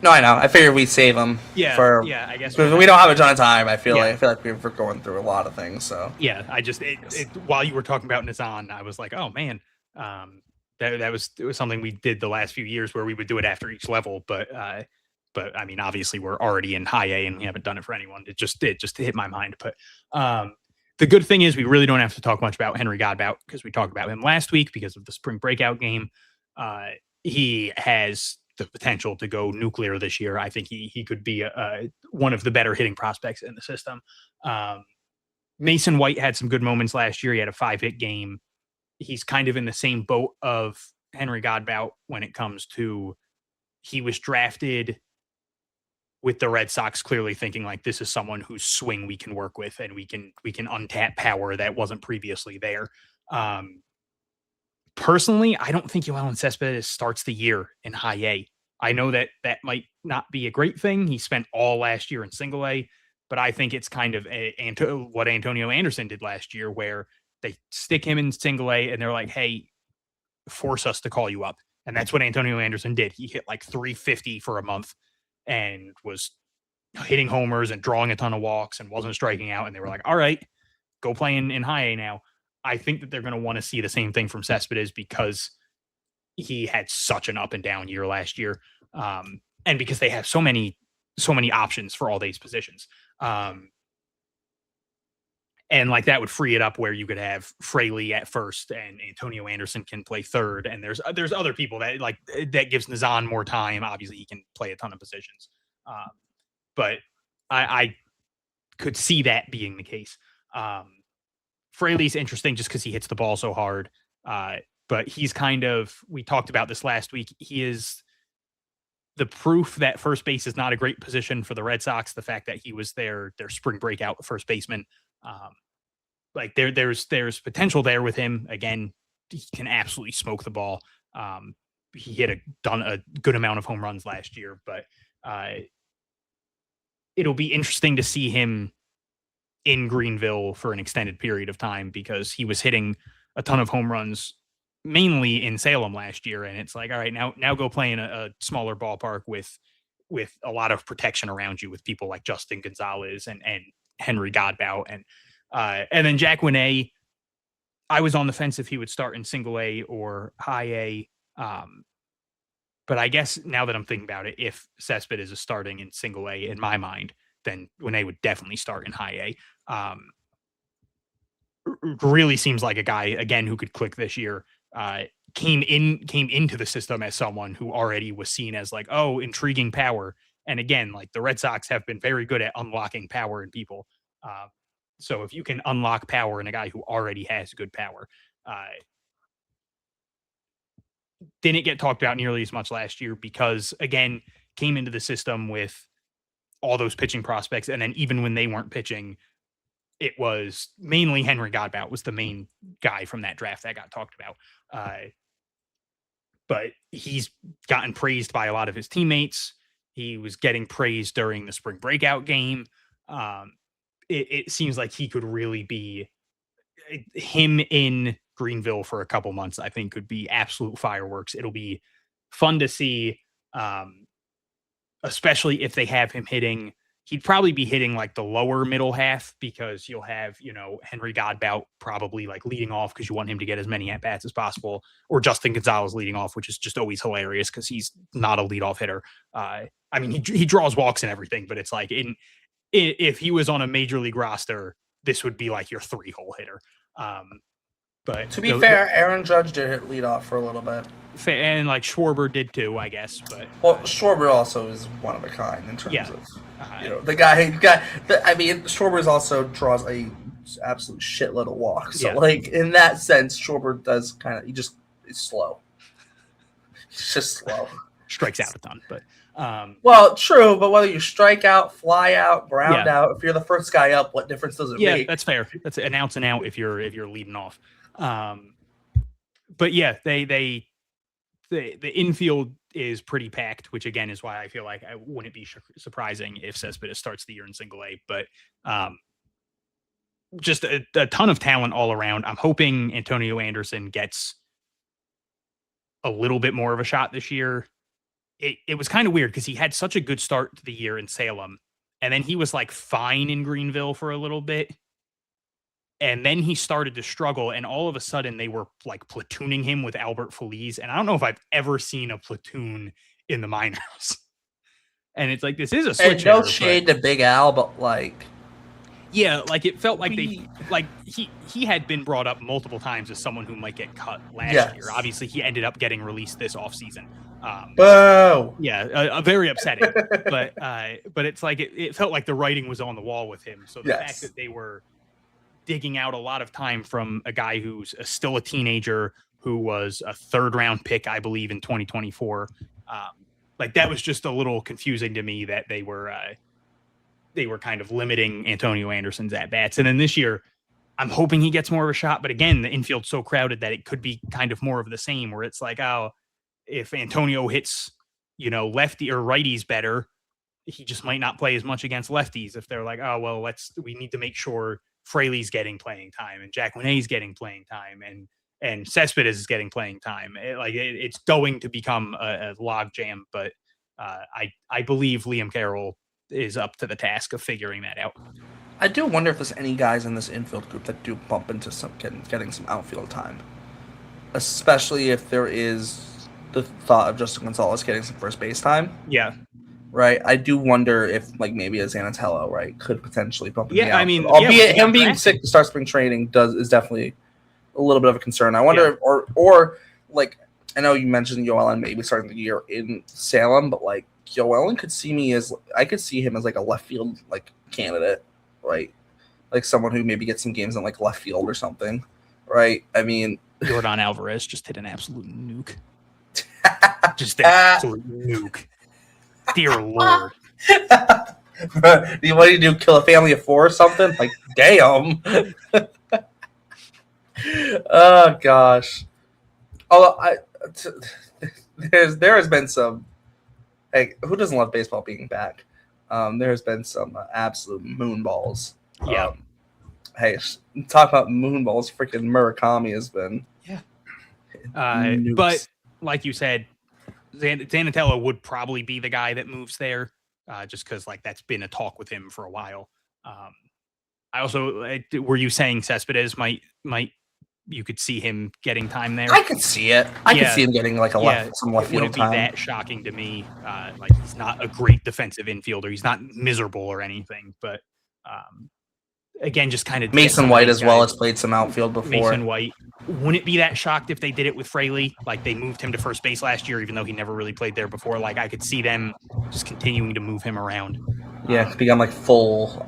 No, I know. I figured we'd save them. I guess we don't have a ton of time. I feel like we're going through a lot of things. So yeah, I just while you were talking about Nazan, I was like, oh man, it was something we did the last few years where we would do it after each level, but I mean, obviously we're already in high A and we haven't done it for anyone. It just hit my mind. But the good thing is we really don't have to talk much about Henry Godbout because we talked about him last week because of the spring breakout game. He has the potential to go nuclear this year. I think he could be one of the better hitting prospects in the system. Mason White had some good moments last year. He had a 5-hit game. He's kind of in the same boat of Henry Godbout when it comes to he was drafted with the Red Sox clearly thinking this is someone whose swing we can work with and we can untap power that wasn't previously there. Personally, I don't think Yolan Cespedes starts the year in high A. I know that might not be a great thing. He spent all last year in single A, but I think it's kind of what Antonio Anderson did last year where they stick him in single A and they're like, hey, force us to call you up. And that's what Antonio Anderson did. He hit 350 for a month and was hitting homers and drawing a ton of walks and wasn't striking out. And they were like, all right, go play in high A now. I think that they're going to want to see the same thing from Cespedes because he had such an up and down year last year. And because they have so many options for all these positions. And like that would free it up where you could have Fraley at first and Antonio Anderson can play third. And there's other people that gives Nazan more time. Obviously, he can play a ton of positions, but I could see that being the case. Fraley's interesting just because he hits the ball so hard. But he's we talked about this last week. He is the proof that first base is not a great position for the Red Sox. The fact that he was their spring breakout first baseman. There's potential there with him. Again, he can absolutely smoke the ball. He hit a good amount of home runs last year, but it'll be interesting to see him in Greenville for an extended period of time because he was hitting a ton of home runs mainly in Salem last year. And it's like, all right, now go play in a smaller ballpark with a lot of protection around you with people like Justin Gonzalez and Henry Godbout. And then Jack Winay, I was on the fence if he would start in single A or high A. But I guess now that I'm thinking about it, if Cespedes is starting in single A in my mind, then Winay would definitely start in high A. Really seems like a guy, again, who could click this year. Came into the system as someone who already was seen as like, oh, intriguing power. And again, like the Red Sox have been very good at unlocking power in people. So if you can unlock power in a guy who already has good power, didn't get talked about nearly as much last year because, again, came into the system with all those pitching prospects. And then even when they weren't pitching, it was mainly Henry Godbout was the main guy from that draft that got talked about. But he's gotten praised by a lot of his teammates. He was getting praised during the spring breakout game. It seems like he could really be him in Greenville for a couple months. I think could be absolute fireworks. It'll be fun to see, especially if they have him hitting. He'd probably be hitting like the lower middle half because you'll have, Henry Godbout probably like leading off because you want him to get as many at-bats as possible, or Justin Gonzalez leading off, which is just always hilarious because he's not a leadoff hitter. I mean, he draws walks and everything, but it's like if he was on a major league roster, this would be like your 3-hole hitter. But to be fair, Aaron Judge did hit leadoff for a little bit. And like Schwarber did too, I guess. But Schwarber also is one of a kind in terms of the guy. Schwarber also draws a absolute shitload of walks. So like in that sense, Schwarber does he just is slow. He's just slow. Strikes out a ton, but well, true. But whether you strike out, fly out, ground out, if you're the first guy up, what difference does it make? Yeah, that's fair. That's an outs and out if you're leading off. But yeah, the infield is pretty packed, which again is why I feel like I wouldn't be surprising if Cespedes starts the year in single A. But just a ton of talent all around. I'm hoping Antonio Anderson gets a little bit more of a shot this year. It was kind of weird because he had such a good start to the year in Salem, and then he was like fine in Greenville for a little bit. And then he started to struggle, and all of a sudden they were like platooning him with Albert Feliz. And I don't know if I've ever seen a platoon in the minors. And it's like, this is a switch. And no shade to Big Al, but like, yeah, like it felt like he had been brought up multiple times as someone who might get cut last year. Obviously, he ended up getting released this offseason. Boo! Yeah, very upsetting. but it's like it felt like the writing was on the wall with him. So the fact that they were digging out a lot of time from a guy who's still a teenager, who was a 3rd-round pick, I believe, in 2024. Like that was just a little confusing to me that they were kind of limiting Antonio Anderson's at-bats. And then this year, I'm hoping he gets more of a shot. But again, the infield's so crowded that it could be kind of more of the same, where it's like, oh, if Antonio hits, lefty or righties better, he just might not play as much against lefties. If they're like, oh, well, we need to make sure Fraley's getting playing time and Jack Winay's getting playing time and Cespedes is getting playing time. It's going to become a log jam, but I believe Liam Carroll is up to the task of figuring that out. I do wonder if there's any guys in this infield group that do bump into getting some outfield time, especially if there is the thought of Justin Gonzalez getting some first base time. Yeah. right? I do wonder if like maybe a Zanatello, right, could potentially bump in the Yeah, I outfield. mean, albeit him being drafted. sick to start spring training is definitely a little bit of a concern. I wonder if, or like I know you mentioned Yoellen maybe starting the year in Salem, but like Yoellen could see him as like a left field like candidate, right? Like someone who maybe gets some games in like left field or something, right? I mean, Jordan Alvarez just hit an absolute nuke. Just an absolute nuke. Dear Lord. What do you do? Kill a family of 4 or something? Like, damn. Oh gosh. Although there has been some. Like, who doesn't love baseball being back? There has been some absolute moonballs. Yeah. Hey, talk about moonballs. Freaking Murakami has been. Yeah. Nukes. But like you said, Zanatello would probably be the guy that moves there, just because like that's been a talk with him for a while. I also were you saying Cespedes might you could see him getting time there? I could see it. I could see him getting like some left it field wouldn't time. be that shocking to me. Like he's not a great defensive infielder. He's not miserable or anything, but again, just kind of Mason White as well has played some outfield before. Mason White. Wouldn't it be that shocked if they did it with Fraley? Like they moved him to first base last year, even though he never really played there before. Like I could see them just continuing to move him around. Yeah, to become like full.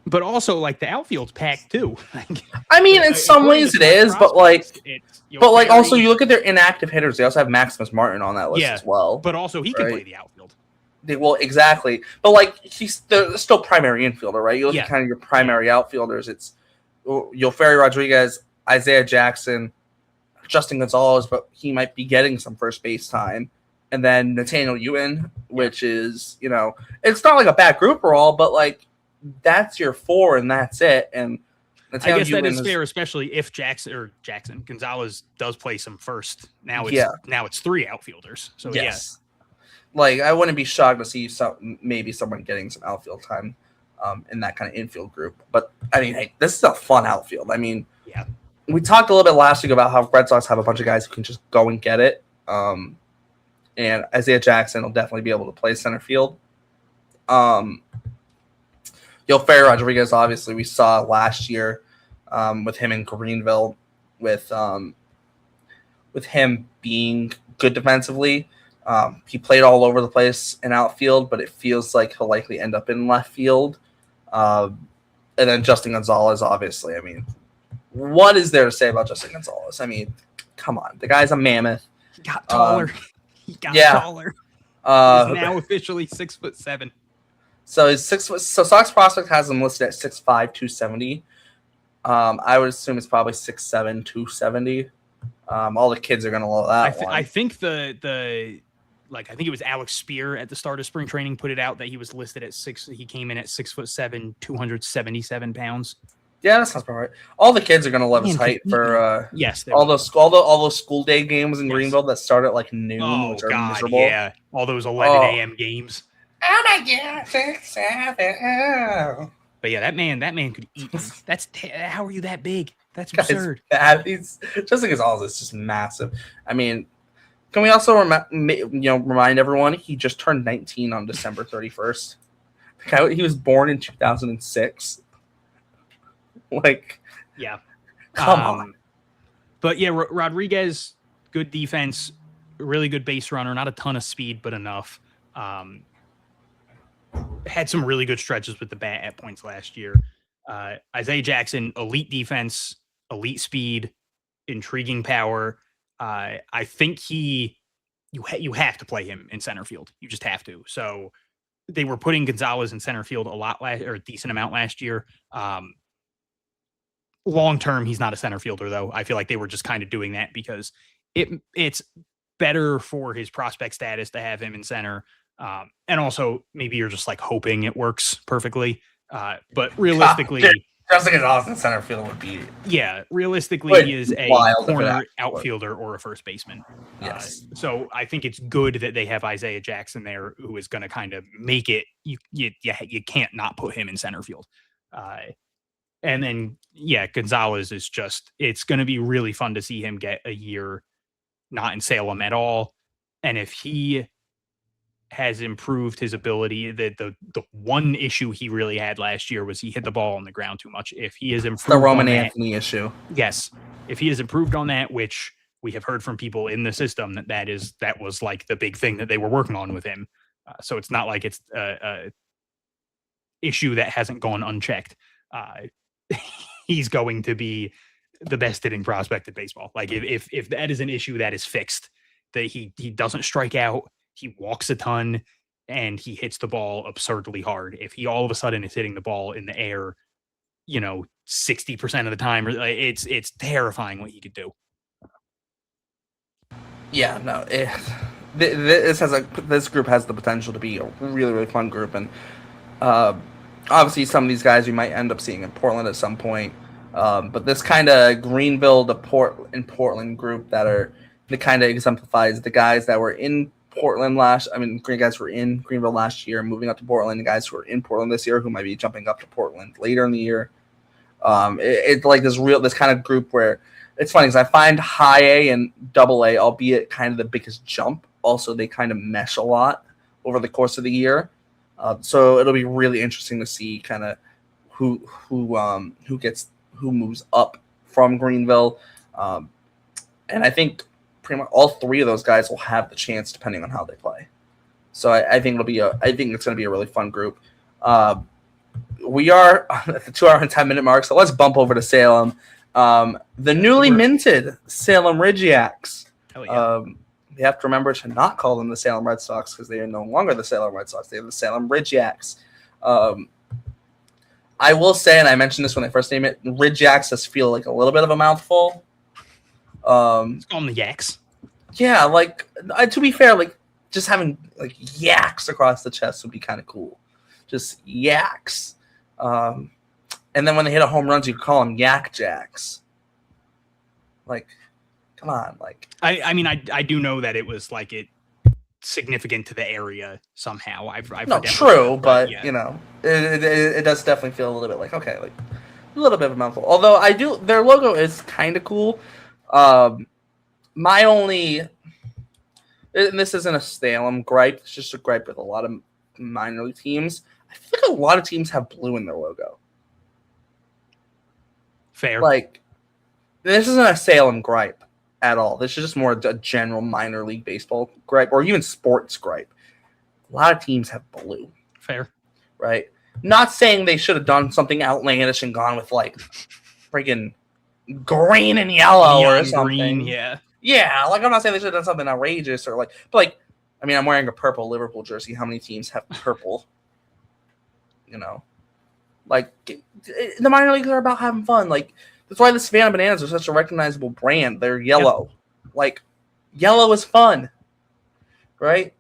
But also like the outfield's packed too. I mean, in some ways it is, but like also you look at their inactive hitters. They also have Maximus Martin on that list as well. But also he can play the outfield. Well, exactly. But like he's still primary infielder, right? You look at kind of your primary outfielders. It's Yoferi Rodriguez, Isaiah Jackson, Justin Gonzalez, but he might be getting some first base time. And then Nathaniel Ewan, which is, it's not like a bad group or all, but like that's your 4 and that's it. And Nathaniel I guess Ewan that is fair, especially if Jackson Gonzalez does play some first. Now it's 3 outfielders. So yes. Like I wouldn't be shocked to see maybe someone getting some outfield time in that kind of infield group. But I mean, hey, this is a fun outfield. I mean, we talked a little bit last week about how Red Sox have a bunch of guys who can just go and get it. And Isaiah Jackson will definitely be able to play center field. Yoferi Rodriguez, obviously, we saw last year with him in Greenville, with him being good defensively. He played all over the place in outfield, but it feels like he'll likely end up in left field. And then Justin Gonzalez, obviously. I mean, what is there to say about Justin Gonzalez? I mean, come on. The guy's a mammoth. He got taller. Taller. He's now officially 6'7". So he's 6 foot. So Sox Prospect has him listed at 6'5", 270. I would assume it's probably 6'7", 270. All the kids are going to love that one. I think I think it was Alex Spear at the start of spring training put it out that he was listed at 6. He came in at 6'7", 277 pounds. Yeah, that sounds about right. All the kids are going to love his height for all those school day games in Greenville that start at like noon, which are miserable. Yeah, all those 11 a.m. games. Oh my God, 6'7". But yeah, that man could eat. How are you that big? That's absurd. He's just like Gonzalez is just massive. I mean, can we also remind everyone he just turned 19 on December 31st. He was born in 2006. Like, yeah, come on. But yeah, Rodriguez, good defense, really good base runner, not a ton of speed, but enough. Had some really good stretches with the bat at points last year. Isaiah Jackson, elite defense, elite speed, intriguing power. I think you have to play him in center field. You just have to. So they were putting Gonzalez in center field a decent amount last year. Long term, he's not a center fielder, though. I feel like they were just kind of doing that because it's better for his prospect status to have him in center. And also, maybe you're just like hoping it works perfectly. But realistically, Justin Gonzalez in center field would be. Yeah, realistically, he is a corner outfielder or a first baseman. Yes. So I think it's good that they have Isaiah Jackson there, who is going to kind of make it. You can't not put him in center field. And then, Gonzalez is it's going to be really fun to see him get a year not in Salem at all. And if he has improved his ability. The one issue he really had last year was he hit the ball on the ground too much. If he has improved the Roman on Anthony issue. yes, if he has improved on that, which we have heard from people in the system that was like the big thing that they were working on with him. So it's not like it's a issue that hasn't gone unchecked. He's going to be the best hitting prospect in baseball. Like if that is an issue that is fixed, that he doesn't strike out, he walks a ton, and he hits the ball absurdly hard. If he all of a sudden is hitting the ball in the air, 60% of the time, it's terrifying what he could do. Yeah, no, this group has the potential to be a really, really fun group, and obviously some of these guys we might end up seeing in Portland at some point. But this kind of Greenville to Portland group that kind of exemplifies the guys that were in Portland guys who were in Greenville last year, moving up to Portland, and guys who are in Portland this year who might be jumping up to Portland later in the year. It's like this kind of group where it's funny because I find high A and double A, albeit kind of the biggest jump. Also, they kind of mesh a lot over the course of the year. So it'll be really interesting to see kind of who moves up from Greenville. And I think pretty much all three of those guys will have the chance depending on how they play. So I think it's going to be a really fun group. We are at the 2 hour and 10-minute mark, so let's bump over to Salem. The newly minted Salem Ridgeacs. Hell yeah. You have to remember to not call them the Salem Red Sox because they are no longer the Salem Red Sox. They are the Salem Ridgeacs. I will say, and I mentioned this when I first named it, Ridgeacs does feel like a little bit of a mouthful. Let's call them the Yaks. Yeah, to be fair, just having yaks across the chest would be kind of cool. Just yaks. And then when they hit a home runs, you call them Yak Jacks. Come on, I do know that it was significant to the area somehow. I've no, true, but yeah. It does definitely feel a little bit a little bit of a mouthful. Although their logo is kind of cool. My only, and this isn't a Salem gripe, it's just a gripe with a lot of minor league teams. I feel like a lot of teams have blue in their logo. Fair. This isn't a Salem gripe at all. This is just more a general minor league baseball gripe, or even sports gripe. A lot of teams have blue. Fair. Right? Not saying they should have done something outlandish and gone with freaking green and yellow or something. Green, yeah. Yeah, I'm not saying they should have done something outrageous or I'm wearing a purple Liverpool jersey. How many teams have purple? The minor leagues are about having fun. That's why the Savannah Bananas are such a recognizable brand. They're yellow. Yep. Yellow is fun, right?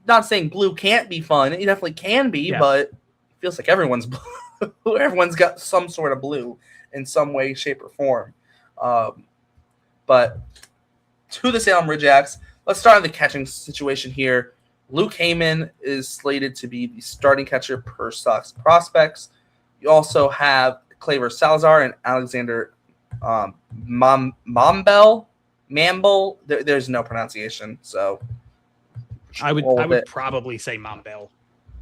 Not saying blue can't be fun. It definitely can be, but it feels like everyone's blue. Everyone's got some sort of blue in some way, shape, or form. But to the Salem Ridgeacs, let's start on the catching situation here. Luke Heyman is slated to be the starting catcher per Sox prospects. You also have Claver Salazar and Alexander Mamble. There's no pronunciation, so I would probably say Mamble.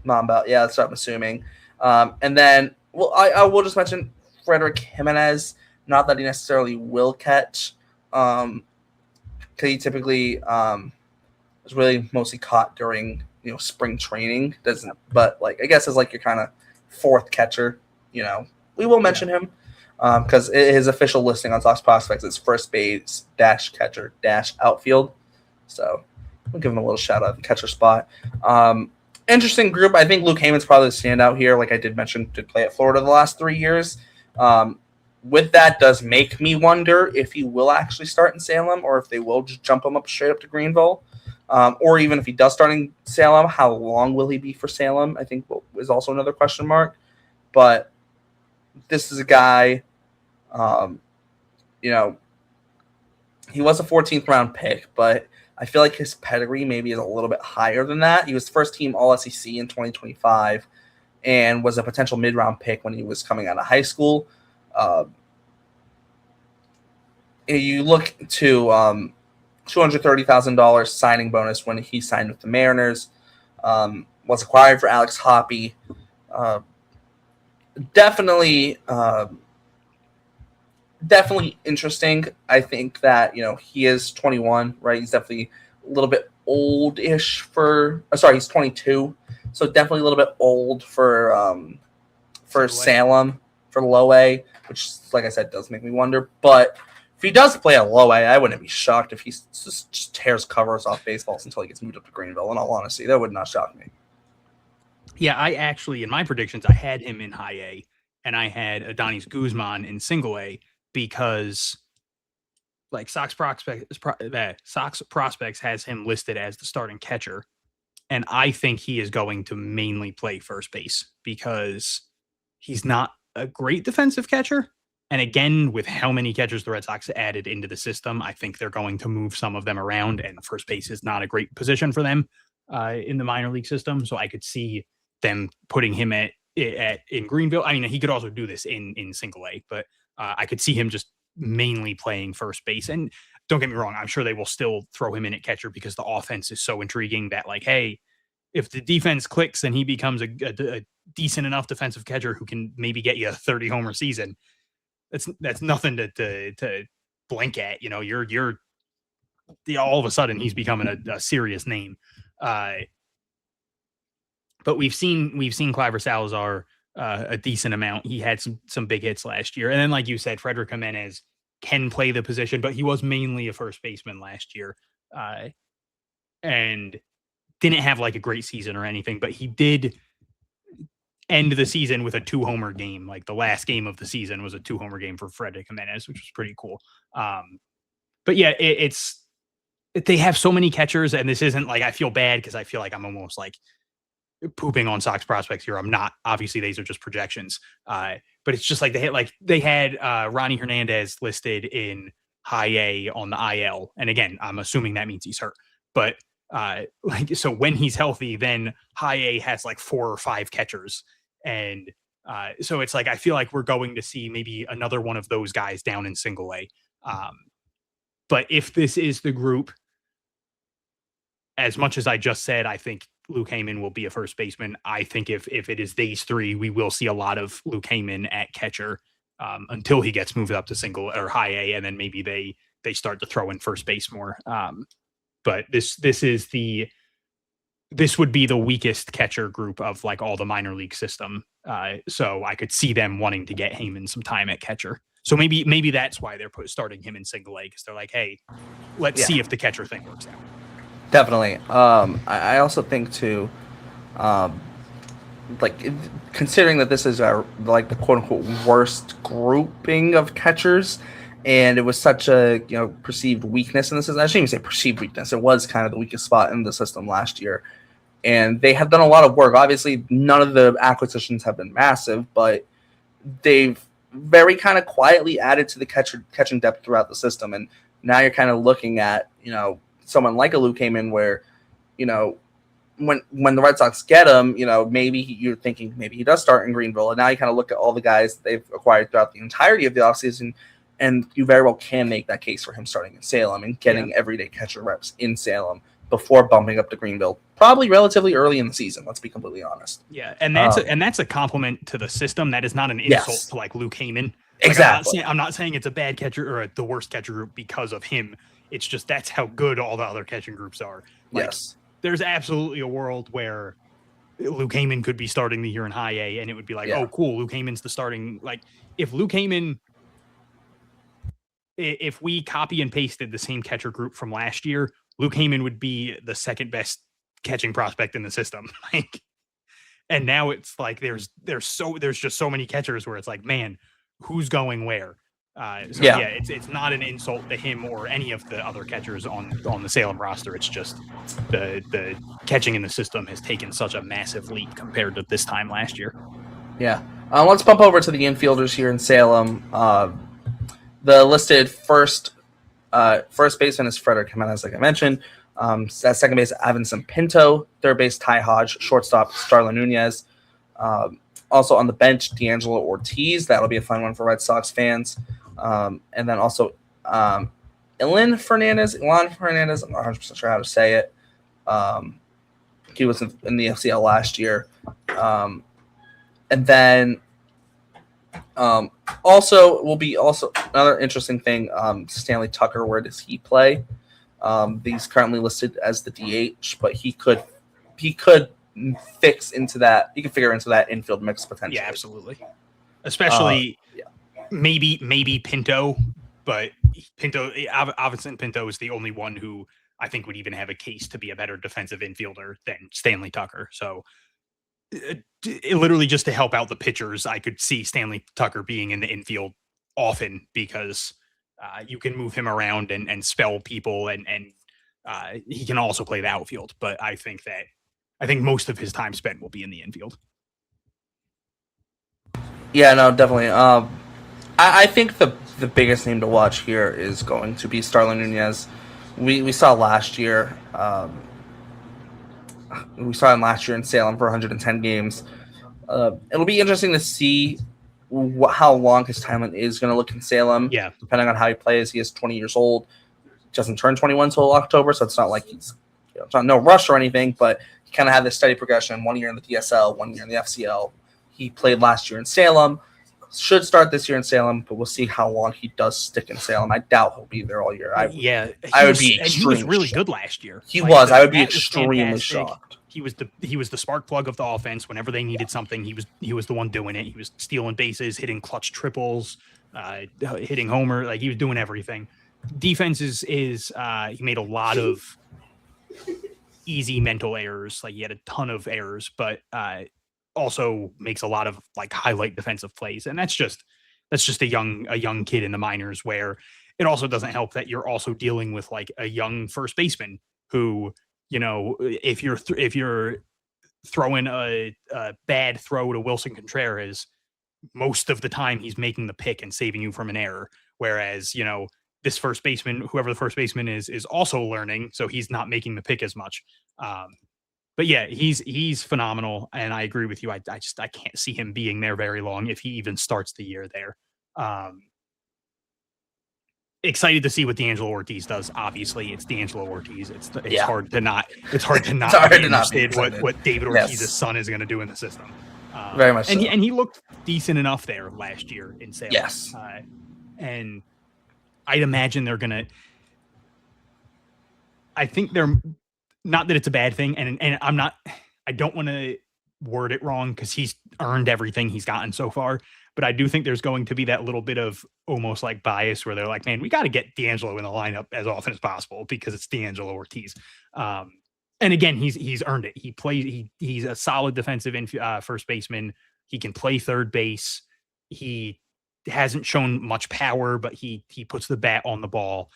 Yeah, that's what I'm assuming. And then, I will just mention Frederick Jimenez. Not that he necessarily will catch, because he typically is really mostly caught during spring training. But I guess as your kind of fourth catcher. We will mention him because his official listing on Sox Prospects is first base - catcher - outfield. So we'll give him a little shout out at the catcher spot. Interesting group. I think Luke Heyman's probably the standout here. Like I did mention, did play at Florida the last 3 years. With that does make me wonder if he will actually start in Salem or if they will just jump him up straight up to Greenville. Or even if he does start in Salem, how long will he be for Salem? I think is also another question mark. But this is a guy, he was a 14th round pick, but I feel like his pedigree maybe is a little bit higher than that. He was first team All-SEC in 2025 and was a potential mid-round pick when he was coming out of high school. You look to $230,000 signing bonus when he signed with the Mariners. Was acquired for Alex Hoppe. Definitely interesting. I think that, he is 21, right? He's definitely a little bit old-ish he's 22. So definitely a little bit old for Salem, for low A, which, like I said, does make me wonder. But if he does play at low A, I wouldn't be shocked if he just tears covers off baseballs until he gets moved up to Greenville. In all honesty, that would not shock me. Yeah, I actually, in my predictions, I had him in high A, and I had Adonis Guzman in single A because, like, Sox Prospects has him listed as the starting catcher, and I think he is going to mainly play first base because he's not a great defensive catcher. And again, with how many catchers the Red Sox added into the system, I think they're going to move some of them around, and first base is not a great position for them in the minor league system. So I could see them putting him in Greenville. I mean, he could also do this in single A, but I could see him just mainly playing first base. And don't get me wrong, I'm sure they will still throw him in at catcher because the offense is so intriguing that, like, hey, if the defense clicks and he becomes a decent enough defensive catcher who can maybe get you a 30 homer season, that's nothing to blink at. You're all of a sudden he's becoming a serious name. But we've seen Cliver Salazar a decent amount. He had some big hits last year. And then, like you said, Frederick Jimenez can play the position, but he was mainly a first baseman last year. And didn't have like a great season or anything, but he did end the season with a 2-homer game. Like the last game of the season was a 2-homer game for Frederick Jimenez, which was pretty cool. But yeah, they have so many catchers, and this isn't like, I feel bad because I feel like I'm almost like pooping on Sox prospects here. I'm not. Obviously, these are just projections. But it's just like they had Ronnie Hernandez listed in high A on the IL, and again, I'm assuming that means he's hurt. But so when he's healthy, then high A has like 4 or 5 catchers, and so it's like I feel like we're going to see maybe another one of those guys down in single A. But if this is the group, as much as I just said, I think Luke Heyman will be a first baseman. I think if it is these 3, we will see a lot of Luke Heyman at catcher until he gets moved up to single or high A, and then maybe they start to throw in first base more. But this would be the weakest catcher group of like all the minor league system. So I could see them wanting to get Heyman some time at catcher. So maybe that's why they're starting him in single A, because they're like, hey, let's see if the catcher thing works out. Definitely. I also think too, like considering that this is like the quote unquote worst grouping of catchers, and it was such a perceived weakness in the system. I shouldn't even say perceived weakness. It was kind of the weakest spot in the system last year, and they have done a lot of work. Obviously, none of the acquisitions have been massive, but they've very kind of quietly added to the catching depth throughout the system, and now you're kind of looking at someone like a Luke Heyman, where, when the Red Sox get him, maybe you're thinking maybe he does start in Greenville. And now you kind of look at all the guys they've acquired throughout the entirety of the offseason, and you very well can make that case for him starting in Salem and getting everyday catcher reps in Salem before bumping up to Greenville, probably relatively early in the season. Let's be completely honest. Yeah, and that's a compliment to the system. That is not an insult to like Luke Heyman. Like, exactly. I'm not saying it's a bad catcher or the worst catcher group because of him. It's just that's how good all the other catching groups are. Like, yes. There's absolutely a world where Luke Heyman could be starting the year in high A, and it would be like, oh, cool, Luke Heyman's the starting. Like, if Luke Heyman, if we copy and pasted the same catcher group from last year, Luke Heyman would be the second best catching prospect in the system. Like, and now it's like there's just so many catchers where it's like, man, who's going where? It's not an insult to him or any of the other catchers on the Salem roster. It's just the catching in the system has taken such a massive leap compared to this time last year. Yeah. Let's bump over to the infielders here in Salem. The listed first baseman is Frederick Jimenez, like I mentioned. At second base, Evanson Pinto. Third base, Ty Hodge. Shortstop, Starlin Nunez. Also on the bench, D'Angelo Ortiz. That'll be a fun one for Red Sox fans. And then also Ilan Fernandez. I'm not 100% sure how to say it. He was in the FCL last year. And then also will be also another interesting thing, Stanley Tucker, where does he play? He's currently listed as the DH, but he could fix into that. He could figure into that infield mix potentially. Yeah, absolutely. Especially maybe Pinto, but Vincent Pinto is the only one who I think would even have a case to be a better defensive infielder than Stanley Tucker. So literally just to help out the pitchers, I could see Stanley Tucker being in the infield often because you can move him around and spell people, and he can also play the outfield. But I think most of his time spent will be in the infield. Yeah, no, definitely. I think the biggest name to watch here is going to be Starlin Nunez. We saw last year. We saw him last year in Salem for 110 games. It'll be interesting to see how long his timeline is going to look in Salem. Yeah, depending on how he plays. He is 20 years old. Doesn't turn 21 until October, so it's not like it's not no rush or anything. But he kind of had this steady progression. 1 year in the DSL, 1 year in the FCL. He played last year in Salem. Should start this year in Salem, but we'll see how long he does stick in Salem. I doubt he'll be there all year. I would be extremely. He was really good last year. He was. I would be extremely shocked. He was the spark plug of the offense. Whenever they needed something, he was the one doing it. He was stealing bases, hitting clutch triples, hitting homer. Like, he was doing everything. Defense is he made a lot of easy mental errors. Like, he had a ton of errors, but also makes a lot of like highlight defensive plays, and that's just a young kid in the minors, where it also doesn't help that you're also dealing with like a young first baseman who, you know, if you're throwing a bad throw to Wilson Contreras, most of the time he's making the pick and saving you from an error, whereas, you know, this first baseman, whoever the first baseman is also learning, so he's not making the pick as much. But yeah, he's phenomenal, and I agree with you. I can't see him being there very long if he even starts the year there. Excited to see what D'Angelo Ortiz does. Obviously, it's D'Angelo Ortiz. It's hard to not be interested what David Ortiz's son is going to do in the system. Very much, and so. He looked decent enough there last year in Salem. Yes, and I'd imagine they're gonna. I think they're. Not that it's a bad thing, and I don't want to word it wrong because he's earned everything he's gotten so far, but I do think there's going to be that little bit of almost like bias where they're like, man, we got to get D'Angelo in the lineup as often as possible because it's D'Angelo Ortiz. And again, he's earned it. He's a solid defensive first baseman. He can play third base. He hasn't shown much power, but he puts the bat on the ball.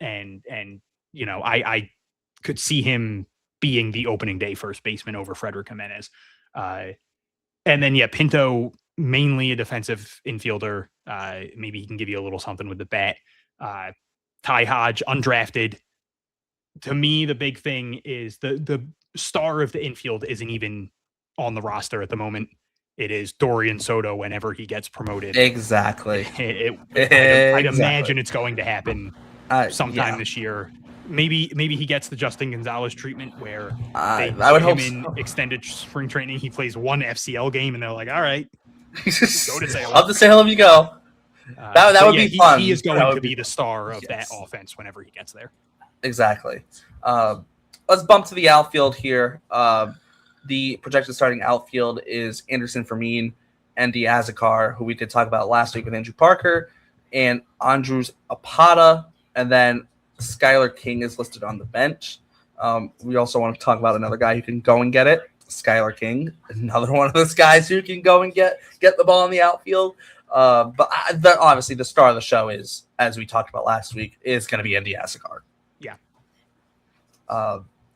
And you know, I could see him being the opening day first baseman over Frederick Jimenez. And then, Pinto, mainly a defensive infielder. Maybe he can give you a little something with the bat. Ty Hodge, undrafted. To me, the big thing is the star of the infield isn't even on the roster at the moment. It is Dorian Soto whenever he gets promoted. Exactly. I'd imagine it's going to happen sometime this year. Maybe he gets the Justin Gonzalez treatment where they put him in extended spring training. He plays one FCL game, and they're like, "All right, go to Salem. Up to Salem you go." That would be fun. He is going to be the star of that offense whenever he gets there. Exactly. Let's bump to the outfield here. The projected starting outfield is Anderson Fermin and Diazakar, who we did talk about last week with Andrew Parker, and Andrews Apata, and then Skylar King is listed on the bench. We also want to talk about another guy who can go and get it. Skylar King, another one of those guys who can go and get the ball in the outfield. But obviously the star of the show is, as we talked about last week, is going to be Andy Asakar. Yeah.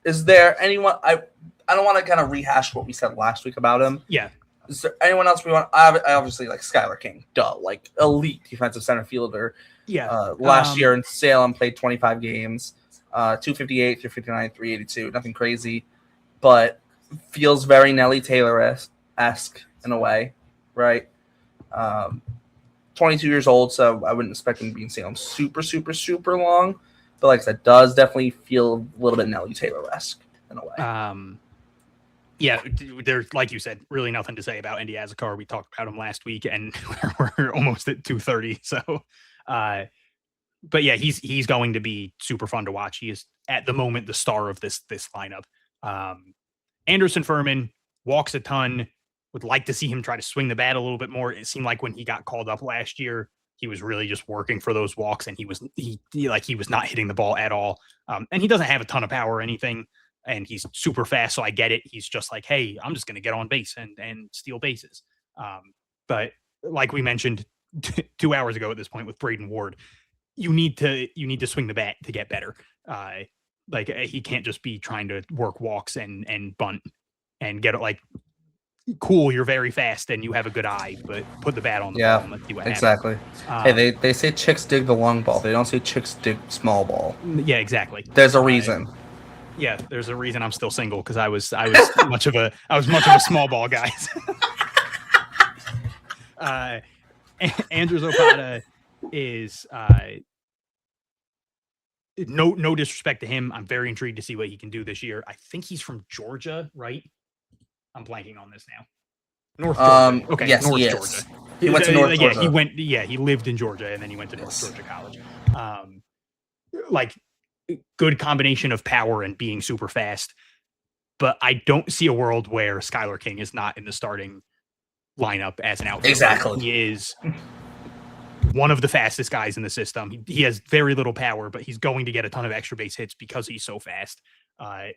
Is there anyone? I don't want to kind of rehash what we said last week about him. Yeah. Is there anyone else we want? I obviously like Skylar King. Duh, like elite defensive center fielder. Yeah. Last year in Salem, played 25 games, 258, 359, 382. Nothing crazy, but feels very Nelly Taylor-esque in a way, right? 22 years old, so I wouldn't expect him to be in Salem super, super, super long. But like I said, does definitely feel a little bit Nelly Taylor-esque. in a way. Yeah, there's, like you said, really nothing to say about Andy Azakar. We talked about him last week, and we're almost at 2:30. So, but yeah, he's going to be super fun to watch. He is at the moment the star of this lineup. Anderson Furman walks a ton. Would like to see him try to swing the bat a little bit more. It seemed like when he got called up last year, he was really just working for those walks, and he was not hitting the ball at all. And he doesn't have a ton of power or anything. And he's super fast, so I get it. He's just like, hey, I'm just going to get on base and steal bases. But like we mentioned 2 hours ago at this point with Braden Ward, you need to swing the bat to get better. He can't just be trying to work walks and bunt and get it like, cool, you're very fast and you have a good eye, but put the bat on the ball and let's see what exactly. happens. Hey, they say chicks dig the long ball. They don't say chicks dig small ball. Yeah, exactly. There's a reason. Yeah, there's a reason I'm still single, because I was much of a small ball guy. Andrew Zapata is no disrespect to him. I'm very intrigued to see what he can do this year. I think he's from Georgia, right? I'm blanking on this now. North Georgia. Okay, yes, North Georgia. He went to North Georgia. He lived in Georgia, and then he went to North Georgia College. Good combination of power and being super fast, but I don't see a world where Skylar King is not in the starting lineup as an outfielder. Exactly. He is one of the fastest guys in the system. He has very little power, but he's going to get a ton of extra base hits because he's so fast.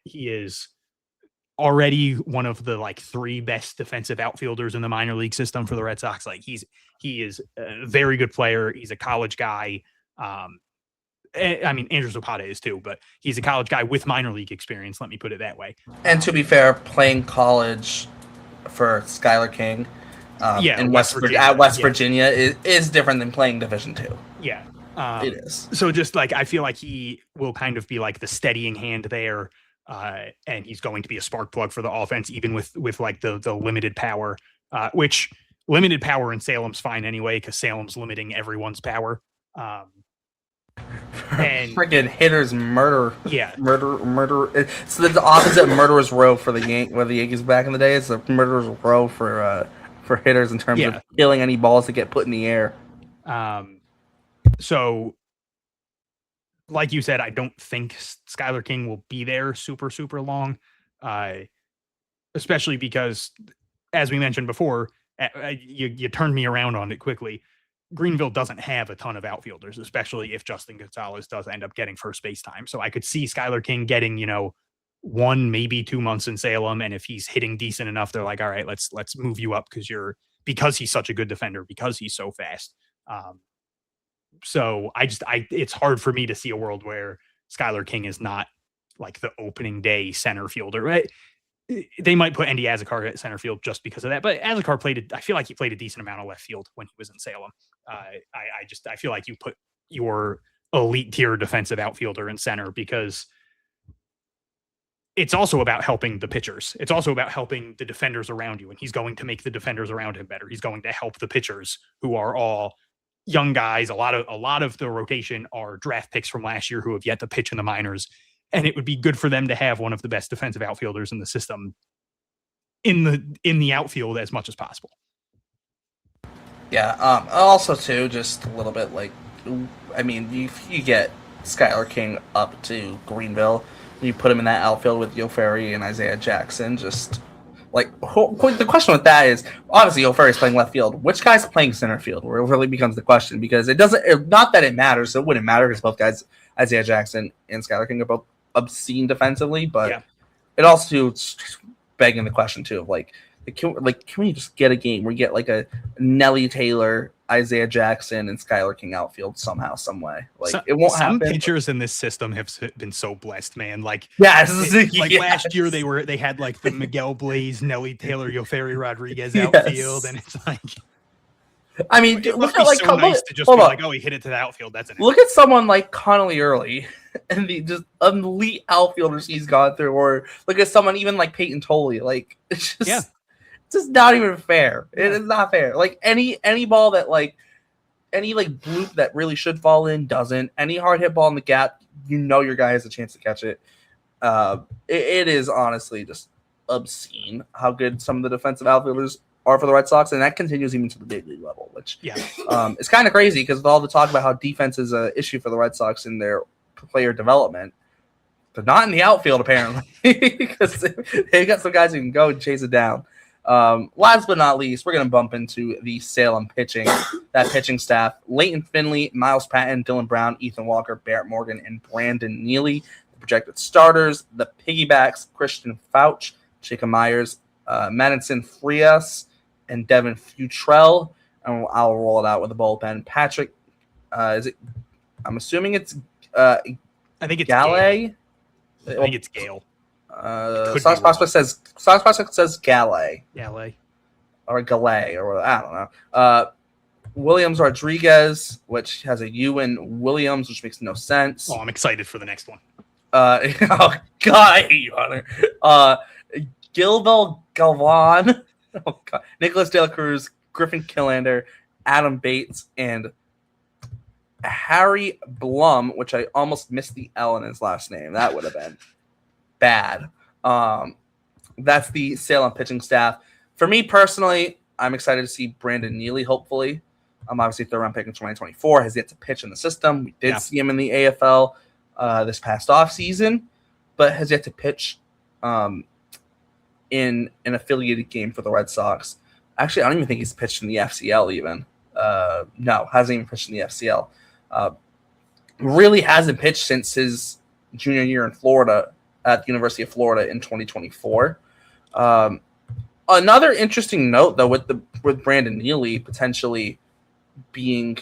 He is already one of the 3 best defensive outfielders in the minor league system for the Red Sox. He is a very good player. He's a college guy. I mean, Andrew Zapata is too, but he's a college guy with minor league experience. Let me put it that way. And to be fair, playing college for Skylar King in West Virginia is different than playing Division II. Yeah. It is. So just I feel like he will kind of be like the steadying hand there. And he's going to be a spark plug for the offense, even with the limited power, which limited power in Salem's fine anyway, because Salem's limiting everyone's power. And freaking hitters murder. Yeah. Murder. It's the opposite of murderer's row for the Yankees back in the day. It's a murderer's row for hitters in terms of killing any balls that get put in the air. So like you said, I don't think Skylar King will be there super, super long. Especially because, as we mentioned before, you turned me around on it quickly. Greenville doesn't have a ton of outfielders, especially if Justin Gonzalez does end up getting first base time. So I could see Skylar King getting, 1, maybe 2 months in Salem. And if he's hitting decent enough, they're like, all right, let's move you up because he's such a good defender, because he's so fast. So it's hard for me to see a world where Skylar King is not the opening day center fielder, right? They might put Andy Azakar at center field just because of that, but Azakar I feel like he played a decent amount of left field when he was in Salem. I feel like you put your elite tier defensive outfielder in center, because it's also about helping the pitchers. It's also about helping the defenders around you, and he's going to make the defenders around him better. He's going to help the pitchers, who are all young guys. A lot of the rotation are draft picks from last year who have yet to pitch in the minors. And it would be good for them to have one of the best defensive outfielders in the system in the outfield as much as possible. Yeah. Also, too, just a little bit you get Skylar King up to Greenville, you put him in that outfield with Yoferi and Isaiah Jackson. Just the question with that is, obviously Yoferi's playing left field. Which guy's playing center field? Where it really becomes the question, because not that it matters. It wouldn't matter because both guys, Isaiah Jackson and Skylar King, are both obscene defensively, but it also begging the question too of can we just get a game where you get a Nelly Taylor, Isaiah Jackson, and Skylar King outfield somehow, some way? It won't happen. Some pitchers in this system have been so blessed, man. Last year they had the Miguel Blaze, Nelly Taylor, Yoferi Rodriguez outfield, and it's I mean, look at nice to just be he hit it to the outfield. That's it. Look at someone like Connolly Early and the just elite outfielders he's gone through, or look at someone even like Payton Tolle. It's just not even fair. It is not fair. Any ball that any bloop that really should fall in doesn't. Any hard hit ball in the gap, your guy has a chance to catch it. It is honestly just obscene how good some of the defensive outfielders are for the Red Sox, and that continues even to the big league level, which it's kind of crazy because with all the talk about how defense is an issue for the Red Sox in their player development, but not in the outfield apparently, because they got some guys who can go and chase it down. Last but not least, we're going to bump into the Salem pitching, that pitching staff. Leighton Finley, Miles Patton, Dylan Brown, Ethan Walker, Barrett Morgan, and Brandon Neely. The projected starters, the piggybacks, Christian Fauch, Jacob Myers, Madison Frias, and Devin Futrell. And I'll roll it out with the bullpen. Patrick, is it? I'm assuming it's I think it's Galley. I think it's Gale. Sox Prospect says Galley. Galley. Or Galay, or I don't know. Williams Rodriguez, which has a U in Williams, which makes no sense. Oh, I'm excited for the next one. Oh God, I hate you, Hunter. Gilbel Galvan, oh God, Nicholas De La Cruz, Griffin Killander, Adam Bates, and Harry Blum, which I almost missed the L in his last name. That would have been bad. That's the Salem pitching staff. For me personally, I'm excited to see Brandon Neely, hopefully. Obviously, third-round pick in 2024, has yet to pitch in the system. We did see him in the AFL this past offseason, but has yet to pitch in an affiliated game for the Red Sox. Actually, I don't even think he's pitched in the FCL even. No, hasn't even pitched in the FCL. Really hasn't pitched since his junior year in Florida at the University of Florida in 2024. Another interesting note, though, with Brandon Neely potentially being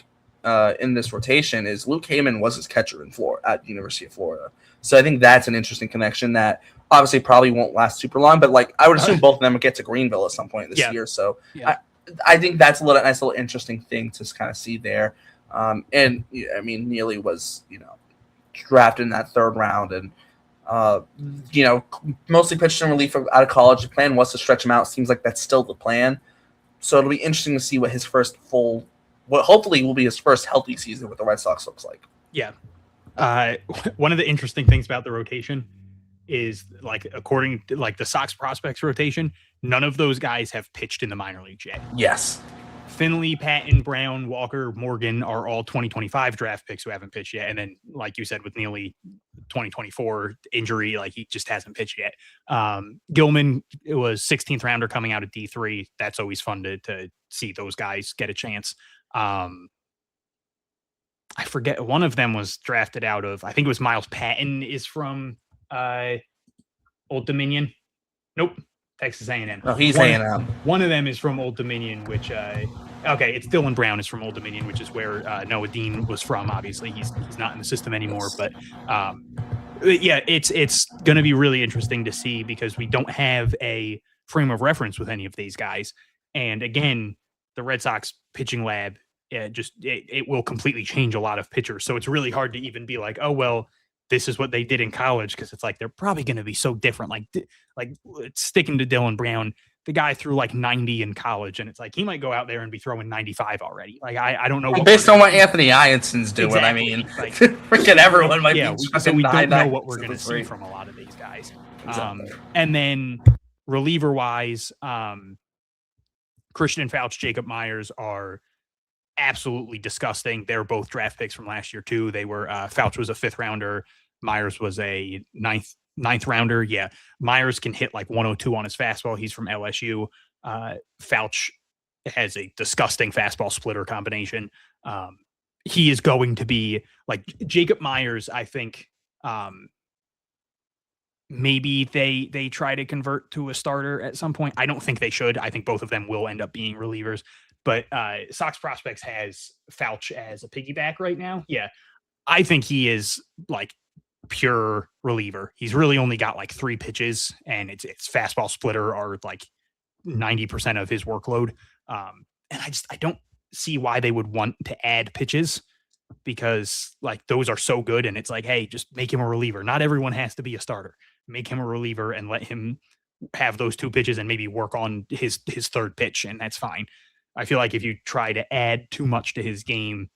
in this rotation is Luke Heyman was his catcher in Florida at the University of Florida. So I think that's an interesting connection that obviously probably won't last super long, but like I would assume both of them would get to Greenville at some point this year. So I think that's a nice little interesting thing to kind of see there. And I mean, Neely was, drafted in that third round and, mostly pitched in relief out of college. The plan was to stretch him out. Seems like that's still the plan. So it'll be interesting to see what his first what hopefully will be his first healthy season with the Red Sox looks like. Yeah. One of the interesting things about the rotation is according to the Sox prospects rotation, none of those guys have pitched in the minor leagues yet. Yes. Finley, Patton, Brown, Walker, Morgan are all 2025 draft picks who haven't pitched yet. And then, like you said, with Neely, 2024 injury, he just hasn't pitched yet. Gilman, it was 16th rounder coming out of D3. That's always fun to see those guys get a chance. I forget, one of them was drafted out of, I think it was Miles Patton is from Old Dominion. Nope. Texas A&M. Oh, he's A&M. One of them is from Old Dominion, which it's Dylan Brown is from Old Dominion, which is where Noah Dean was from. Obviously, he's not in the system anymore, but it's going to be really interesting to see because we don't have a frame of reference with any of these guys. And again, the Red Sox pitching lab it will completely change a lot of pitchers. So it's really hard to even be like, oh well, this is what they did in college, because it's they're probably going to be so different. Like sticking to Dylan Brown, the guy threw 90 in college, and it's he might go out there and be throwing 95 already. I don't know. Based on what Anthony Ionson's doing, exactly. I mean, freaking everyone might be. So we don't know what we're going to see from a lot of these guys. Exactly. And then reliever wise, Christian Fauch, Jacob Myers are absolutely disgusting. They're both draft picks from last year too. They were Fauch was a 5th rounder. Myers was a ninth rounder. Yeah. Myers can hit 102 on his fastball. He's from LSU. Fauch has a disgusting fastball splitter combination. He is going to be Jacob Myers. I think maybe they try to convert to a starter at some point. I don't think they should. I think both of them will end up being relievers. But Sox Prospects has Fauch as a piggyback right now. Yeah. I think he is pure reliever. He's really only got 3 pitches, and it's fastball splitter are 90% of his workload. And I don't see why they would want to add pitches, because those are so good. And it's hey, just make him a reliever. Not everyone has to be a starter. Make him a reliever and let him have those 2 pitches and maybe work on his 3rd pitch. And that's fine. I feel if you try to add too much to his game,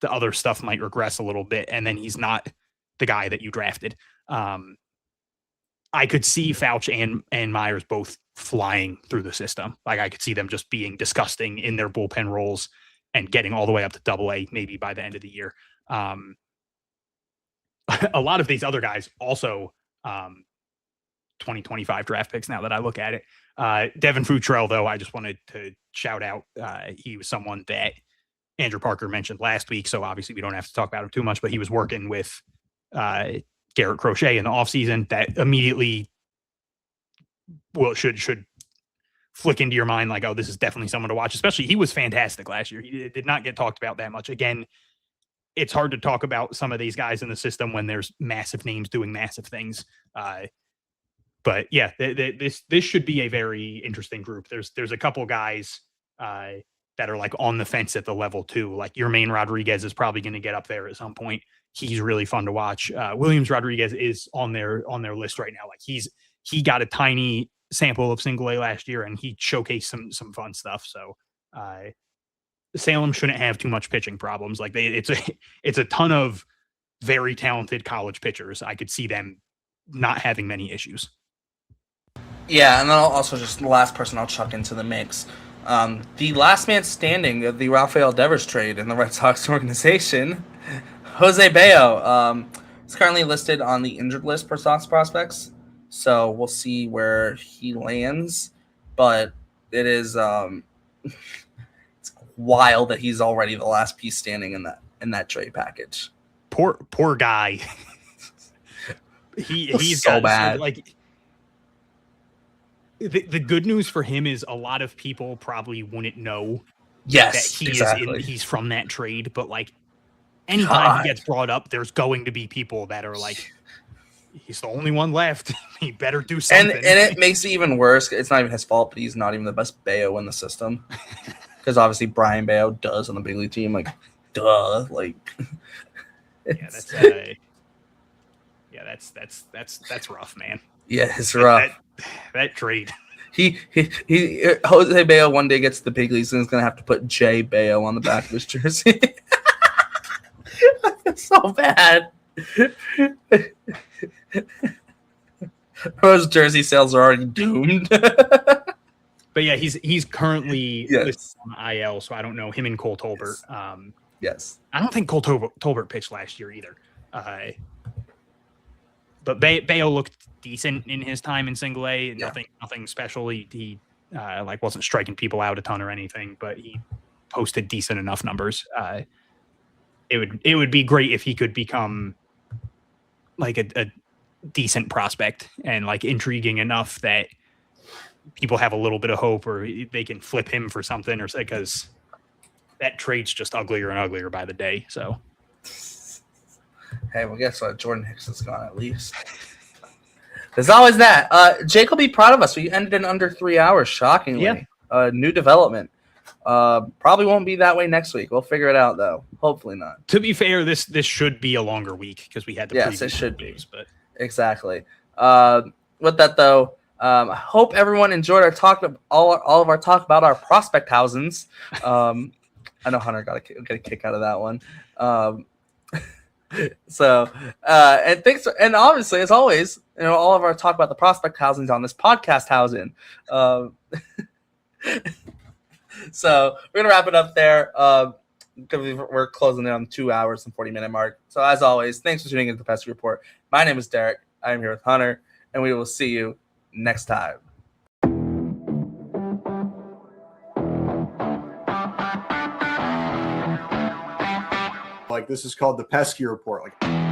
the other stuff might regress a little bit, and then he's not the guy that you drafted. I could see Fouch and Myers both flying through the system. Like I could see them just being disgusting in their bullpen roles and getting all the way up to AA maybe by the end of the year. A lot of these other guys also 2025 draft picks now that I look at it. Devin Futrell, though, I just wanted to shout out. He was someone that Andrew Parker mentioned last week, so obviously we don't have to talk about him too much, but he was working with Garrett Crochet in the offseason. That immediately should flick into your mind like, oh, this is definitely someone to watch. Especially he was fantastic last year. He did not get talked about that much. Again, it's hard to talk about some of these guys in the system when there's massive names doing massive things. But yeah, this should be a very interesting group. There's a couple guys that are like on the fence at the level 2. Like Yermaine Rodriguez is probably going to get up there at some point. He's really fun to watch. Williams Rodriguez is on their list right now. Like he got a tiny sample of single A last year and he showcased some fun stuff. So Salem shouldn't have too much pitching problems. Like it's a ton of very talented college pitchers. I could see them not having many issues. Yeah, and then I'll also just the last person I'll chuck into the mix. The last man standing of the Rafael Devers trade in the Red Sox organization, Jose Bayo, is currently listed on the injured list for Sox prospects. So we'll see where he lands. But it is it's wild that he's already the last piece standing in that trade package. Poor guy. He's so bad. Like the good news for him is a lot of people probably wouldn't know that he's from that trade, but like anytime he gets brought up, there's going to be people that are like, he's the only one left. He better do something. And it makes it even worse. It's not even his fault, but he's not even the best Bayo in the system. Because obviously Brian Bayo does on the big league team. Like, duh. Like, that's rough, man. Yeah, it's rough. That trade. He Jose Bayo one day gets to the big leagues and is gonna have to put J Bayo on the back of his jersey. That's so bad. Those jersey sales are already doomed. But yeah, he's currently listed on IL, so I don't know him and Cole Tolbert. Yes. I don't think Cole Tolbert pitched last year either. But Bayo looked decent in his time in Single A. Yeah. Nothing special. He like wasn't striking people out a ton or anything, but he posted decent enough numbers. It would be great if he could become like a decent prospect and like intriguing enough that people have a little bit of hope or they can flip him for something, or because that trade's just uglier and uglier by the day. So. Hey, well, guess what? Jordan Hicks is gone at least. There's always that. Jake will be proud of us. We ended in under 3 hours, shockingly. Yeah. New development. Probably won't be that way next week. We'll figure it out, though. Hopefully not. To be fair, this should be a longer week because we had the yes, it should be. But exactly. With that, though, I hope everyone enjoyed our talk. All of our talk about our prospect housings. I know Hunter got a kick out of that one. So, and thanks, and obviously, as always, all of our talk about the prospect housings on this podcast housing. So we're gonna wrap it up there because we're closing in on 2 hours and 40-minute mark. So as always, thanks for tuning in to the Pesky Report. My name is Derek. I'm here with Hunter, and we will see you next time. Like, this is called the Pesky Report. Like.